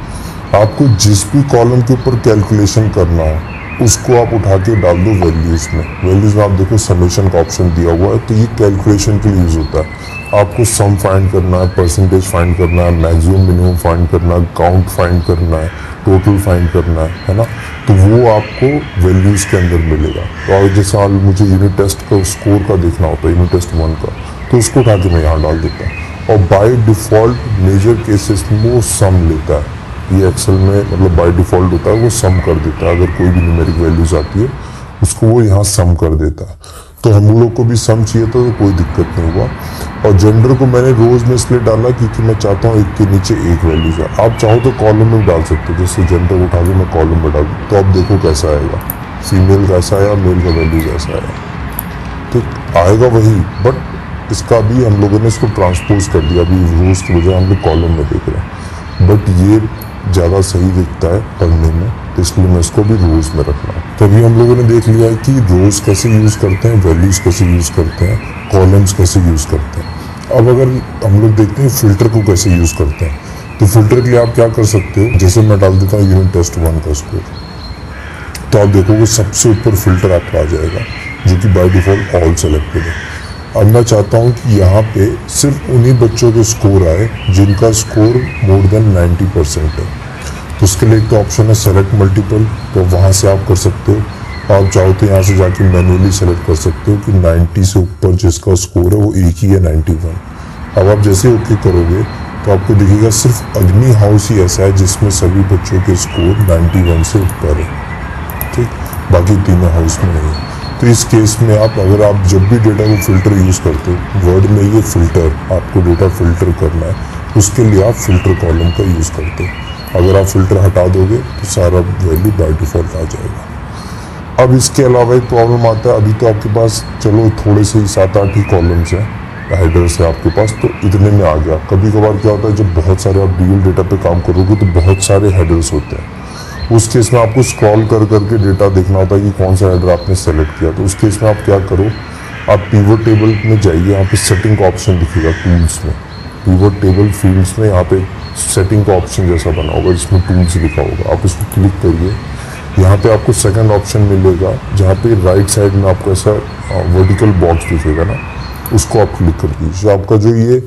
आपको जिस भी कॉलम के ऊपर कैलकुलेशन करना हो, उसको आप उठा के डाल दो वैल्यूज़ में। वैल्यूज़ में आप देखो समेशन का ऑप्शन दिया हुआ है, तो ये कैलकुलेशन के लिए यूज़ होता है। आपको सम फाइंड करना है, परसेंटेज फाइंड करना है, मैक्सिमम मिनिमम फाइंड करना है, काउंट फाइंड करना है, टोटल फाइंड करना है ना, तो वो आपको वैल्यूज़ के अंदर मिलेगा। तो और जैसे मुझे यूनिट टेस्ट का स्कोर का देखना होता है, यूनिट टेस्ट 1 का, तो उसको उठा के मैं यहाँ डाल देता हूँ। और बाय डिफ़ॉल्ट मेजर केसेस में वो सम लेता है। ये एक्सेल में मतलब बाय डिफ़ॉल्ट होता है, वो सम कर देता है। अगर कोई भी न्यूमेरिक वैल्यूज़ आती है उसको वो यहाँ सम कर देता है। तो हम लोग को भी सम चाहिए था, तो कोई दिक्कत नहीं हुआ। और जेंडर को मैंने रोज़ में इसलिए डाला क्योंकि मैं चाहता हूँ एक के नीचे एक वैल्यूज है। आप चाहो तो कॉलम में डाल सकते हो, जैसे जेंडर उठा के मैं कॉलम में डाल दूँ, तो आप देखो कैसा आएगा, फीमेल कैसा आया, मेल का वैल्यू कैसा आया, ठीक आएगा वही। बट इसका भी हम लोगों ने इसको ट्रांसपोज कर दिया, अभी रोज़ की बजाय हम लोग कॉलम में देख रहे हैं। बट ये ज़्यादा सही दिखता है पढ़ने में, तो इसलिए मैं इसको भी रोज़ में रखना। तभी हम लोगों ने देख लिया है कि रोज़ कैसे यूज़ करते हैं, वैल्यूज़ कैसे यूज़ करते हैं, कॉलम्स कैसे यूज़ करते हैं। अब अगर हम लोग देखते हैं फिल्टर को कैसे यूज़ करते हैं, तो फिल्टर के लिए आप क्या कर सकते हो, जैसे मैं डाल देता हूँ यूनिट टेस्ट 1 का स्कोर, तो आप देखोगे सबसे ऊपर फिल्टर आपका आ जाएगा, जो कि बाय डिफ़ॉल्ट ऑल सेलेक्टेड है। अब मैं चाहता हूँ कि यहाँ पे सिर्फ उन्हीं बच्चों के स्कोर आए जिनका स्कोर मोर देन 90% है। तो उसके लिए एक तो ऑप्शन है सेलेक्ट मल्टीपल, तो वहाँ से आप कर सकते हो। आप चाहो तो यहाँ से जाके मैन्युअली सेलेक्ट कर सकते हो कि 90 से ऊपर जिसका स्कोर है वो एक ही है 91। अब आप जैसे ओके करोगे तो आपको दिखेगा सिर्फ अग्नि हाउस ही ऐसा है जिसमें सभी बच्चों के स्कोर 91 से ऊपर है, ठीक, बाकी तीनों हाउस में नहीं है। तो इस केस में आप अगर आप जब भी डेटा को फिल्टर यूज़ करते हो, वर्ड में ये फिल्टर आपको डेटा फिल्टर करना है, उसके लिए आप फिल्टर कॉलम का यूज़ करते हो। अगर आप फिल्टर हटा दोगे तो सारा वैल्यू बाय डिफ़ॉल्ट आ जाएगा। अब इसके अलावा एक प्रॉब्लम आता है, अभी तो आपके पास चलो थोड़े से ही 7-8 ही कॉलम्स हैं, हेडर्स है आपके पास, तो इतने में आ गया। कभी कभार क्या होता है जब बहुत सारे आप रियल डेटा पे काम करोगे तो बहुत सारे हेडर्स होते हैं। उस केस में आपको स्क्रॉल कर करके डेटा देखना होता है कि कौन सा हेडर आपने सेलेक्ट किया। तो उस केस में आप क्या करो, आप पिवट टेबल में जाइए, यहाँ पे सेटिंग का ऑप्शन दिखेगा टूल्स में, पिवट टेबल फील्ड्स में यहाँ पे सेटिंग का ऑप्शन जैसा बना होगा जिसमें टूल्स लिखा होगा, आप इसको क्लिक करिए। यहाँ पे आपको सेकंड ऑप्शन मिलेगा जहाँ पे राइट साइड में आपको ऐसा वर्टिकल बॉक्स दिखेगा ना, उसको आप क्लिक कर दीजिए। आपका जो ये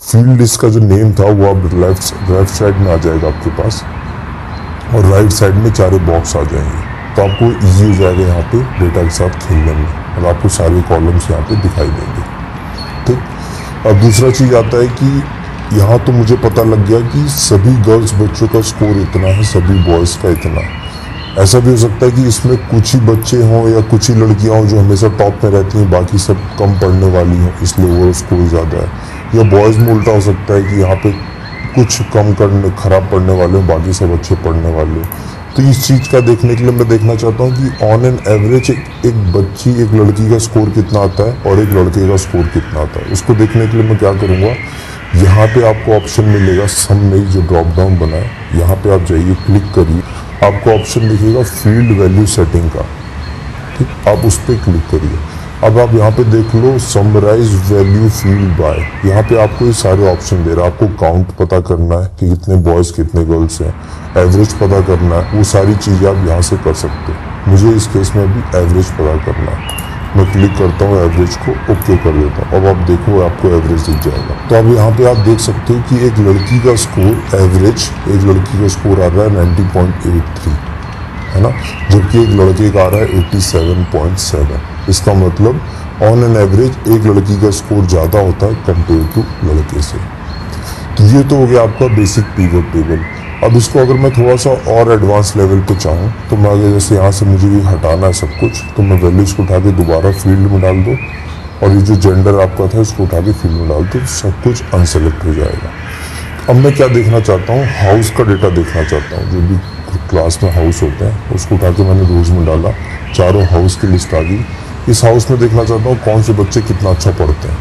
फील्ड लिस्ट का जो नेम था वो अब लेफ्ट साइड में आ जाएगा आपके पास, और राइट साइड में चारों बॉक्स आ जाएंगे। तो आपको इजी हो जाएगा यहाँ पे डेटा के साथ खेलने में, और आपको सारे कॉलम्स यहाँ पे दिखाई देंगे, ठीक। अब दूसरा चीज़ आता है कि यहाँ तो मुझे पता लग गया कि सभी गर्ल्स बच्चों का स्कोर इतना है, सभी बॉयज़ का इतना। ऐसा भी हो सकता है कि इसमें कुछ ही बच्चे हों या कुछ ही लड़कियाँ हों जो हमेशा टॉप में रहती हैं, बाकी सब कम पढ़ने वाली हों, इसलिए वो स्कोर ज़्यादा है। या बॉयज़ में उल्टा हो सकता है कि यहाँ पे कुछ कम खराब पढ़ने वाले हों, बाकी सब अच्छे पढ़ने वाले हों। तो इस चीज़ का देखने के लिए मैं देखना चाहता हूँ कि ऑन एन एवरेज एक बच्ची, एक लड़की का स्कोर कितना आता है और एक लड़के का स्कोर कितना आता है। उसको देखने के लिए मैं क्या करूँगा, यहाँ पे आपको ऑप्शन मिलेगा सम में जो ड्रॉप डाउन बना है, यहाँ पे आप जाइए, क्लिक करिए, आपको ऑप्शन दिखेगा फील्ड वैल्यू सेटिंग का, ठीक, आप उस पर क्लिक करिए। अब आप यहाँ पे देख लो समराइज वैल्यू फील्ड बाय, यहाँ पे आपको ये सारे ऑप्शन दे रहा है। आपको काउंट पता करना है कि कितने बॉयज़ कितने गर्ल्स हैं, एवरेज पता करना है, वो सारी चीज़ें आप यहाँ से कर सकते हो। मुझे इस केस में अभी एवरेज पता करना है, मैं क्लिक करता हूँ एवरेज को, ओके कर देता हूँ। अब आप देखो आपको एवरेज दिख जाएगा। तो अब यहाँ पे आप देख सकते हो कि एक लड़की का स्कोर एवरेज, एक लड़की का स्कोर आ रहा है 90.83, है ना, जबकि एक लड़के का आ रहा है 87.7। इसका मतलब ऑन एन एवरेज एक लड़की का स्कोर ज़्यादा होता है कंपेयर टू लड़के से। तो ये तो हो गया आपका बेसिक पिवट टेबल। अब इसको अगर मैं थोड़ा सा और एडवांस लेवल पे चाहूँ तो मैं अगर जैसे यहाँ से मुझे ये हटाना है सब कुछ, तो मैं वैल्यूज़ को उठा के दोबारा फील्ड में डाल दूँ, और ये जो जेंडर आपका था इसको उठा के फील्ड में डाल दो, सब कुछ अनसेलेक्ट हो जाएगा। अब मैं क्या देखना चाहता हूँ, हाउस का डेटा देखना चाहता हूँ। जो भी क्लास में हाउस होते हैं उसको उठा के मैंने रोज़ में डाला, चारों हाउस की लिस्ट आ गई। इस हाउस में देखना चाहता हूँ कौन से बच्चे कितना अच्छा पढ़ते हैं,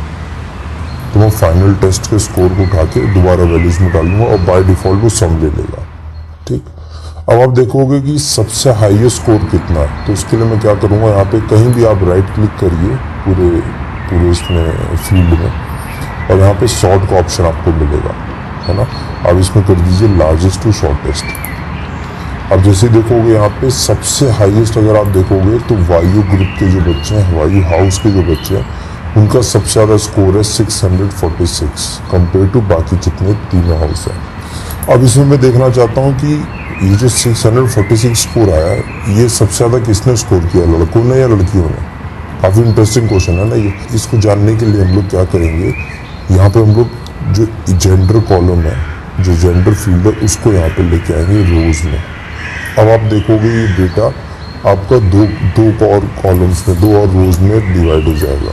तो मैं फाइनल टेस्ट के स्कोर को उठा के दोबारा वैल्यूज में डालूंगा और बाय डिफ़ॉल्ट वो सम ले लेगा, ठीक। अब आप देखोगे कि सबसे हाईएस्ट स्कोर कितना है, तो उसके लिए मैं क्या करूँगा, यहाँ पे कहीं भी आप राइट क्लिक करिए पूरे इसमें फील्ड में, और यहाँ पे सॉर्ट का ऑप्शन आपको मिलेगा, है ना। अब इसमें कर दीजिए लार्जेस्ट टू शॉर्टेस्ट। अब जैसे देखोगे यहाँ पे सबसे हाईएस्ट अगर आप देखोगे तो वायु ग्रुप के जो बच्चे हैं, वायु हाउस के जो बच्चे हैं, उनका सबसे ज़्यादा स्कोर है 646 कंपेयर टू बाकी जितने तीनों हाउस हैं। अब इसमें मैं देखना चाहता हूँ कि ये जो 646 स्कोर आया है, ये सबसे ज़्यादा किसने स्कोर किया, लड़कों ने या लड़कियों ने? काफ़ी इंटरेस्टिंग क्वेश्चन है ना ये। इसको जानने के लिए हम लोग क्या करेंगे, यहाँ पे हम लोग जो जेंडर कॉलम है, जो जेंडर फील्ड है, उसको यहाँ पे लेके आएंगे रोज में। अब आप देखोगे ये डेटा आपका दो और कॉलम्स में, 2 और रोज में डिवाइड हो जाएगा।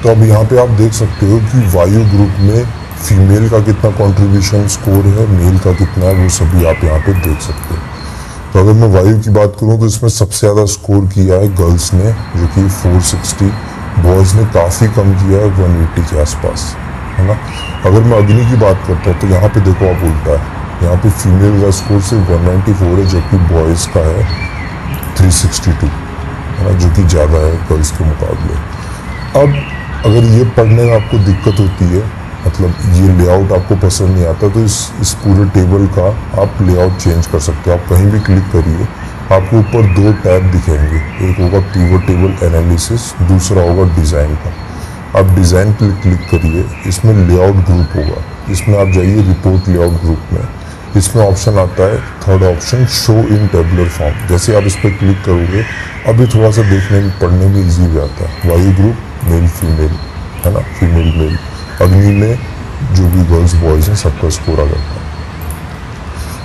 तो अब यहाँ पे आप देख सकते हो कि वायु ग्रुप में फीमेल का कितना कंट्रीब्यूशन स्कोर है, मेल का कितना है, वो सभी आप यहाँ पे देख सकते हो। तो अगर मैं वायु की बात करूँ तो इसमें सबसे ज़्यादा स्कोर किया है गर्ल्स ने, जो कि 460, बॉयज़ ने काफ़ी कम किया है 180 के आसपास, है ना। अगर मैं अग्नि की बात करता हूँ तो यहाँ पे देखो आप उल्टा है, यहाँ पे फीमेल का स्कोर सिर्फ 194 है, जबकि बॉयज़ का है 362, है ना, जो कि ज़्यादा है गर्ल्स के मुकाबले। अब अगर ये पढ़ने में आपको दिक्कत होती है, मतलब ये लेआउट आपको पसंद नहीं आता, तो इस पूरे टेबल का आप लेआउट चेंज कर सकते हो। आप कहीं भी क्लिक करिए, आपको ऊपर 2 टैब दिखेंगे, एक होगा पिवट टेबल एनालिसिस, दूसरा होगा डिज़ाइन का। आप डिज़ाइन पे क्लिक करिए, इसमें लेआउट ग्रुप होगा, इसमें आप जाइए रिपोर्ट लेआउट ग्रुप में, इसमें ऑप्शन आता है third option show in tabular form. जैसे आप इस पर क्लिक करोगे, अभी थोड़ा सा देखने में पढ़ने में ईजी हो जाता है। वायु ग्रुप मेल फीमेल, है ना, फीमेल मेल। अग्नि में जो भी गर्ल्स बॉयज़ हैं सबका स्कोर आ जाता है।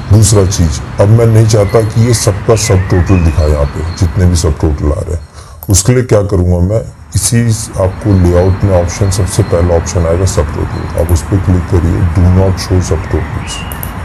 दूसरा चीज़, अब मैं नहीं चाहता कि ये सबका सब टोटल दिखाए, यहाँ पे जितने भी सब टोटल आ रहे हैं, उसके लिए क्या करूँगा मैं, इसी आपको लेआउट में ऑप्शन, सबसे पहला ऑप्शन आएगा सब टोटल, आप उस पर क्लिक करिए, डू नॉट शो सब टोटल्स,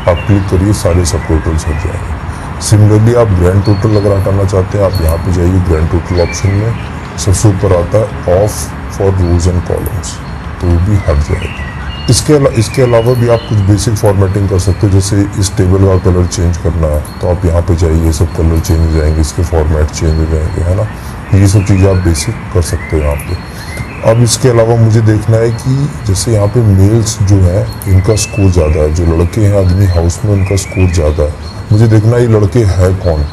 आप क्लिक करिए, सारे सब टोटल्स हट जाएंगे। सिमिलरली आप ग्रैंड टोटल अगर हटाना चाहते हैं, आप यहाँ पे जाइए ग्रैंड टोटल ऑप्शन में, सबसे ऊपर आता है of for rows and columns, तो वो भी हट जाएगा। इसके अलावा भी आप कुछ बेसिक फॉर्मेटिंग कर सकते हो, जैसे इस टेबल का कलर चेंज करना है तो आप यहाँ पे जाइए, सब कलर चेंज हो जाएंगे, इसके फॉर्मेट चेंज हो जाएंगे, है ना। ये सब चीज़ें आप बेसिक कर सकते हो यहाँ पे। अब इसके अलावा मुझे देखना है कि जैसे यहाँ पे मेल्स जो है इनका स्कोर ज़्यादा है, जो लड़के हैं अग्नि हाउस में उनका स्कोर ज़्यादा है, मुझे देखना है ये लड़के हैं कौन,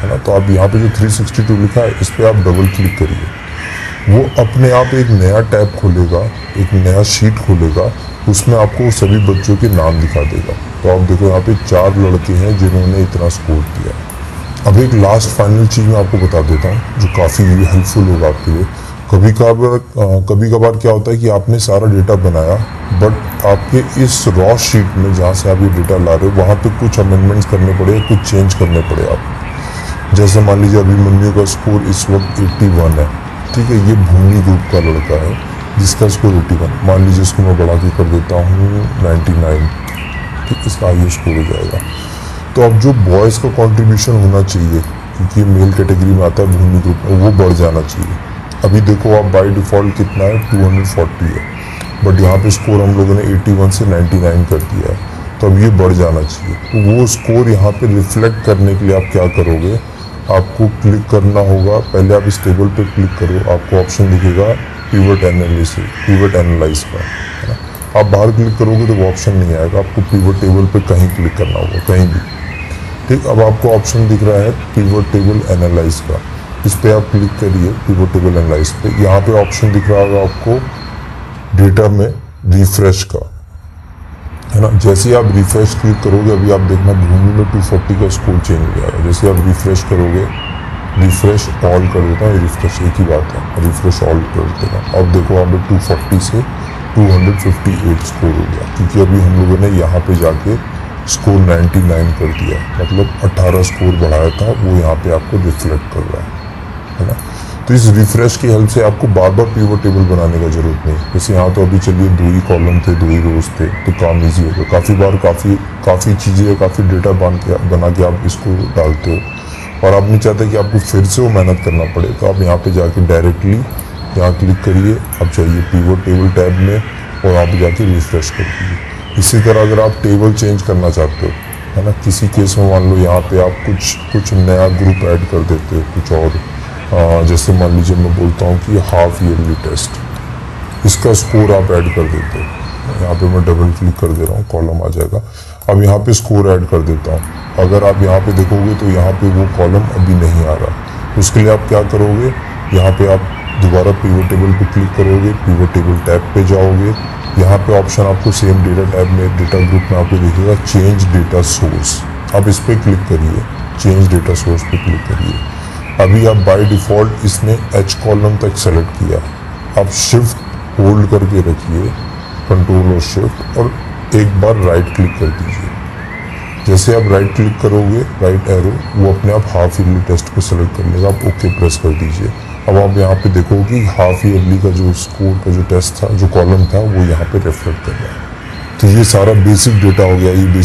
है ना। तो आप यहाँ पे जो 362 लिखा है, इस पर आप डबल क्लिक करिए, वो अपने आप एक नया टैब खोलेगा, एक नया शीट खोलेगा, उसमें आपको सभी बच्चों के नाम दिखा देगा। तो आप देखो यहाँ पे 4 लड़के हैं जिन्होंने इतना स्कोर किया है। अब एक लास्ट फाइनल चीज़ मैं आपको बता देता हूँ जो काफ़ी हेल्पफुल होगा आपके लिए। कभी कभार क्या होता है कि आपने सारा डेटा बनाया, बट आपके इस रॉ शीट में जहाँ से आप ये डेटा ला रहे हो, वहाँ पे कुछ अमेंडमेंट्स करने पड़े, कुछ चेंज करने पड़े आप। जैसे मान लीजिए अभिमन्यु का स्कोर इस वक्त 81 है, ठीक है, ये भूमि ग्रुप का लड़का है जिसका स्कोर 81, मान लीजिए इसको मैं बढ़ा के कर देता हूँ 99, ठीक, इसका हाई स्कोर हो जाएगा। तो अब जो बॉयज़ का कंट्रीब्यूशन होना चाहिए, क्योंकि ये मेल कैटेगरी में आता है भूमि ग्रुप में, वो बढ़ जाना चाहिए। अभी देखो आप बाय डिफ़ॉल्ट कितना है, 240 है, बट यहाँ पे स्कोर हम लोगों ने 81 से 99 कर दिया है, तो अब ये बढ़ जाना चाहिए। तो वो स्कोर यहाँ पे रिफ्लेक्ट करने के लिए आप क्या करोगे, आपको क्लिक करना होगा, पहले आप इस टेबल पे क्लिक करो, आपको ऑप्शन दिखेगा पिवट एनालिसिस, पिवट एनालाइज का, है ना। आप बाहर क्लिक करोगे तो वो ऑप्शन नहीं आएगा, आपको पिवट टेबल पे कहीं क्लिक करना होगा, कहीं भी, ठीक। अब आपको ऑप्शन दिख रहा है पिवट टेबल एनालाइज का, इस पर आप क्लिक करिए, पिवट टेबल एनालाइज पे। यहाँ पे ऑप्शन दिख रहा होगा आपको डेटा में रिफ्रेश का, है ना। जैसे ही आप रिफ्रेश क्लिक करोगे, अभी आप देखना भूमि में 240 का स्कोर चेंज हो जाएगा। जैसे आप रिफ्रेश करोगे, रिफ्रेश ऑल कर देता हूँ, रिफ्रेश एक ही बात है, रिफ्रेश ऑल कर देता हूँ। अब देखो यहाँ पे 240 से 258 स्कोर हो गया, क्योंकि अभी हम लोगों ने यहाँ पे जाके स्कोर 99 कर दिया, मतलब 18 स्कोर बढ़ाया था, वो यहाँ पे आपको रिफ्लेक्ट कर रहा है ना। तो इस रिफ्रेश की हेल्प से आपको बार बार पिवट टेबल बनाने का जरूरत नहीं। जैसे यहाँ तो अभी चलिए 2 ही कॉलम थे, 2 ही रोज थे, तो काम ईजी हो गया। काफ़ी बार काफ़ी चीज़ें, काफ़ी डेटा बना के आप इसको डालते हो, और आप नहीं चाहते कि आपको फिर से वो मेहनत करना पड़े, तो आप यहाँ पे जाके डायरेक्टली यहाँ क्लिक करिए, आप जाइए पिवट टेबल टैब में, और आप जाके रिफ्रेश कर दीजिए। इसी तरह अगर आप टेबल चेंज करना चाहते हो, है ना, किसी केस में मान लो यहाँ पे आप कुछ नया ग्रुप ऐड कर देते हो, कुछ और, जैसे मान लीजिए मैं बोलता हूँ कि हाफ ईयरली टेस्ट, इसका स्कोर आप ऐड कर देते हो, यहाँ पे मैं डबल क्लिक कर दे रहा हूँ, कॉलम आ जाएगा। अब यहाँ पे स्कोर ऐड कर देता हूँ। अगर आप यहाँ पे देखोगे तो यहाँ पे वो कॉलम अभी नहीं आ रहा। उसके लिए आप क्या करोगे, यहाँ पे आप दोबारा पिवट टेबल पे क्लिक करोगे, पिवट टेबल टैब पे जाओगे। यहाँ पे ऑप्शन आपको सेम डेटा टैब में, डेटा ग्रुप में आपको दिखेगा चेंज डेटा सोर्स। आप इस पर क्लिक करिए, चेंज डेटा सोर्स पे क्लिक करिए। अभी आप बाय डिफ़ॉल्ट इसने एच कॉलम तक सेलेक्ट किया। आप शिफ्ट होल्ड करके रखिए, कंट्रोल और शिफ्ट, और एक बार राइट क्लिक कर दीजिए। जैसे आप राइट क्लिक करोगे, राइट एरो, वो अपने आप हाफ ईयरली टेस्ट को सेलेक्ट कर लेगा। आप ओके प्रेस कर दीजिए। अब आप यहाँ पे देखोगे कि हाफ ईयरली का जो स्कोर का जो टेस्ट था, जो कॉलम था, वो यहाँ पे रिफ्लेक्ट कर रहा है। तो ये सारा बेसिक डेटा हो गया। ये बेसिक